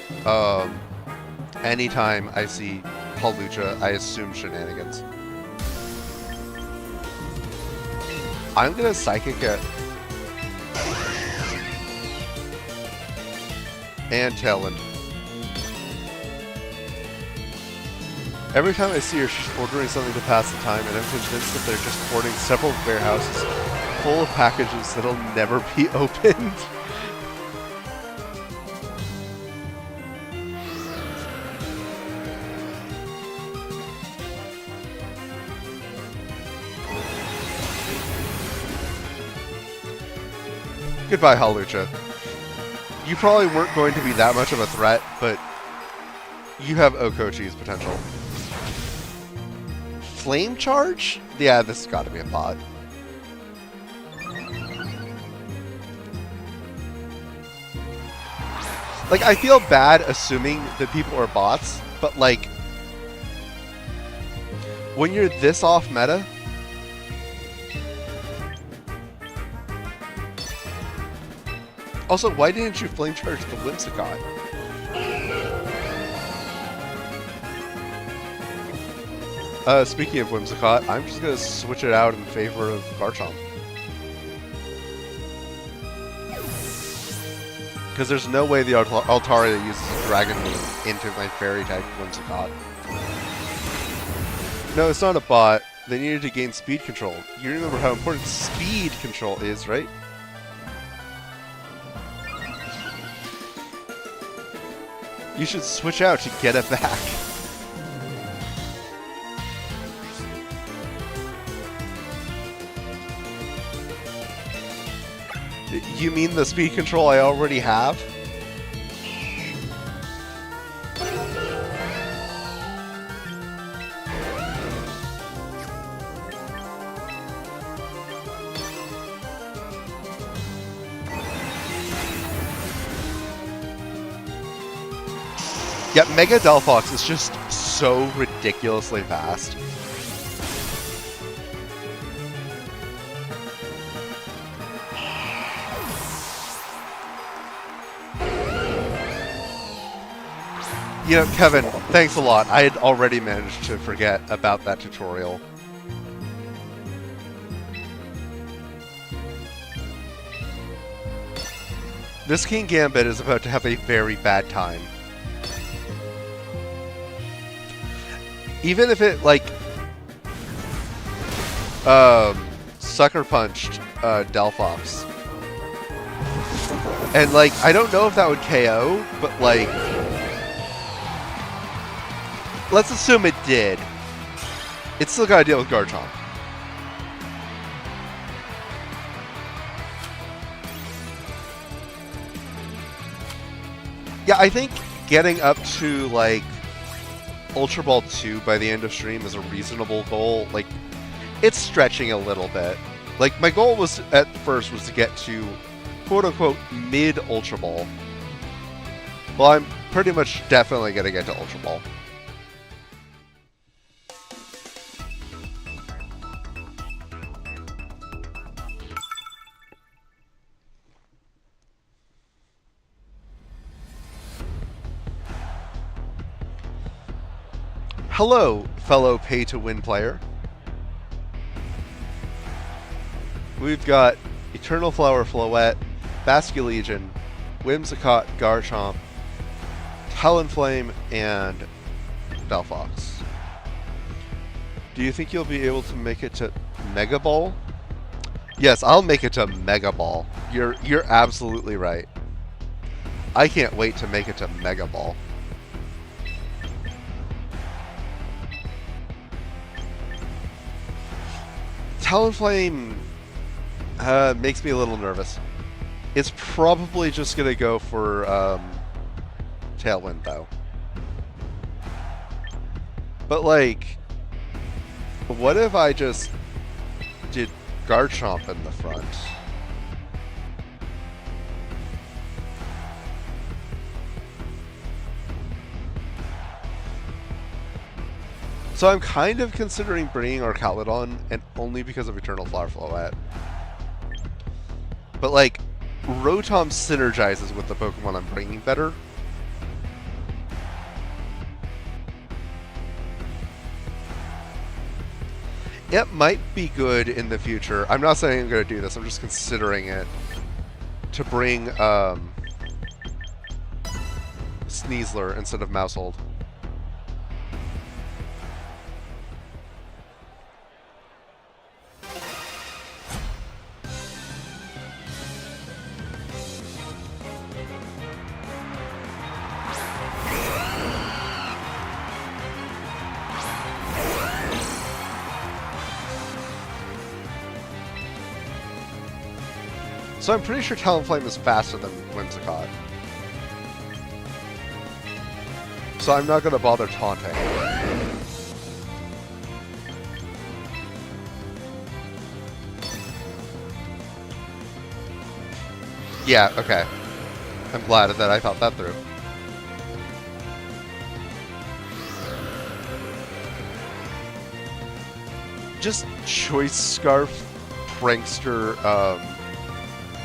anytime I see Hawlucha, I assume shenanigans. I'm gonna Psychic it. And Tailwind. Every time I see her, she's ordering something to pass the time, and I'm convinced that they're just hoarding several warehouses full of packages that'll never be opened. Goodbye, Hawlucha. You probably weren't going to be that much of a threat, but you have Okochi's potential. Flame Charge? Yeah, this has got to be a bot. Like, I feel bad assuming that people are bots, but like, when you're this off meta, also, why didn't you Flame Charge the Whimsicott? Speaking of Whimsicott, I'm just going to switch it out in favor of Garchomp. Because there's no way the Altaria uses Dragon Moon into my Fairy-type Whimsicott. No, it's not a bot. They needed to gain speed control. You remember how important speed control is, right? You should switch out to get it back. You mean the speed control I already have? Yeah, Mega Delphox is just so ridiculously fast. You know, Kevin, thanks a lot. I had already managed to forget about that tutorial. This King Gambit is about to have a very bad time. Even if it, like, Sucker Punched Delphox. And, like, I don't know if that would KO, but, like, let's assume it did. It's still got to deal with Garchomp. Yeah, I think getting up to, like, Ultra Ball 2 by the end of stream is a reasonable goal. Like, it's stretching a little bit. Like, my goal was, at first, was to get to, quote-unquote, mid-Ultra Ball. Well, I'm pretty much definitely going to get to Ultra Ball. Hello, fellow pay-to-win player. We've got Eternal Flower Floette, Basculegion, Whimsicott, Garchomp, Talonflame, and Delphox. Do you think you'll be able to make it to Mega Ball? Yes, I'll make it to Mega Ball. You're absolutely right. I can't wait to make it to Mega Ball. Talonflame makes me a little nervous. It's probably just going to go for Tailwind, though. But, like, what if I just did Garchomp in the front? So I'm kind of considering bringing our Calydon, and only because of Eternal Flower Flow. But like, Rotom synergizes with the Pokemon I'm bringing better. It might be good in the future. I'm not saying I'm going to do this, I'm just considering it. To bring Sneasler instead of Mousehold. So I'm pretty sure Talonflame is faster than Whimsicott. So I'm not going to bother taunting. Yeah, okay. I'm glad that I thought that through. Just Choice Scarf, Prankster,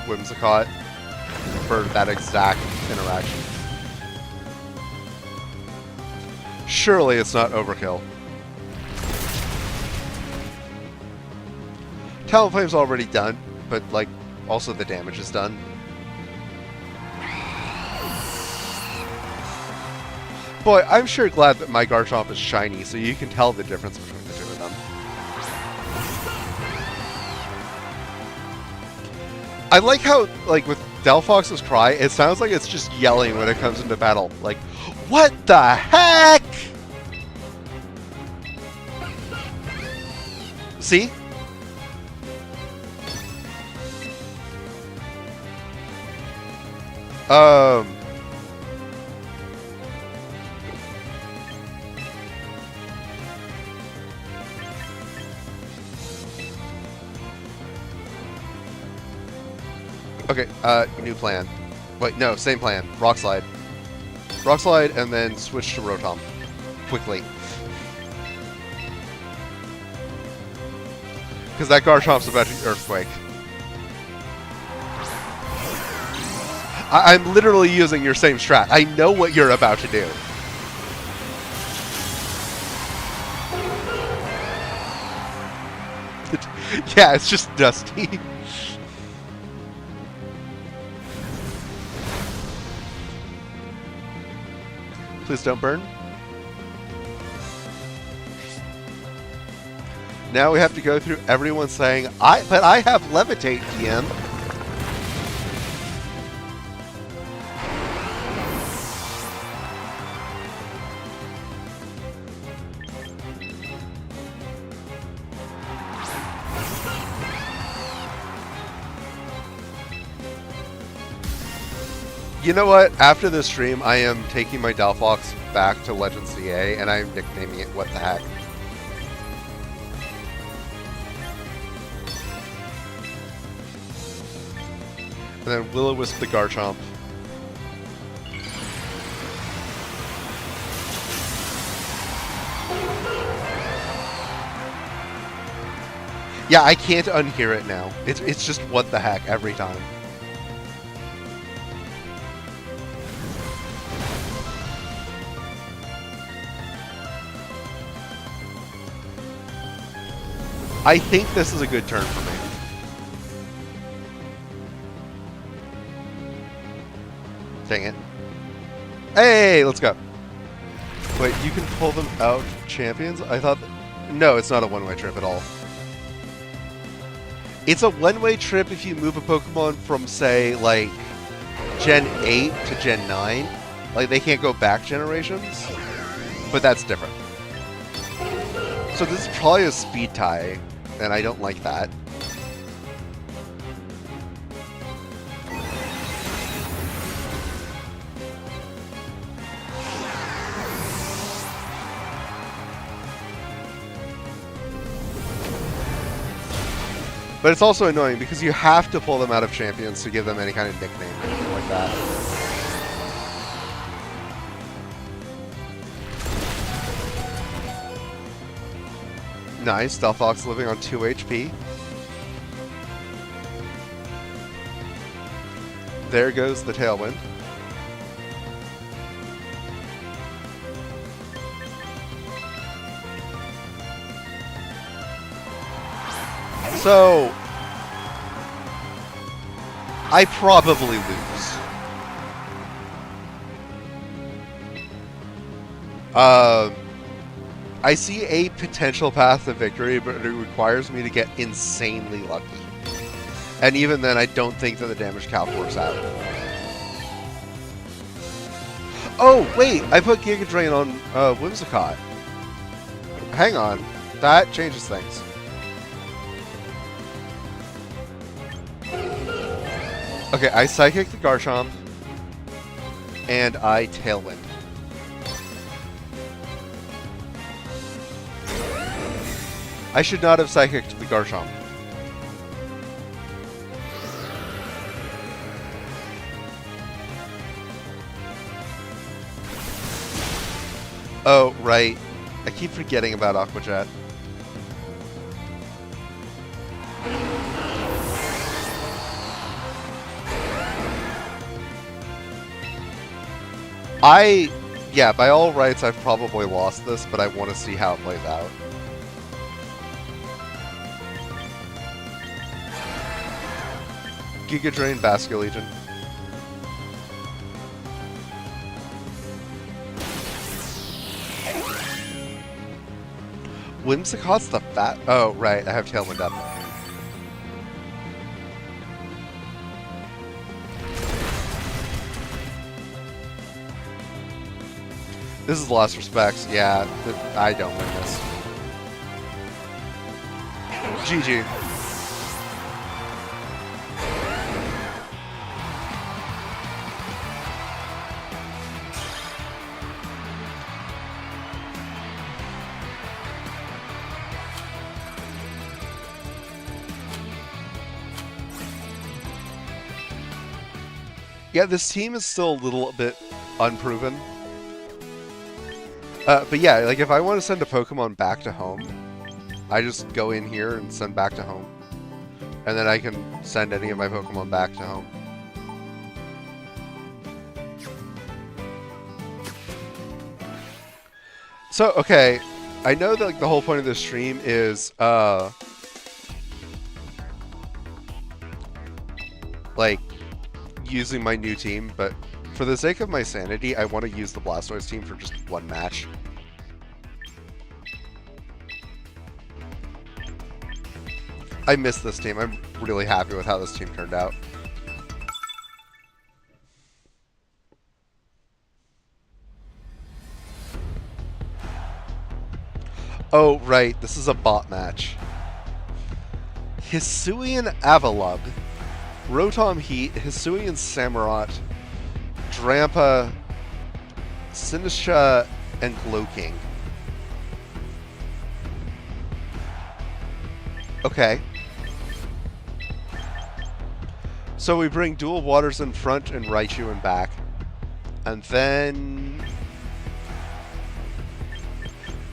Whimsicott for that exact interaction. Surely it's not overkill. Talonflame's already done, but like also the damage is done. Boy, I'm sure glad that my Garchomp is shiny, so you can tell the difference between the two of them. I like how, like, with Delphox's cry, it sounds like it's just yelling when it comes into battle. Like, what the heck? See? Okay, new plan. Wait, no, same plan. Rock Slide. Rock Slide, and then switch to Rotom. Quickly. Because that Garchomp's about to Earthquake. I'm literally using your same strat. I know what you're about to do. Yeah, it's just Dusty. Please don't burn. Now we have to go through everyone saying, but I have Levitate, DM. You know what? After this stream, I am taking my Delphox back to Legends CA, and I'm nicknaming it What the Heck. And then Will-O-Wisp the Garchomp. Yeah, I can't unhear it now. It's just What the Heck every time. I think this is a good turn for me. Dang it. Hey, let's go. Wait, you can pull them out of Champions? I thought... No, it's not a one-way trip at all. It's a one-way trip if you move a Pokemon from, say, like, Gen 8 to Gen 9. Like, they can't go back generations. But that's different. So this is probably a speed tie. And I don't like that. But it's also annoying because you have to pull them out of Champions to give them any kind of nickname or anything like that. Nice. Delphox living on 2 HP. There goes the Tailwind. So, I probably lose. I see a potential path to victory, but it requires me to get insanely lucky. And even then, I don't think that the damage calc works out. Oh, wait! I put Giga Drain on Whimsicott. Hang on. That changes things. Okay, I Psychic the Garchomp, and I Tailwind. I should not have Psychic the Garchomp. Oh, right. I keep forgetting about Aqua Jet. Yeah, by all rights, I've probably lost this, but I want to see how it plays out. Giga Drain, Basculegion. Whimsicott's the fat... Oh, right, I have Tailwind up. This is Lost Respects. Yeah, I don't win this. GG. Yeah, this team is still a little bit unproven. But yeah, like if I want to send a Pokemon back to home, I just go in here and send back to home. And then I can send any of my Pokemon back to home. So, okay, I know that like the whole point of this stream is, like, using my new team, but for the sake of my sanity, I want to use the Blastoise team for just one match. I miss this team. I'm really happy with how this team turned out. Oh, right. This is a bot match. Hisuian Avalugg, Rotom Heat, Hisuian Samurott, Drampa, Sinistra, and Gloking. Okay. So we bring dual waters in front and Raichu in back. And then...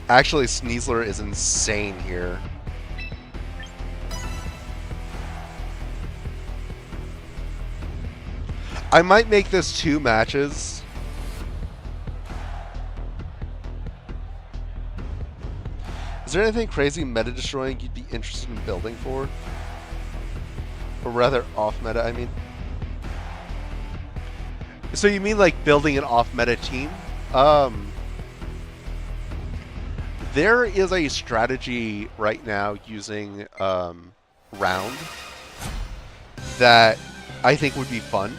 Actually, Sneasler is insane here. I might make this 2 matches. Is there anything crazy meta-destroying you'd be interested in building for? Or rather, off-meta, I mean. So you mean like building an off-meta team? There is a strategy right now using Round that I think would be fun.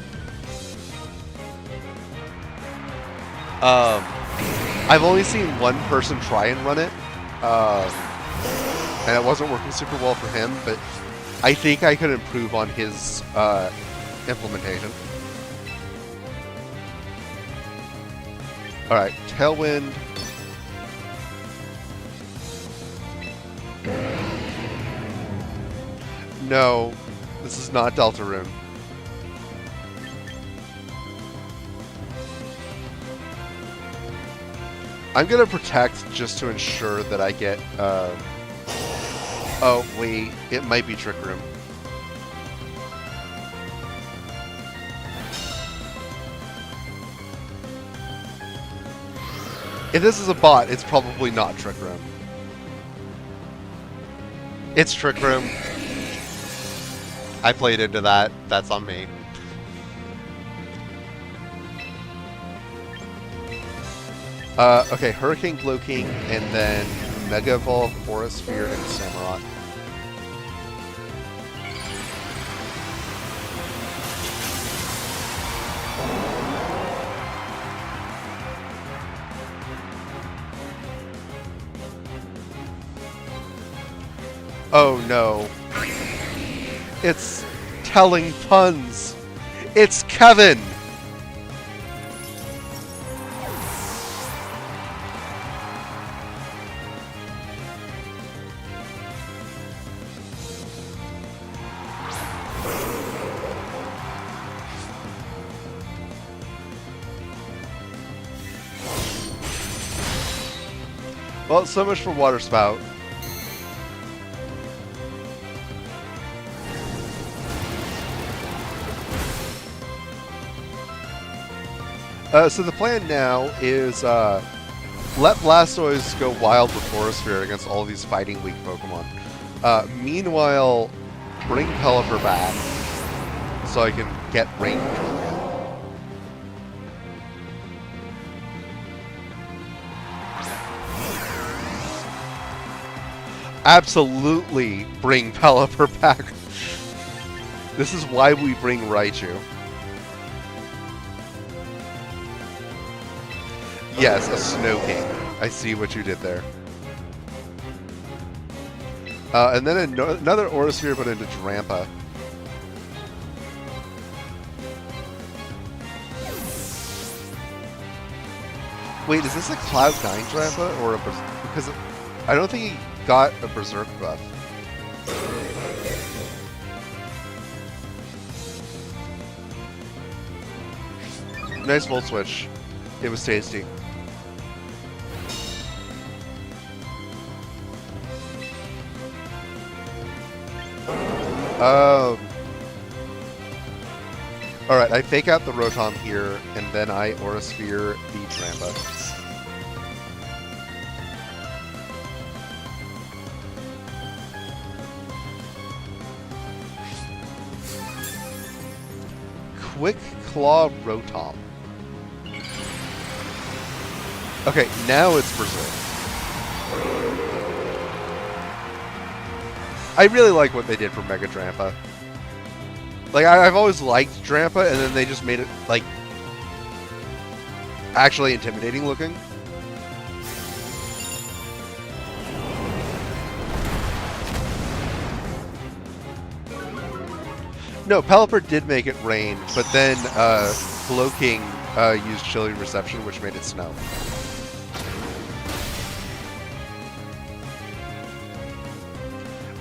I've only seen one person try and run it, and it wasn't working super well for him, but I think I could improve on his implementation. Alright, Tailwind. No, this is not Deltarune. I'm gonna protect just to ensure that I get Oh, wait. It might be Trick Room. If this is a bot, it's probably not Trick Room. It's Trick Room. I played into that. That's on me. Okay, Hurricane, Glow King, and then Mega Evolve, Aura Sphere, and Samurott. Oh no. It's telling puns. It's Kevin! Well, so much for Water Spout. So the plan now is let Blastoise go wild with Aura Sphere against all these fighting weak Pokemon. Meanwhile, bring Pelipper back so I can get range again. Absolutely bring Pelipper back. This is why we bring Raichu. Yes, a Snow King. I see what you did there. And then another Aura Sphere, but into Drampa. Wait, is this a Cloud9 Drampa or a because I don't think he got a Berserk buff. Nice Volt Switch. It was tasty. Alright, I fake out the Rotom here, and then I Aura Sphere the Drampa. Quick Claw Rotom. Okay, now it's Berserk. I really like what they did for Mega Drampa. Like, I've always liked Drampa, and then they just made it, like, actually intimidating looking. No, Pelipper did make it rain, but then Glow King used Chilly Reception, which made it snow.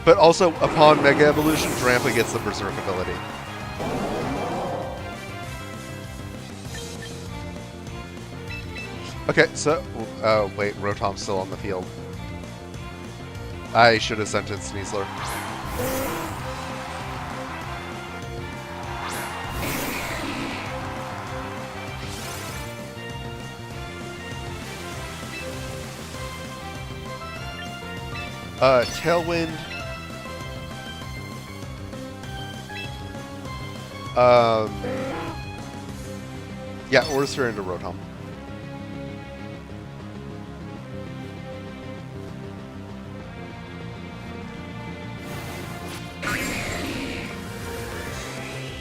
But also, upon Mega Evolution, Drampa gets the Berserk ability. Okay, so... wait, Rotom's still on the field. I should have sent in Sneasler. Tailwind... yeah, Aura Sphere into Rotom.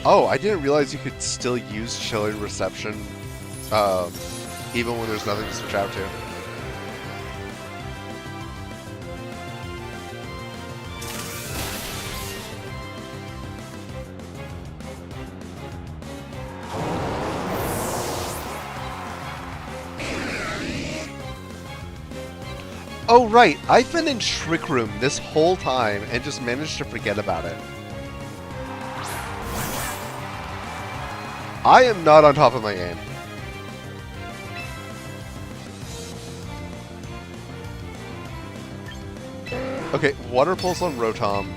Oh, I didn't realize you could still use Chilly Reception, even when there's nothing to switch out to. Oh, right. I've been in Trick Room this whole time and just managed to forget about it. I am not on top of my game. Okay, Water Pulse on Rotom.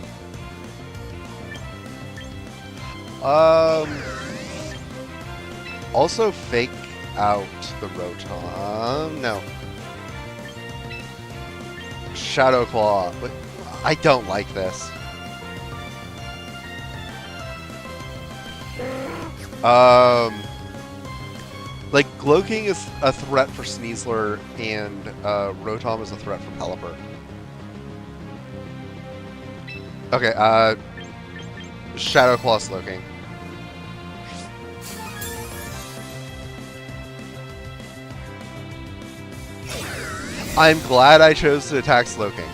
Also fake out the Rotom. No. Shadow Claw. But I don't like this. Like, Glowking is a threat for Sneasler, and Rotom is a threat for Pelipper. Okay, Shadow Claw Slowking. I'm glad I chose to attack Slowking.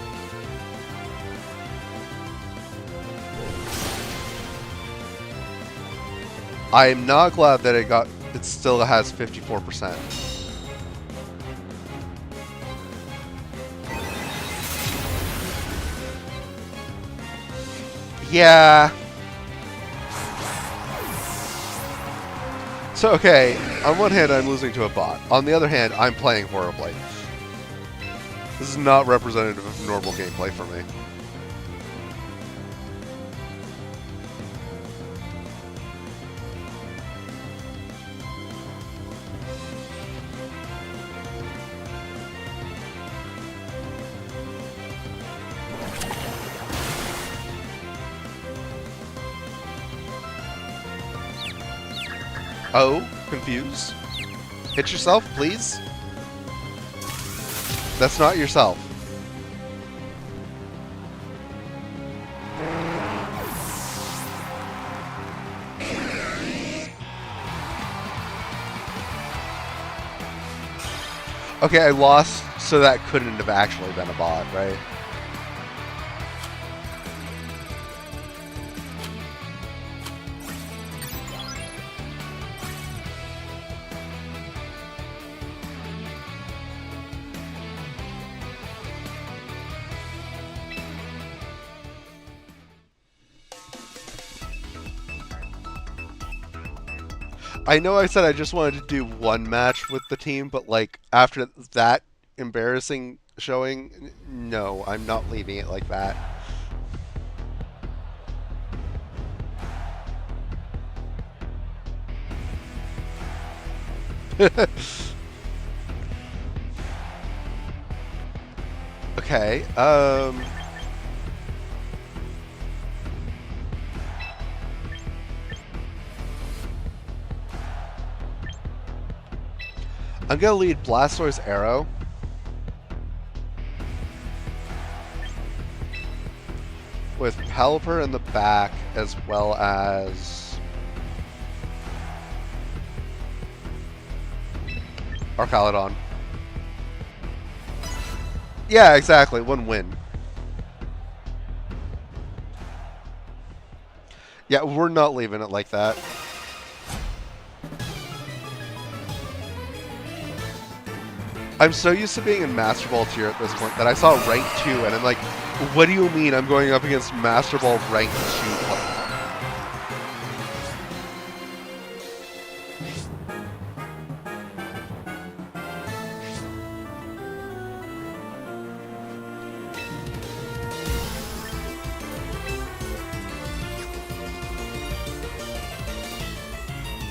I am not glad that it still has 54%. Yeah. So, okay, on one hand, I'm losing to a bot. On the other hand, I'm playing horribly. This is not representative of normal gameplay for me. Oh, confused? Hit yourself, please? That's not yourself. Okay, I lost, so that couldn't have actually been a bot, right? I know I said I just wanted to do one match with the team, but like after that embarrassing showing, no, I'm not leaving it like that. Okay, I'm gonna lead Blastoise Arrow. With Pelipper in the back, as well as Archaludon. Yeah, exactly. One win. Yeah, we're not leaving it like that. I'm so used to being in Master Ball tier at this point that I saw rank 2 and I'm like, what do you mean I'm going up against Master Ball rank 2 players?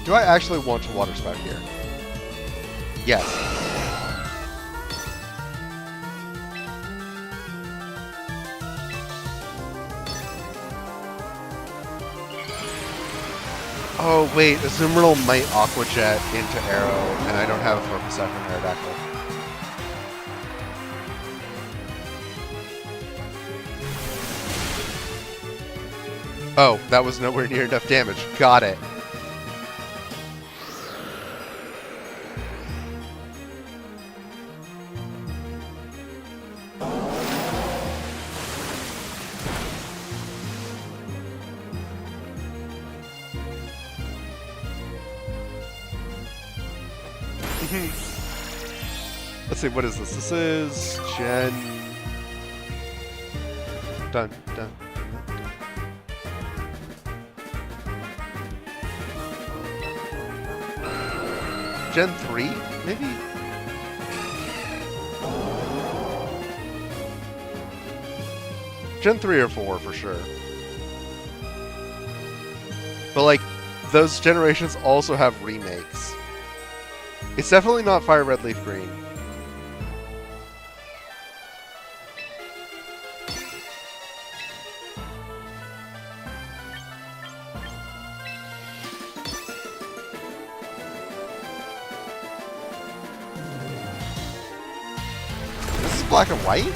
Do I actually want to Water Spout here? Yes. Oh wait, Azumarill might Aqua Jet into Arrow, and I don't have a Focus Set from Aerodactyl. Oh, that was nowhere near enough damage. Got it. Let's see, what is this? This is Gen... Done. Gen 3, maybe? Gen 3 or 4 for sure. But like, those generations also have remakes. It's definitely not Fire Red Leaf Green. This is black and white?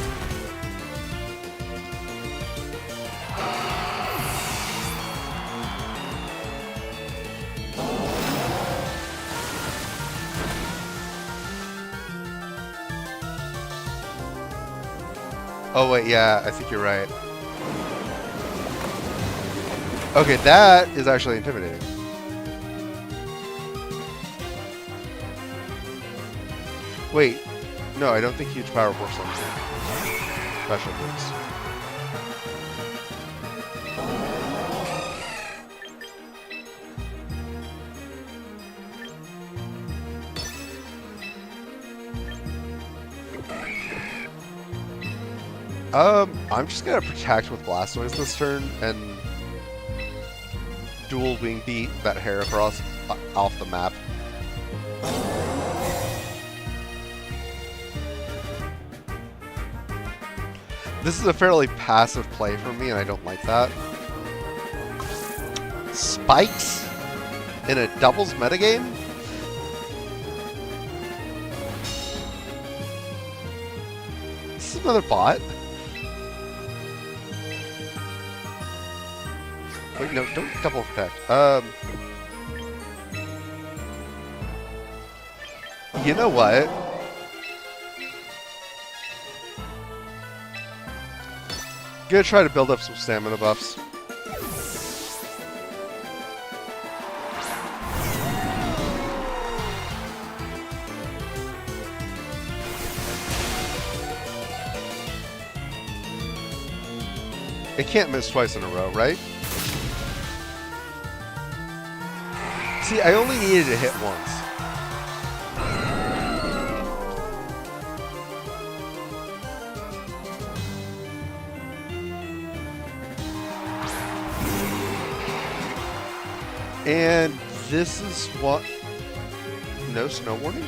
Oh wait, yeah, I think you're right. Okay, that is actually intimidating. Wait, no, I don't think huge power works on special moves. I'm just gonna protect with Blastoise this turn and dual Wing Beat that Heracross off the map. This is a fairly passive play for me, and I don't like that. Spikes in a doubles metagame? This is another bot. Wait, no, don't double protect. You know what? Gonna try to build up some stamina buffs. It can't miss twice in a row, right? See, I only needed to hit once. And this is what... No snow warning?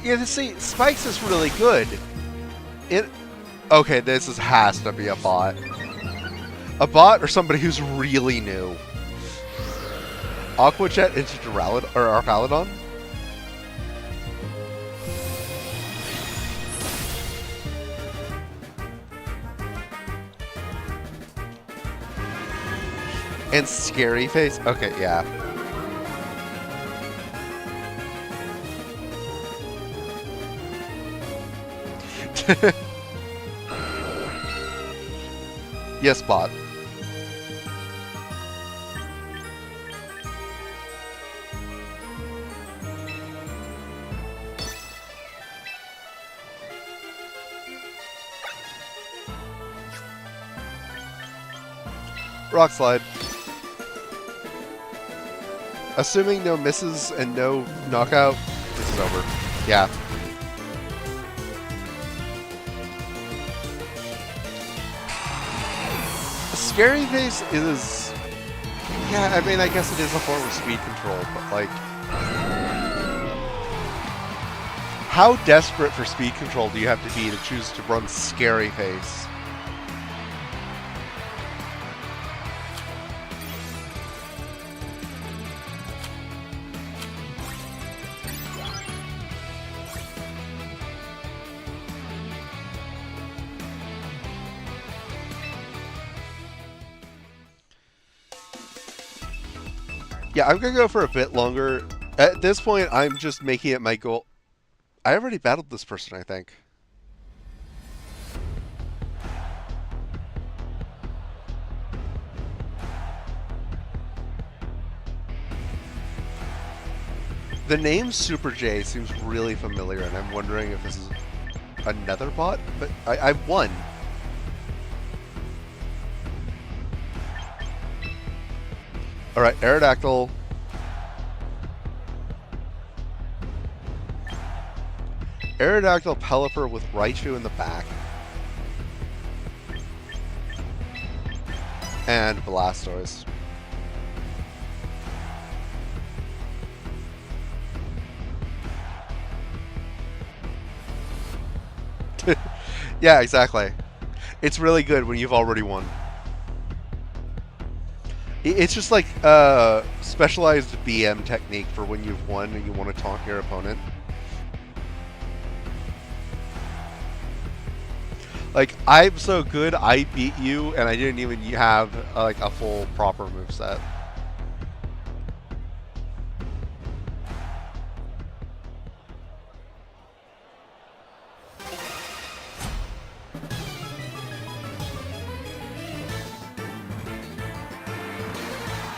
Yeah, see, Spikes is really good. Okay, this has to be a bot. A bot or somebody who's really new. Aqua Jet into Archaludon? And Scary Face? Okay, yeah. Yes, bot. Rock Slide. Assuming no misses and no knockout, this is over. Yeah. Scary Face is... Yeah, I mean, I guess it is a form of speed control, but like... How desperate for speed control do you have to be to choose to run Scary Face? Yeah, I'm gonna go for a bit longer. At this point, I'm just making it my goal. I already battled this person, I think. The name Super J seems really familiar, and I'm wondering if this is another bot, but I won. Alright, Aerodactyl, Aerodactyl Pelipper with Raichu in the back. And Blastoise. Yeah, exactly. It's really good when you've already won. It's just like a specialized BM technique for when you've won and you want to taunt your opponent. Like, I'm so good, I beat you, and I didn't even have like a full proper moveset.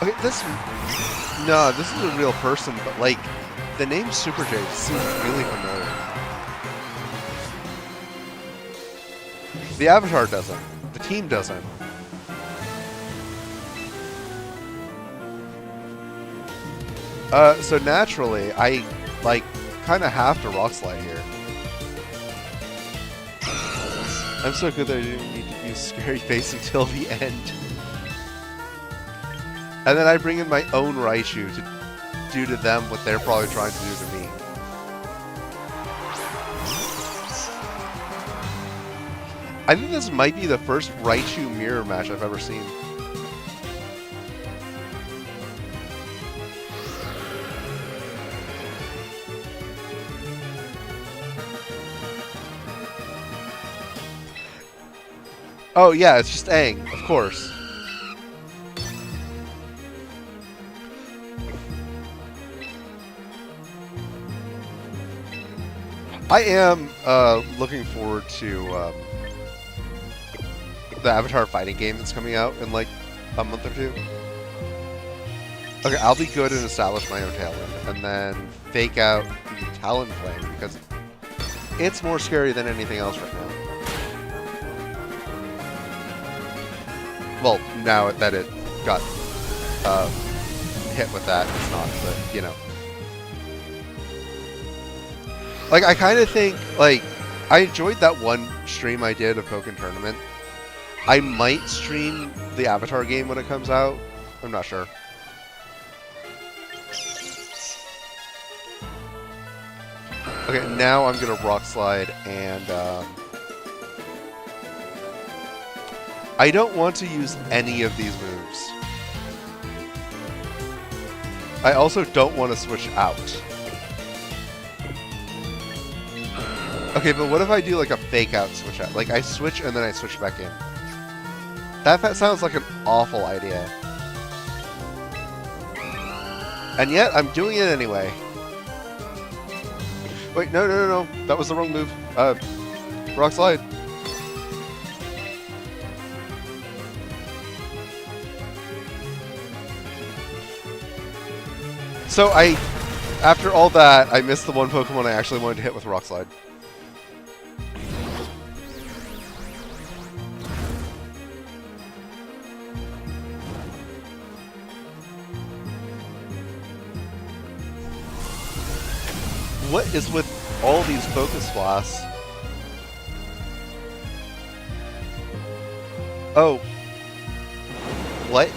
Okay, this is a real person, but like, the name Super J seems really familiar. The avatar doesn't. The team doesn't. So naturally, I, like, kind of have to Rock Slide here. I'm so good that I didn't need to use Scary Face until the end. And then I bring in my own Raichu to do to them what they're probably trying to do to me. I think this might be the first Raichu mirror match I've ever seen. Oh yeah, it's just Aang, of course. I am looking forward to the Avatar fighting game that's coming out in like a month or two. Okay, I'll be good and establish my own talent, and then fake out the Talonflame because it's more scary than anything else right now. Well, now that it got hit with that, it's not, but you know. Like, I kind of think, like, I enjoyed that one stream I did of Pokémon Tournament. I might stream the Avatar game when it comes out. I'm not sure. Okay, now I'm going to Rock Slide, and I don't want to use any of these moves. I also don't want to switch out. Okay, but what if I do like a fake out switch out? Like I switch and then I switch back in. That sounds like an awful idea. And yet, I'm doing it anyway. Wait, no. That was the wrong move. Rock Slide. So after all that, I missed the one Pokemon I actually wanted to hit with Rock Slide. What is with all these Focus Blasts? Oh. What?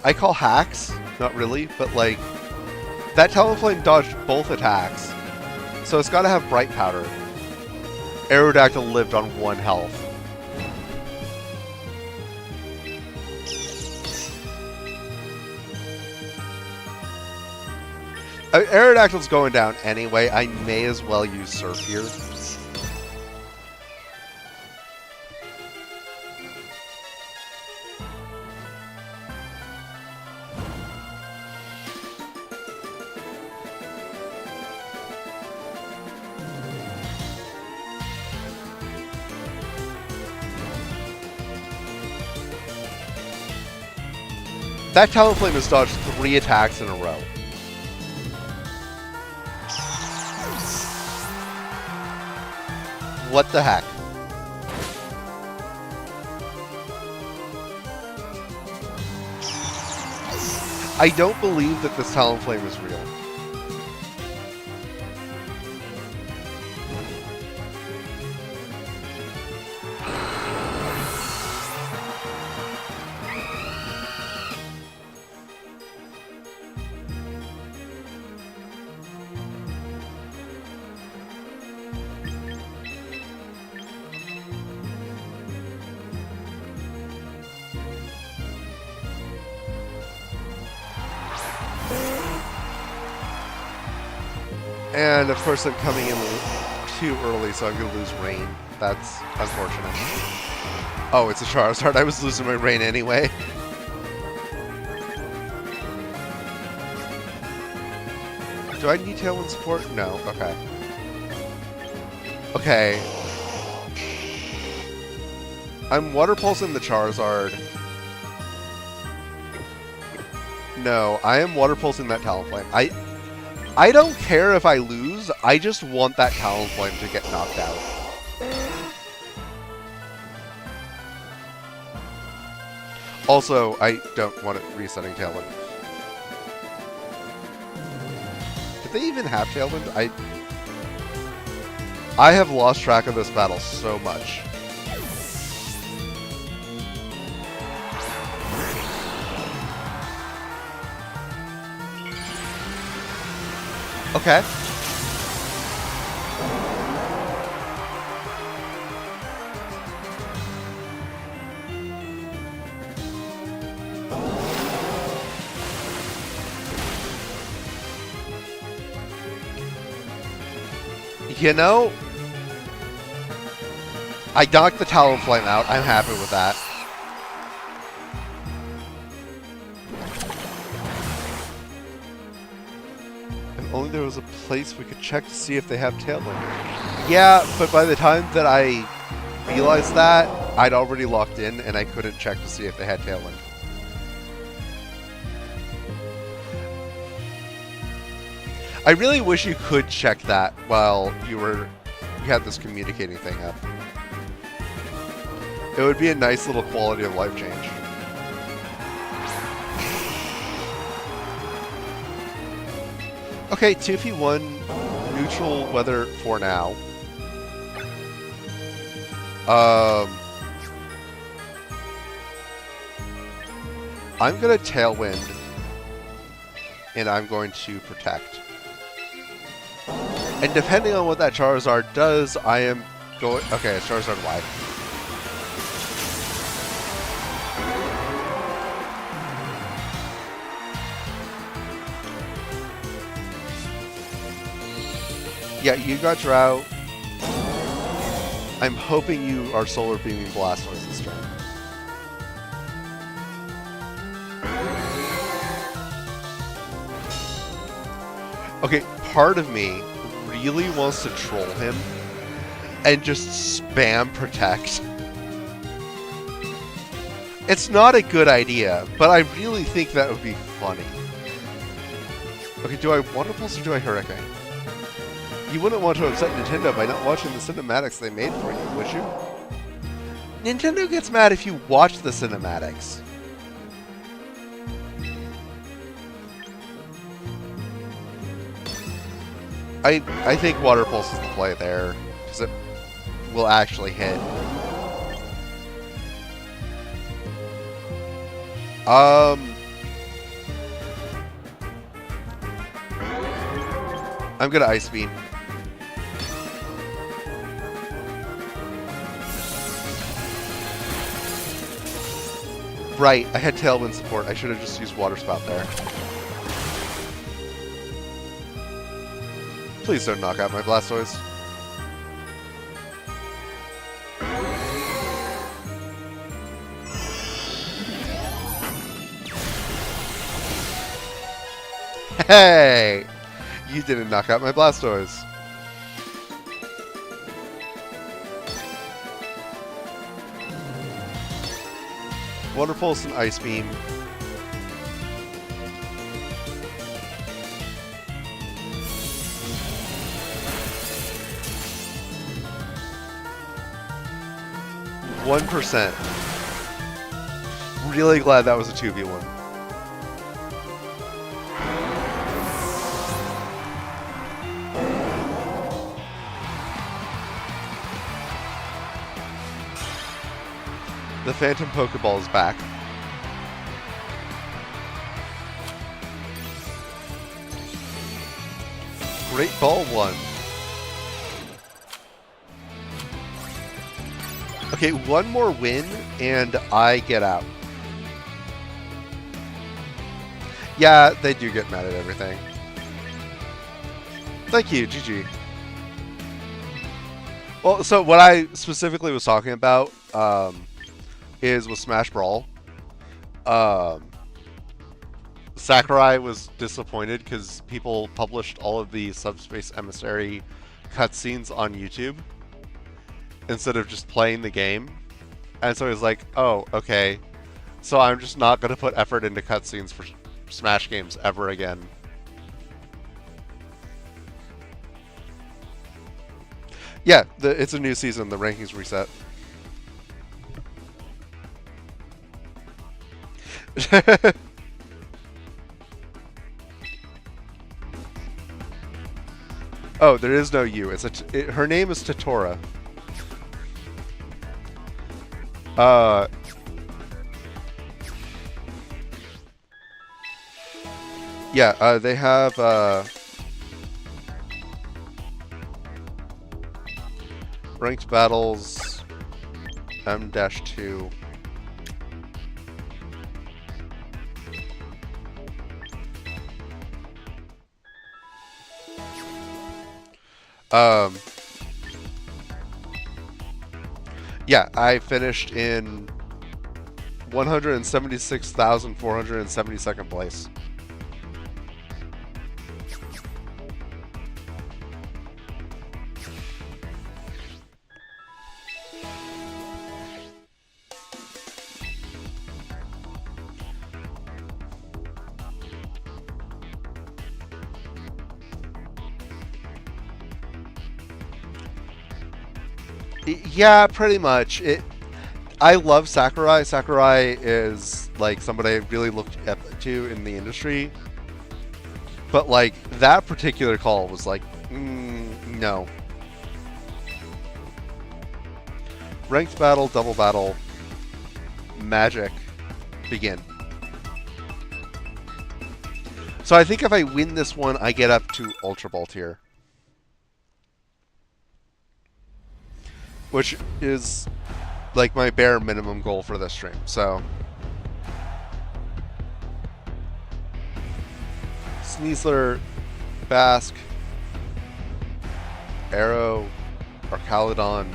I call hacks, not really, but like, that Talonflame dodged both attacks, so it's gotta have Bright Powder. Aerodactyl lived on 1 health. Aerodactyl's going down anyway, I may as well use Surf here. That Talonflame has dodged 3 attacks in a row. What the heck? I don't believe that this Talonflame is real. And of course I'm coming in too early, so I'm going to lose rain. That's unfortunate. Oh, it's a Charizard. I was losing my rain anyway. Do I need Tailwind support? No. Okay. Okay. I'm Water Pulsing the Charizard. No, I am Water Pulsing that Talonflame. I don't care if I lose. I just want that Talonflame to get knocked out. Also, I don't want it resetting Tailwind. Did they even have Tailwind? I have lost track of this battle so much. Okay. You know, I knocked the Talonflame out. I'm happy with that. If only there was a place we could check to see if they have Tailwind. Yeah, but by the time that I realized that, I'd already locked in and I couldn't check to see if they had Tailwind. I really wish you could check that while you had this communicating thing up. It would be a nice little quality of life change. Okay, 2v1 neutral weather for now. I'm gonna Tailwind, and I'm going to Protect. And depending on what that Charizard does, I am going... Okay, it's Charizard Y. Yeah, you got Drought. I'm hoping you are Solar Beaming Blastoise this turn. Okay, part of me really wants to troll him and just spam Protect. It's not a good idea, but I really think that would be funny. Okay, do I Water Pulse or do I Hurricane? You wouldn't want to upset Nintendo by not watching the cinematics they made for you, would you? Nintendo gets mad if you watch the cinematics. I think Water Pulse is the play there, because it will actually hit. I'm gonna Ice Beam. Right, I had Tailwind support. I should have just used Water Spout there. Please don't knock out my Blastoise. Hey! You didn't knock out my Blastoise. Water Pulse and Ice Beam. %. Really glad that was a 2v1. The Phantom Pokeball is back. Great Ball 1. Okay, one more win, and I get out. Yeah, they do get mad at everything. Thank you, GG. Well, so what I specifically was talking about is with Smash Brawl. Sakurai was disappointed because people published all of the Subspace Emissary cutscenes on YouTube instead of just playing the game. And so he's like, oh, okay. So I'm just not going to put effort into cutscenes for Smash games ever again. Yeah, it's a new season. The rankings reset. Oh, there is no U. Her name is Totora. Yeah, they have ranked battles M-2. Yeah, I finished in 176,472nd place. Yeah, pretty much. I love Sakurai. Sakurai is like somebody I really looked up to in the industry. But like that particular call was like, no. Ranked battle, double battle, magic, begin. So I think if I win this one, I get up to Ultra Ball tier. Which is like my bare minimum goal for this stream. So Sneasler, Basque, Arrow, Arcalodon,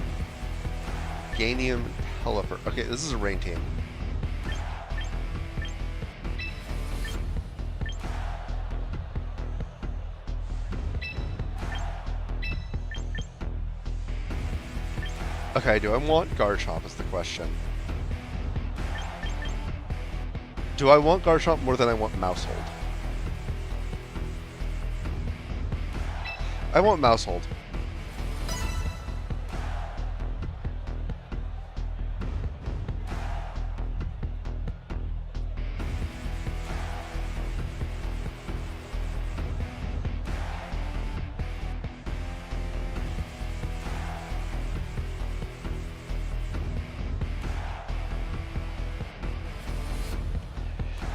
Ganium, Hellifer. Okay, this is a rain team. Okay, do I want Garchomp is the question. Do I want Garchomp more than I want Mousehold? I want Mousehold.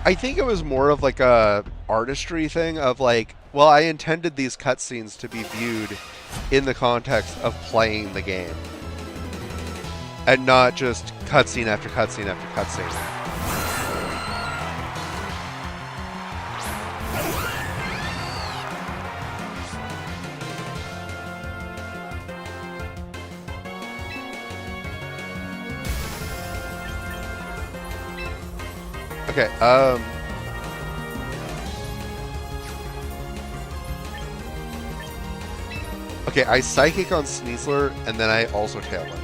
I think it was more of like a artistry thing of like, well, I intended these cutscenes to be viewed in the context of playing the game. And not just cutscene after cutscene after cutscene. Okay, okay, I Psychic on Sneasler, and then I also Tailwind.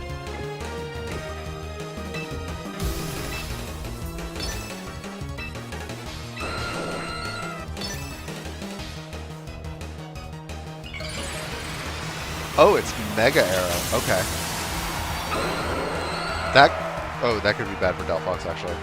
Oh, it's Mega Arrow. Okay. That could be bad for Delphox, actually.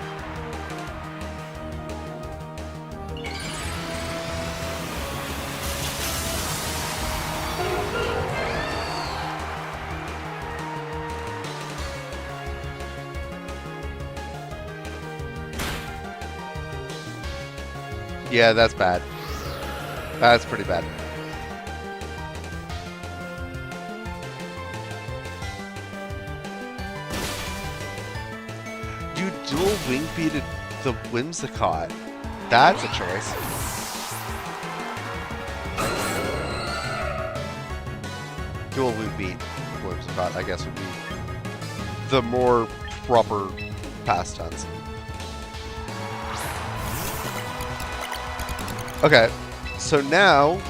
Yeah, that's bad. That's pretty bad. You dual wing beated the Whimsicott. That's a choice. Dual loop beat Whimsicott, I guess, would be the more proper past tense. Okay, so now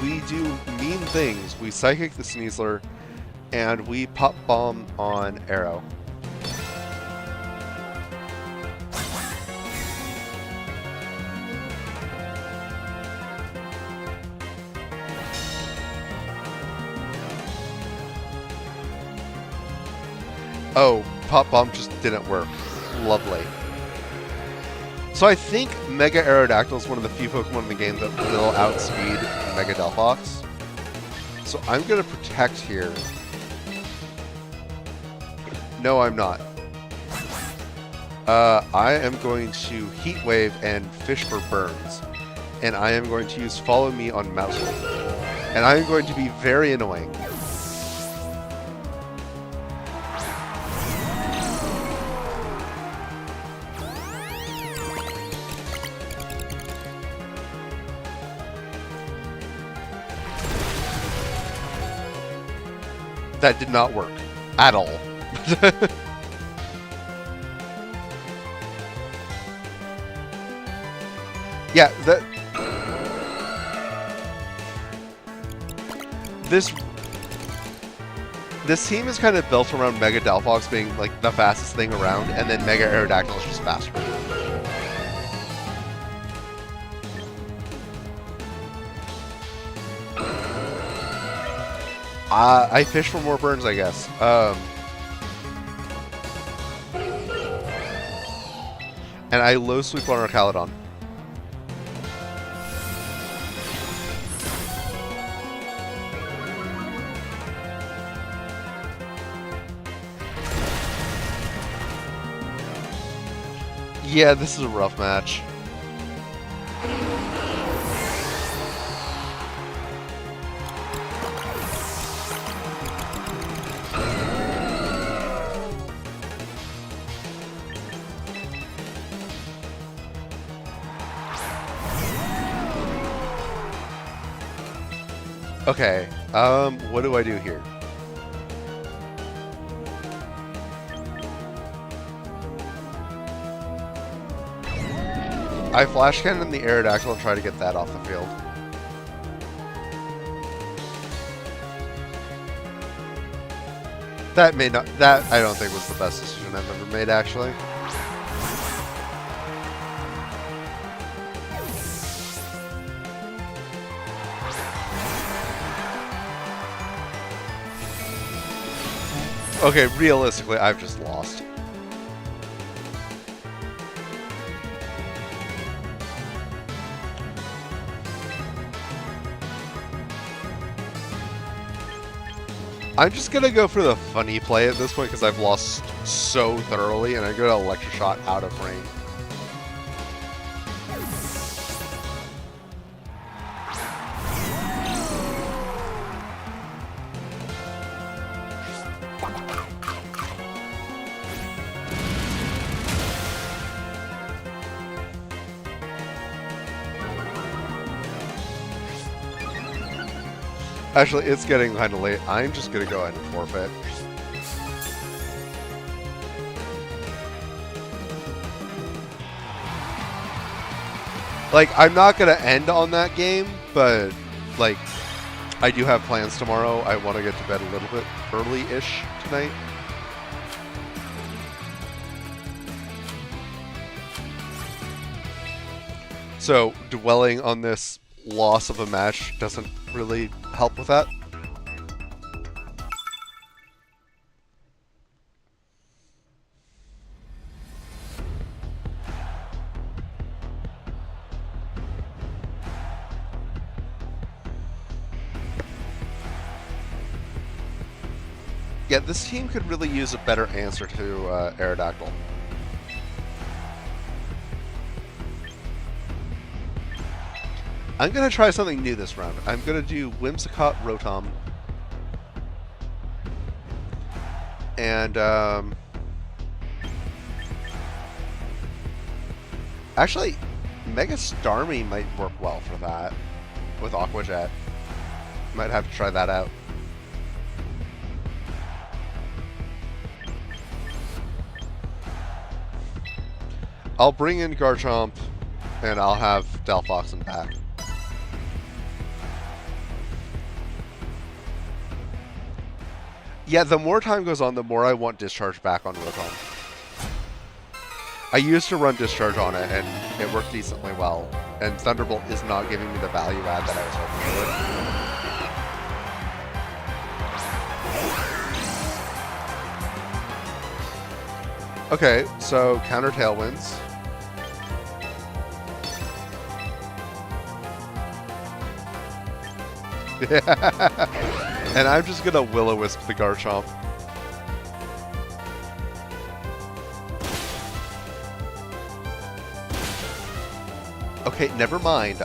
we do mean things. We Psychic the Sneasler, and we Pop Bomb on Arrow. Oh, Pop Bomb just didn't work. Lovely. So I think Mega Aerodactyl is one of the few Pokemon in the game that will outspeed Mega Delphox. So I'm going to protect here. No, I'm not. I am going to Heat Wave and Fish for Burns. And I am going to use Follow Me on Mouse. And I am going to be very annoying. That did not work at all. Yeah, this team is kind of built around Mega Delphox being like the fastest thing around, and then Mega Aerodactyl is just faster. I fish for more burns, I guess. And I low sweep on our Caledon. Yeah, this is a rough match. Okay, what do I do here? I Flash Cannon the Aerodactyl and try to get that off the field. That I don't think was the best decision I've ever made, actually. Okay, realistically, I've just lost. I'm just gonna go for the funny play at this point because I've lost so thoroughly, and I'm gonna Electric Shot out of range. Actually, it's getting kind of late. I'm just going to go ahead and forfeit. Like, I'm not going to end on that game, but, like, I do have plans tomorrow. I want to get to bed a little bit early-ish tonight. So, dwelling on this loss of a match doesn't really help with that. Yeah, this team could really use a better answer to Aerodactyl. I'm going to try something new this round. I'm going to do Whimsicott Rotom. And, actually, Mega Starmie might work well for that with Aqua Jet. Might have to try that out. I'll bring in Garchomp, and I'll have Delphoxen back. Yeah, the more time goes on, the more I want Discharge back on Rotom. I used to run Discharge on it, and it worked decently well. And Thunderbolt is not giving me the value add that I was hoping for. Okay, so counter Tailwinds. And I'm just gonna Will-O-Wisp the Garchomp. Okay, never mind.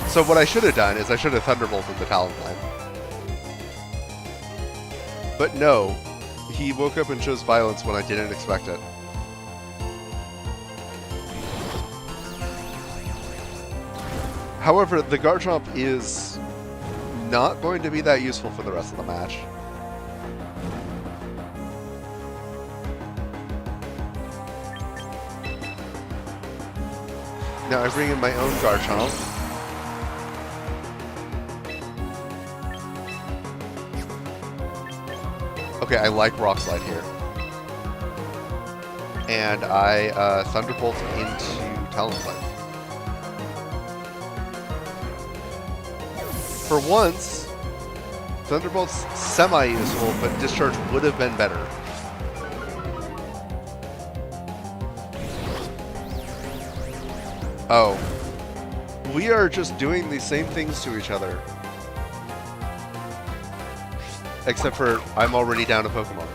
So what I should have done is I should have Thunderbolted the Talonflame. But no, he woke up and chose Violence when I didn't expect it. However, the Garchomp is not going to be that useful for the rest of the match. Now I bring in my own Garchomp. Okay, I like Rock Slide here. And I Thunderbolt into Talonflame. For once, Thunderbolt's semi-useful, but Discharge would have been better. Oh. We are just doing the same things to each other. Except for I'm already down a Pokemon.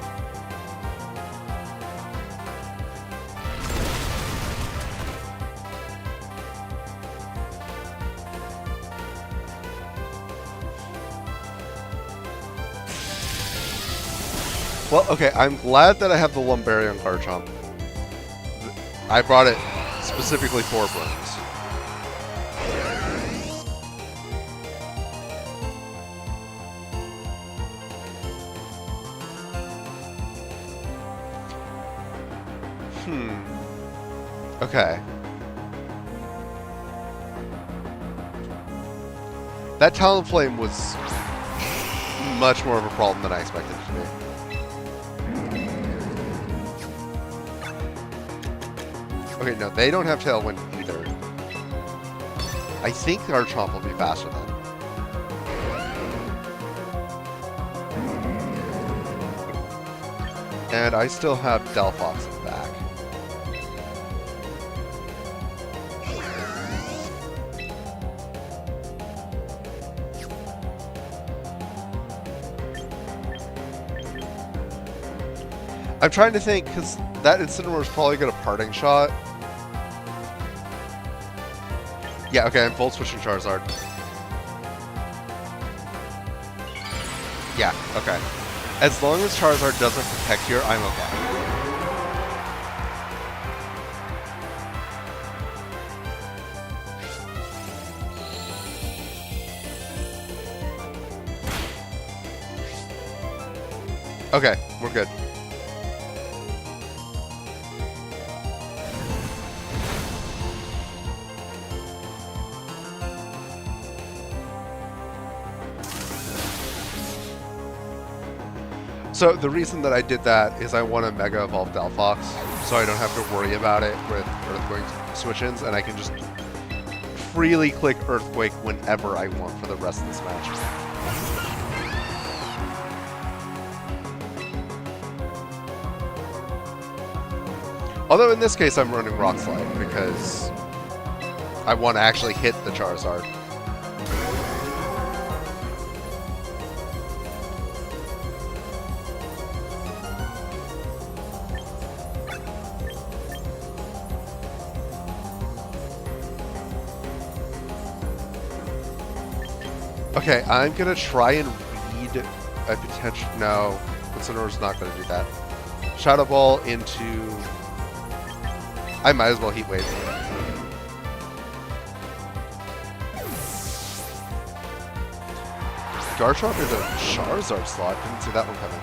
Well, okay, I'm glad that I have the Lumbreon Garchomp. I brought it specifically for Burns. Okay. That Talonflame was much more of a problem than I expected it to be. Okay, no, they don't have Tailwind either. I think Garchomp will be faster then. And I still have Delphoxen back. I'm trying to think, because that Incineroar is probably got a Parting Shot. Yeah, okay, I'm Volt Switching Charizard. Yeah, okay. As long as Charizard doesn't Protect here, I'm okay. Okay, we're good. So the reason that I did that is I want to Mega Evolve Delphox, so I don't have to worry about it with Earthquake switch-ins, and I can just freely click Earthquake whenever I want for the rest of this match. Although in this case I'm running Rock Slide because I want to actually hit the Charizard. Okay, I'm gonna try and read a potential. No, Incineroar's not gonna do that. Shadow Ball into. I might as well Heat Wave. Garchomp into Charizard slot. Didn't see that one coming.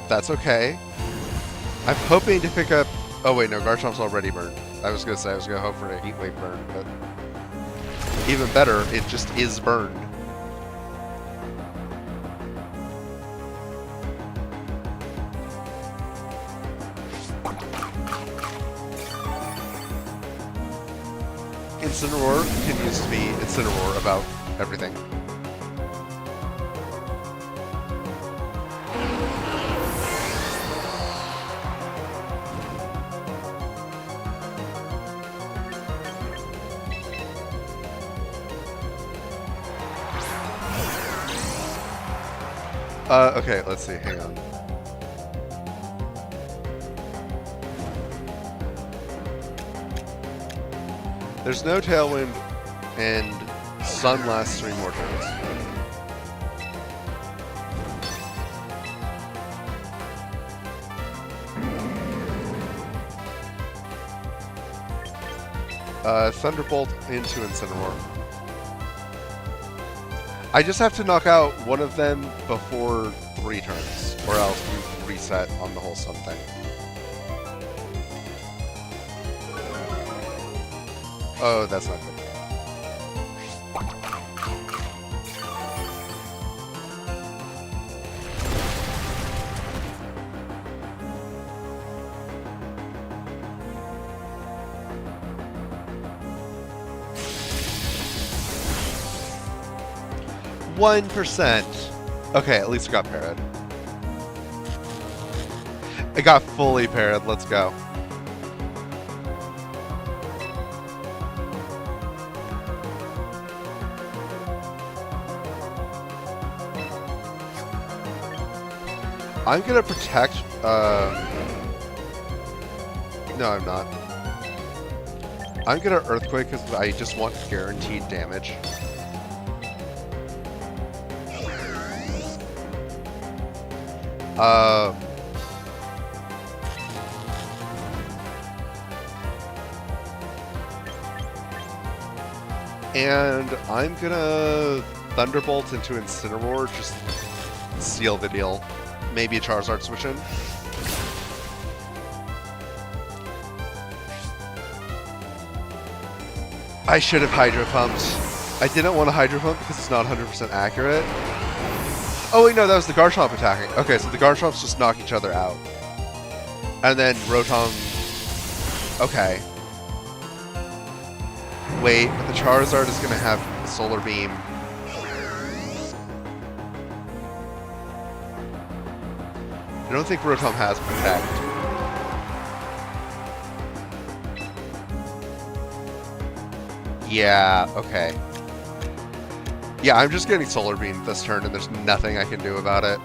That's okay. I'm hoping to pick up... Oh wait, no, Garchomp's already burned. I was going to say I was going to hope for a Heat Wave burn, but... Even better, it just is burned. Incineroar continues to be Incineroar about everything. Okay, let's see, hang on. There's no Tailwind, and Sun lasts 3 more turns. Thunderbolt into Incineroar. I just have to knock out one of them before 3 turns, or else we reset on the whole Sun thing. Oh, that's not good. %. Okay, at least it got parried. It got fully parried. Let's go. I'm gonna protect, no, I'm not. I'm gonna Earthquake because I just want guaranteed damage. And I'm gonna Thunderbolt into Incineroar, just seal the deal. Maybe a Charizard switch in. I should have Hydro Pumped. I didn't want to Hydro Pump because it's not 100% accurate. Oh wait, no, that was the Garchomp attacking. Okay, so the Garchomps just knock each other out. And then Rotom... Okay. Wait, but the Charizard is going to have Solar Beam. I don't think Rotom has Protect. Yeah, okay. Yeah, I'm just getting Solar Beam this turn, and there's nothing I can do about it.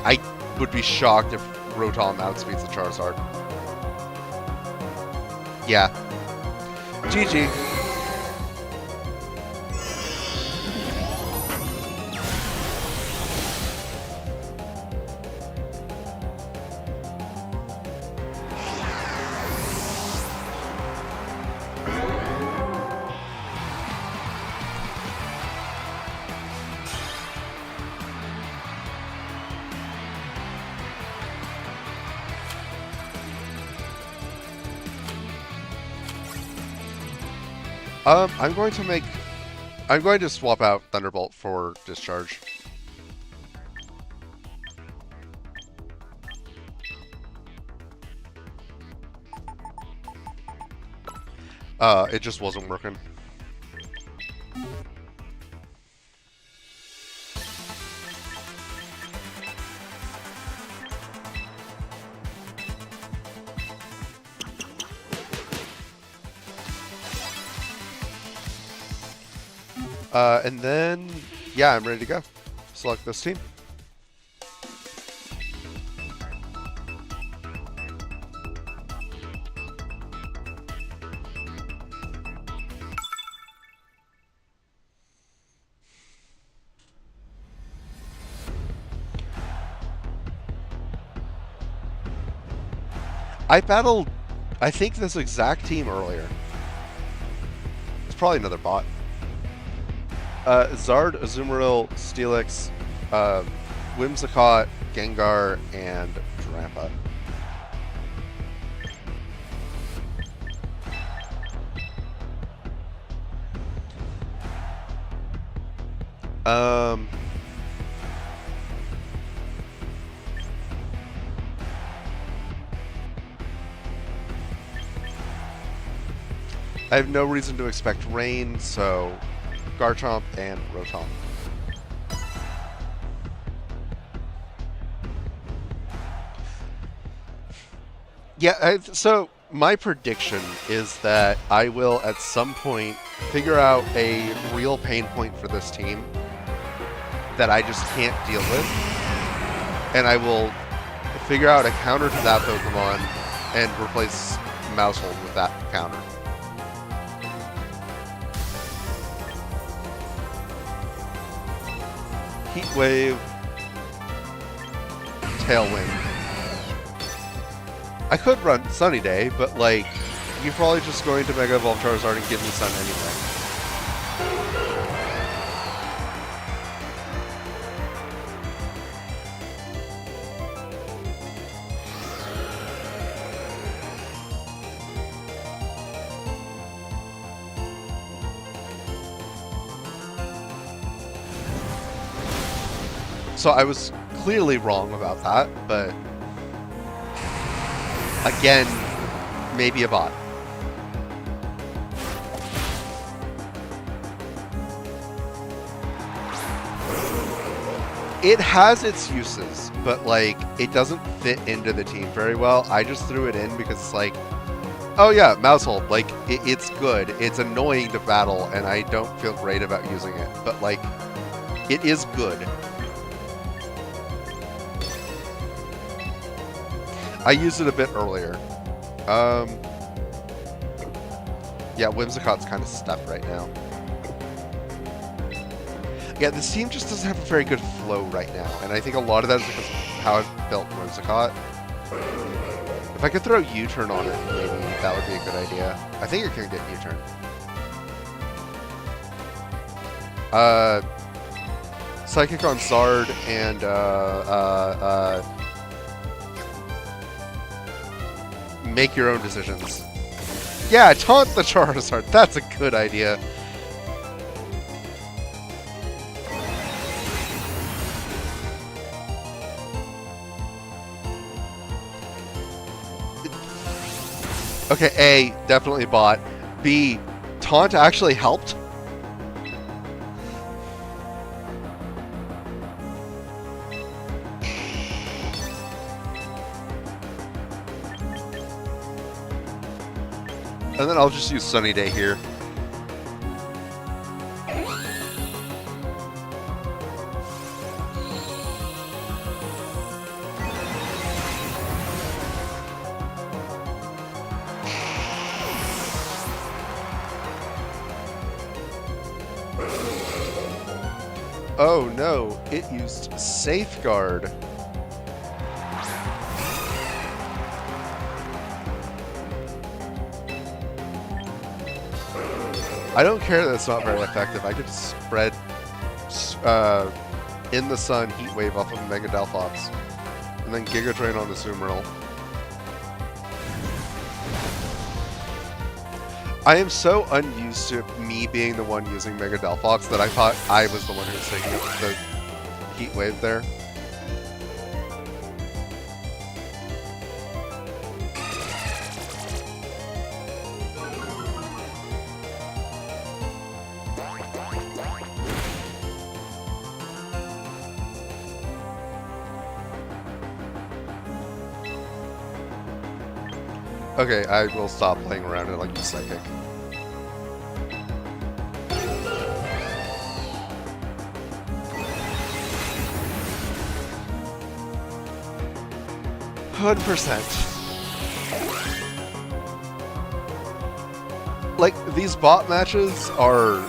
I would be shocked if Rotom outspeeds the Charizard. Yeah. GG. I'm going to swap out Thunderbolt for Discharge. It just wasn't working. And then, yeah, I'm ready to go. Select this team. I battled, I think, this exact team earlier. It's probably another bot. Zard, Azumarill, Steelix, Whimsicott, Gengar, and Drampa. I have no reason to expect rain, so Garchomp and Rotom. Yeah, so my prediction is that I will at some point figure out a real pain point for this team that I just can't deal with, and I will figure out a counter to that Pokemon and replace Mousehold with that counter. Heat Wave, Tailwind. I could run Sunny Day, but like, you're probably just going to Mega Evolve Charizard and give me Sun anyway. So I was clearly wrong about that, but again, maybe a bot. It has its uses, but like, it doesn't fit into the team very well. I just threw it in because it's like, oh yeah, Mousehold, like, it's good. It's annoying to battle, and I don't feel great about using it, but like, it is good. I used it a bit earlier. Yeah, Whimsicott's kind of stuck right now. Yeah, this team just doesn't have a very good flow right now, and I think a lot of that is because of how I've built Whimsicott. If I could throw U-turn on it, maybe that would be a good idea. I think it can get U-turn. Psychic on Zard and make your own decisions. Yeah, taunt the Charizard. That's a good idea. Okay, A, definitely bot. B, taunt actually helped. And then I'll just use Sunny Day here. Oh no, it used Safeguard. I don't care that it's not very effective. I could spread in the sun Heat Wave off of Mega Delphox, and then Giga Drain on the Azumarill. I am so unused to me being the one using Mega Delphox that I thought I was the one who was taking the Heat Wave there. Okay, I will stop playing around and like the Psychic. Like, these bot matches are...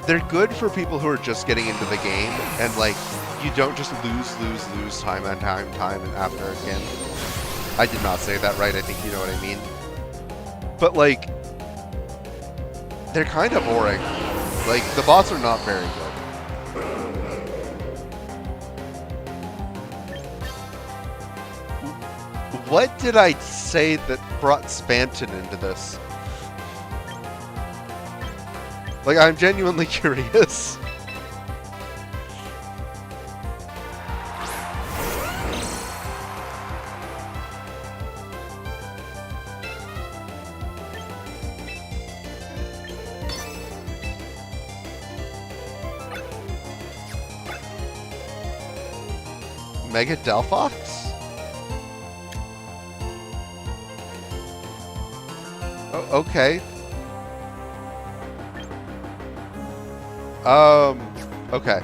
They're good for people who are just getting into the game, and like, you don't just lose time and time and after again. I did not say that right, I think you know what I mean. But, like, they're kind of boring. Like, the bots are not very good. What did I say that brought Spanton into this? Like, I'm genuinely curious. Mega Delphox? Oh, okay. Okay.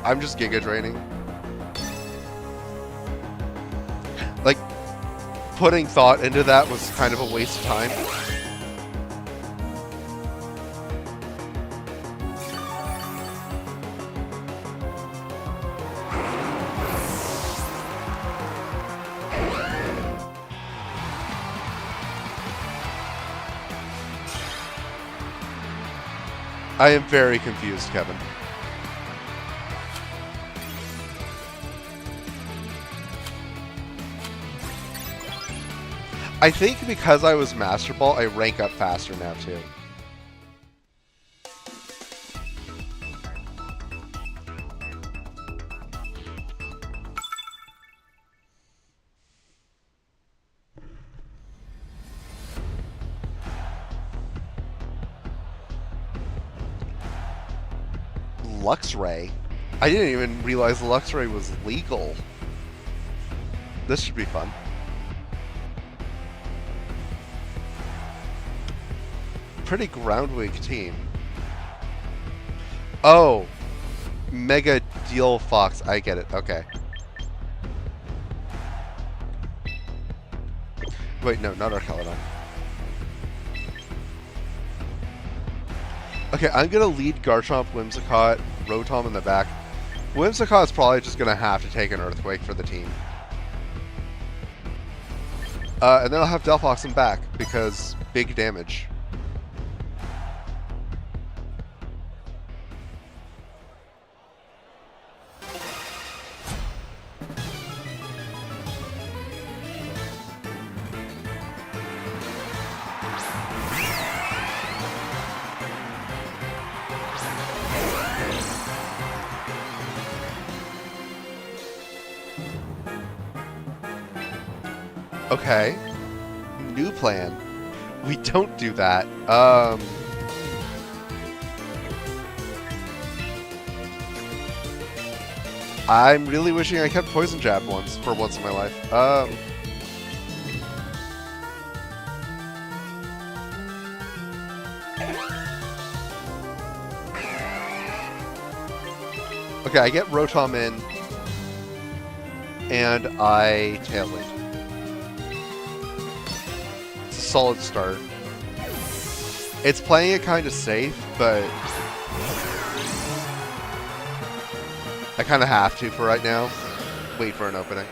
I'm just Giga Draining. Like, putting thought into that was kind of a waste of time. I am very confused, Kevin. I think because I was Master Ball, I rank up faster now, too. Luxray? I didn't even realize Luxray was legal. This should be fun. Pretty ground weak team. Oh, Mega Deal Fox. I get it. Okay. Wait, no, not Archelodon. Okay, I'm gonna lead Garchomp, Whimsicott, Rotom in the back. Whimsicott's probably just gonna have to take an Earthquake for the team. And then I'll have Delphox in back, because big damage. Okay. New plan. We don't do that. I'm really wishing I kept Poison Jab for once in my life. Okay, I get Rotom in, and I Tail Lead. It's a solid start. It's playing it kind of safe, but I kind of have to for right now. Wait for an opening.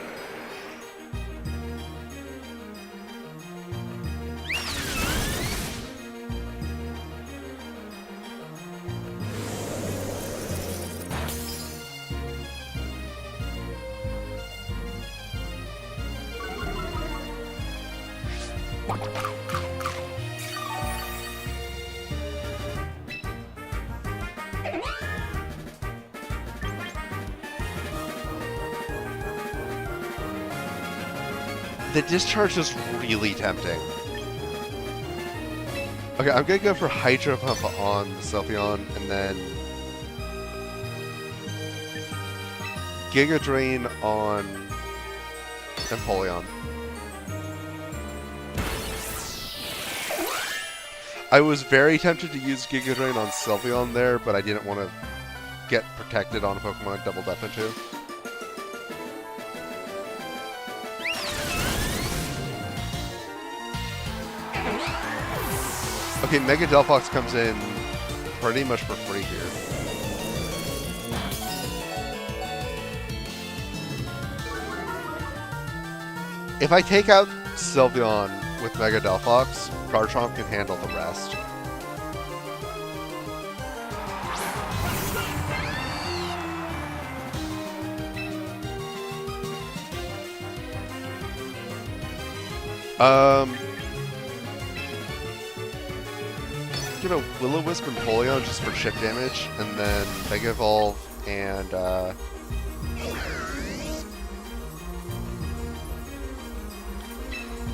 The discharge is really tempting. Okay, I'm gonna go for Hydro Pump on the Sylveon, and then Giga Drain on Empoleon. I was very tempted to use Giga Drain on Sylveon there, but I didn't want to get protected on a Pokemon I doubled up into. Okay, Mega Delphox comes in pretty much for free here. If I take out Sylveon with Mega Delphox, Garchomp can handle the rest. Gonna Will-O-Wisp and Polion just for chip damage, and then Mega Evolve and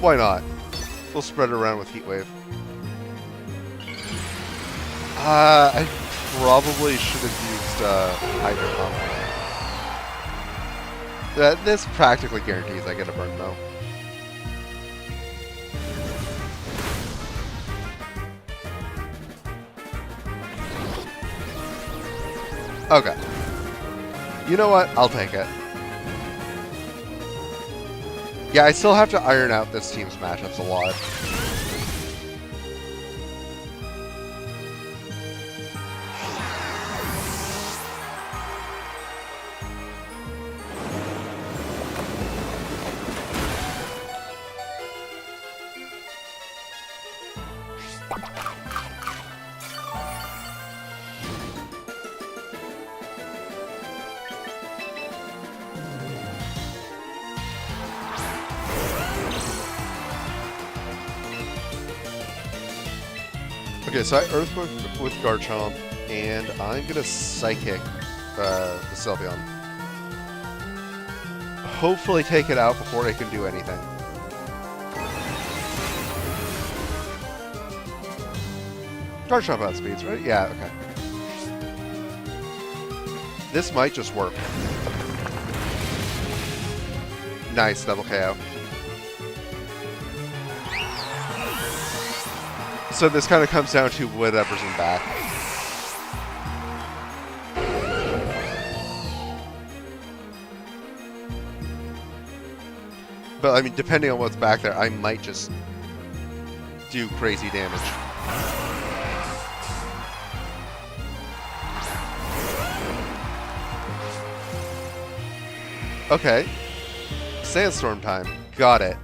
why not? We'll spread it around with Heat Wave. I probably should have used Hydro Pump. This practically guarantees I get a burn though. Okay. You know what? I'll take it. Yeah, I still have to iron out this team's matchups a lot. Okay, so I Earthquake with Garchomp, and I'm gonna Psychic the Sylveon. Hopefully take it out before it can do anything. Garchomp outspeeds, right? Yeah, okay. This might just work. Nice, double KO. So this kind of comes down to whatever's in back. But I mean, depending on what's back there, I might just do crazy damage. Okay. Sandstorm time. Got it.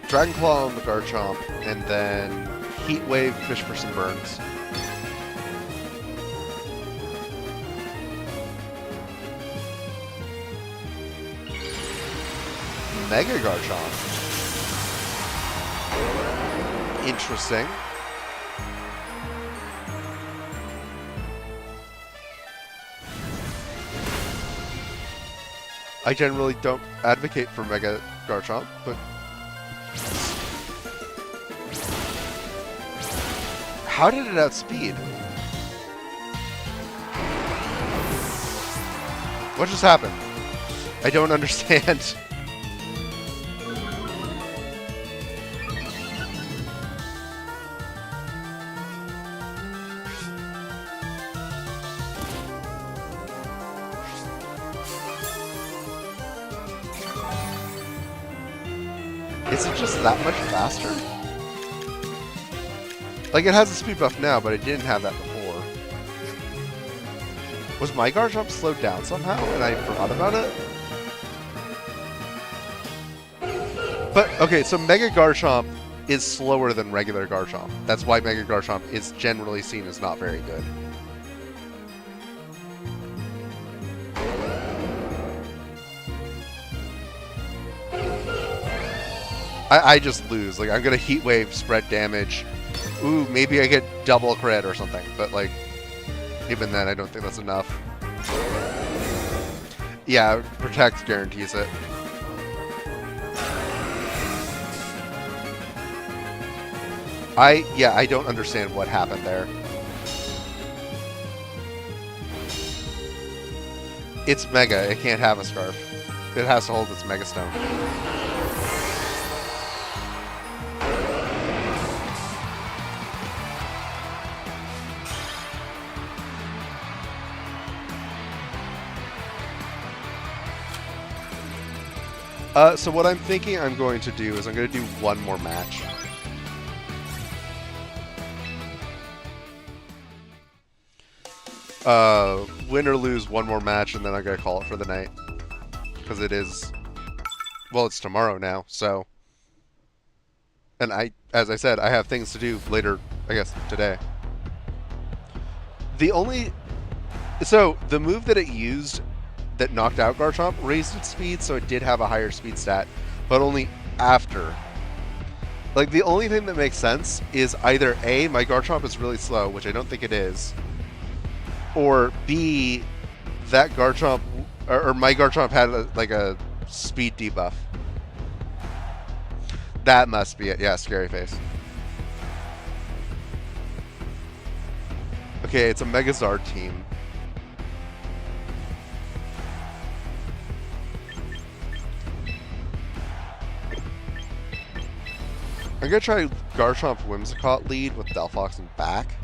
Dragon Claw on the Garchomp, and then Heat Wave, fish for some burns. Mega Garchomp. Interesting. I generally don't advocate for Mega Garchomp, but how did it outspeed? What just happened? I don't understand. Is it just that much faster? Like, it has a speed buff now, but it didn't have that before. Was my Garchomp slowed down somehow, and I forgot about it? But, okay, so Mega Garchomp is slower than regular Garchomp. That's why Mega Garchomp is generally seen as not very good. I just lose. Like, I'm gonna Heat Wave, spread damage. Ooh, maybe I get double crit or something. But, like, even then, I don't think that's enough. Yeah, Protect guarantees it. I don't understand what happened there. It's Mega. It can't have a Scarf. It has to hold its Mega Stone. So what I'm thinking I'm going to do is I'm going to do one more match. Win or lose one more match, and then I'm going to call it for the night. because it is, well, it's tomorrow now, so. And as I said, I have things to do later, I guess, today. So the move that it used that knocked out Garchomp raised its speed, so it did have a higher speed stat, but only after. Like, the only thing that makes sense is either A, my Garchomp is really slow, which I don't think it is, or B, that Garchomp, or my Garchomp had a speed debuff. That must be it. Yeah, scary face. Okay, it's a Megazard team. I'm gonna try Garchomp Whimsicott lead with Delphox in back.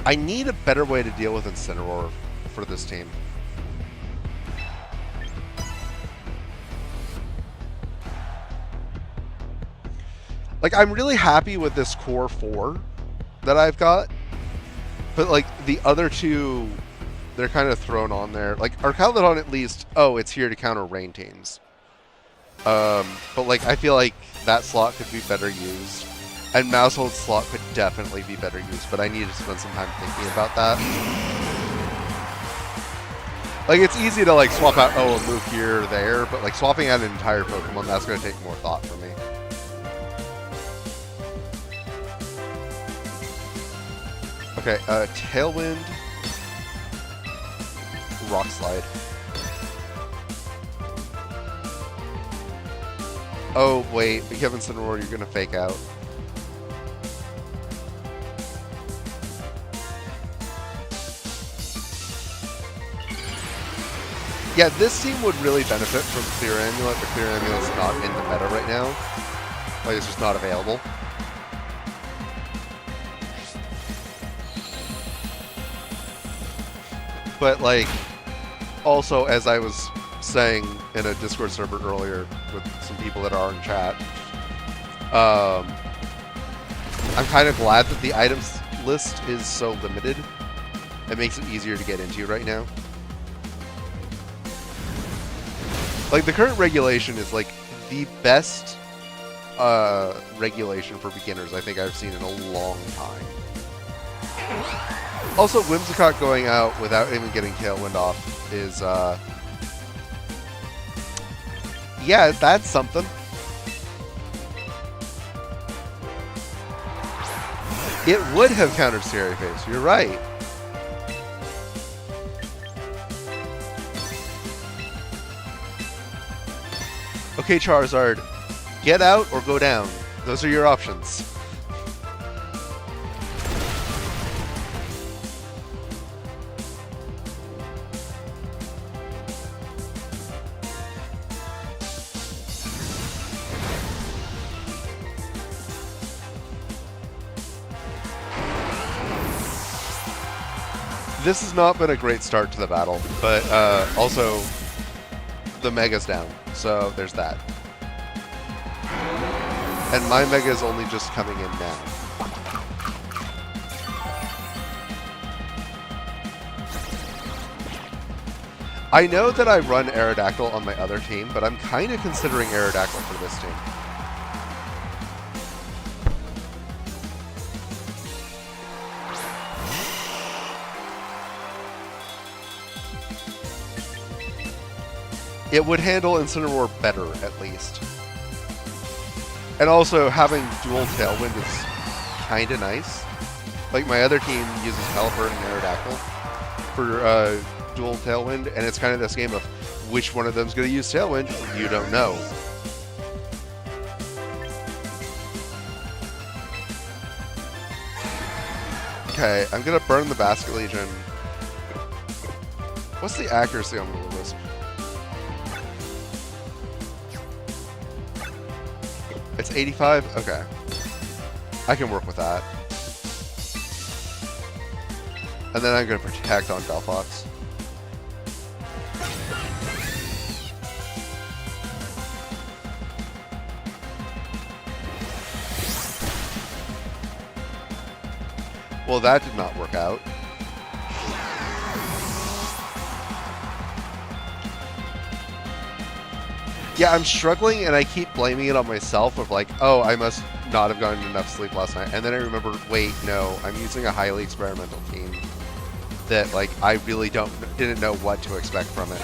I need a better way to deal with Incineroar for this team. Like, I'm really happy with this core 4 that I've got. But, like, the other two, they're kind of thrown on there. Like, Arcaludon at least, oh, it's here to counter rain teams. But, like, I feel like that slot could be better used. And Mousehold's slot could definitely be better used, but I need to spend some time thinking about that. Like, it's easy to, like, swap out, oh, a move here or there, but, like, swapping out an entire Pokemon, that's going to take more thought for me. Okay, Tailwind, Rock Slide. Oh, wait, Kevin Incineroar, you're going to fake out. Yeah, this team would really benefit from Clear Amulet, but Clear Amulet's not in the meta right now. Like, it's just not available. But, like, also, as I was saying in a Discord server earlier with some people that are in chat, I'm kind of glad that the items list is so limited. It makes it easier to get into right now. Like, the current regulation is, like, the best regulation for beginners I think I've seen in a long time. Also, Whimsicott going out without even getting Tailwind off is, yeah, that's something. It would have countered Scary Face, you're right. Okay, Charizard, get out or go down. Those are your options. This has not been a great start to the battle, but also the Mega's down, so there's that. And my Mega is only just coming in now. I know that I run Aerodactyl on my other team, but I'm kind of considering Aerodactyl for this team. It would handle Incineroar better, at least. And also, having dual Tailwind is kind of nice. Like, my other team uses Pelipper and Aerodactyl for dual Tailwind, and it's kind of this game of which one of them is going to use Tailwind, you don't know. Okay, I'm going to burn the Basket Legion. What's the accuracy on Will-O-Wisp? It's 85? Okay. I can work with that. And then I'm going to protect on Delphox. Well, that did not work out. Yeah, I'm struggling, and I keep blaming it on myself of like, oh, I must not have gotten enough sleep last night. And then I remember, wait, no, I'm using a highly experimental team that, like, I really didn't know what to expect from it.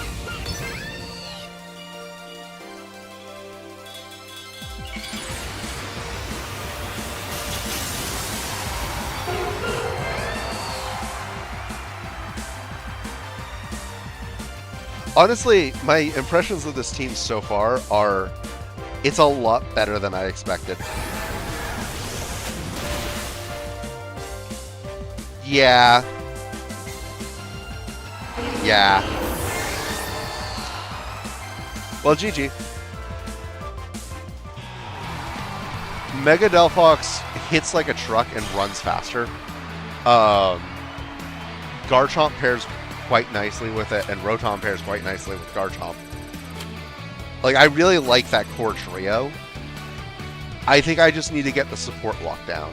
Honestly, my impressions of this team so far are, it's a lot better than I expected. Yeah. Yeah. Well, GG. Mega Delphox hits like a truck and runs faster. Garchomp pairs quite nicely with it, and Rotom pairs quite nicely with Garchomp. Like, I really like that core trio. I think I just need to get the support locked down.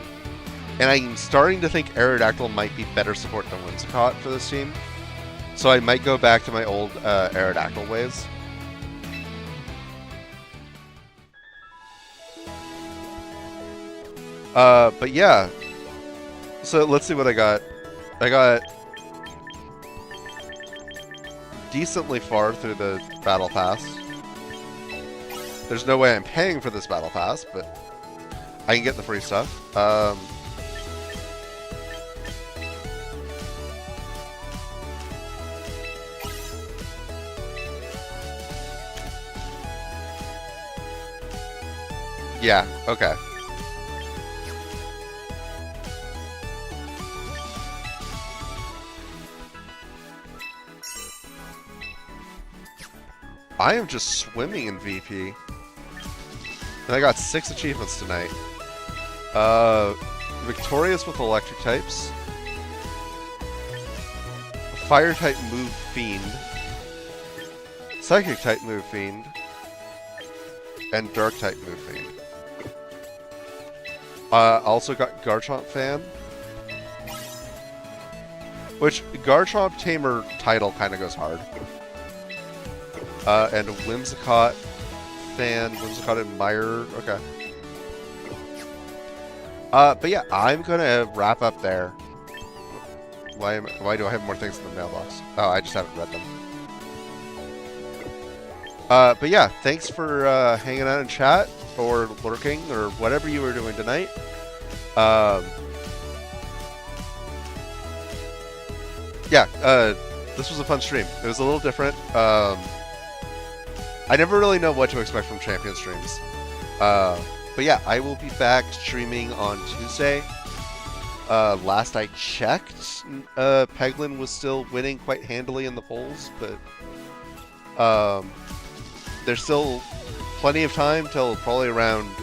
And I'm starting to think Aerodactyl might be better support than Whimsicott for this team. So I might go back to my old Aerodactyl ways. But yeah. So let's see what I got. I got decently far through the battle pass. There's no way I'm paying for this battle pass, but I can get the free stuff. Yeah, okay. I am just swimming in VP. And I got 6 achievements tonight. Victorious with electric types. Fire type move Fiend. Psychic type move Fiend. And dark type move Fiend. Also got Garchomp Fan. Which, Garchomp Tamer title kind of goes hard. And Whimsicott Fan, Whimsicott Admirer, okay. But yeah, I'm gonna wrap up there. Why do I have more things in the mailbox? Oh, I just haven't read them. But yeah, thanks for hanging out in chat, or lurking, or whatever you were doing tonight. Yeah, this was a fun stream. It was a little different. I never really know what to expect from Champion streams. But yeah, I will be back streaming on Tuesday. Last I checked, Peglin was still winning quite handily in the polls, but there's still plenty of time till probably around...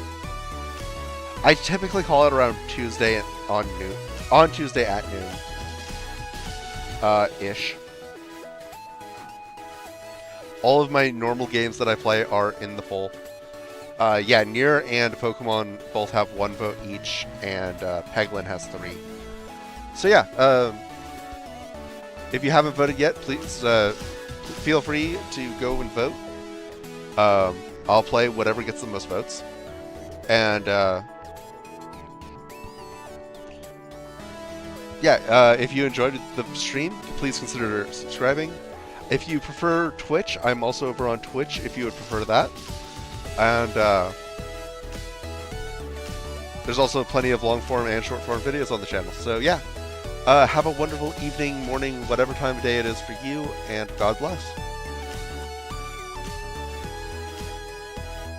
I typically call it around Tuesday on noon. On Tuesday at noon. Ish. All of my normal games that I play are in the poll. Yeah, Nier and Pokemon both have 1 vote each, and Peglin has 3. So yeah, if you haven't voted yet, please feel free to go and vote. I'll play whatever gets the most votes. And yeah, if you enjoyed the stream, please consider subscribing. If you prefer Twitch, I'm also over on Twitch if you would prefer that. And there's also plenty of long-form and short-form videos on the channel. So yeah, have a wonderful evening, morning, whatever time of day it is for you, and God bless.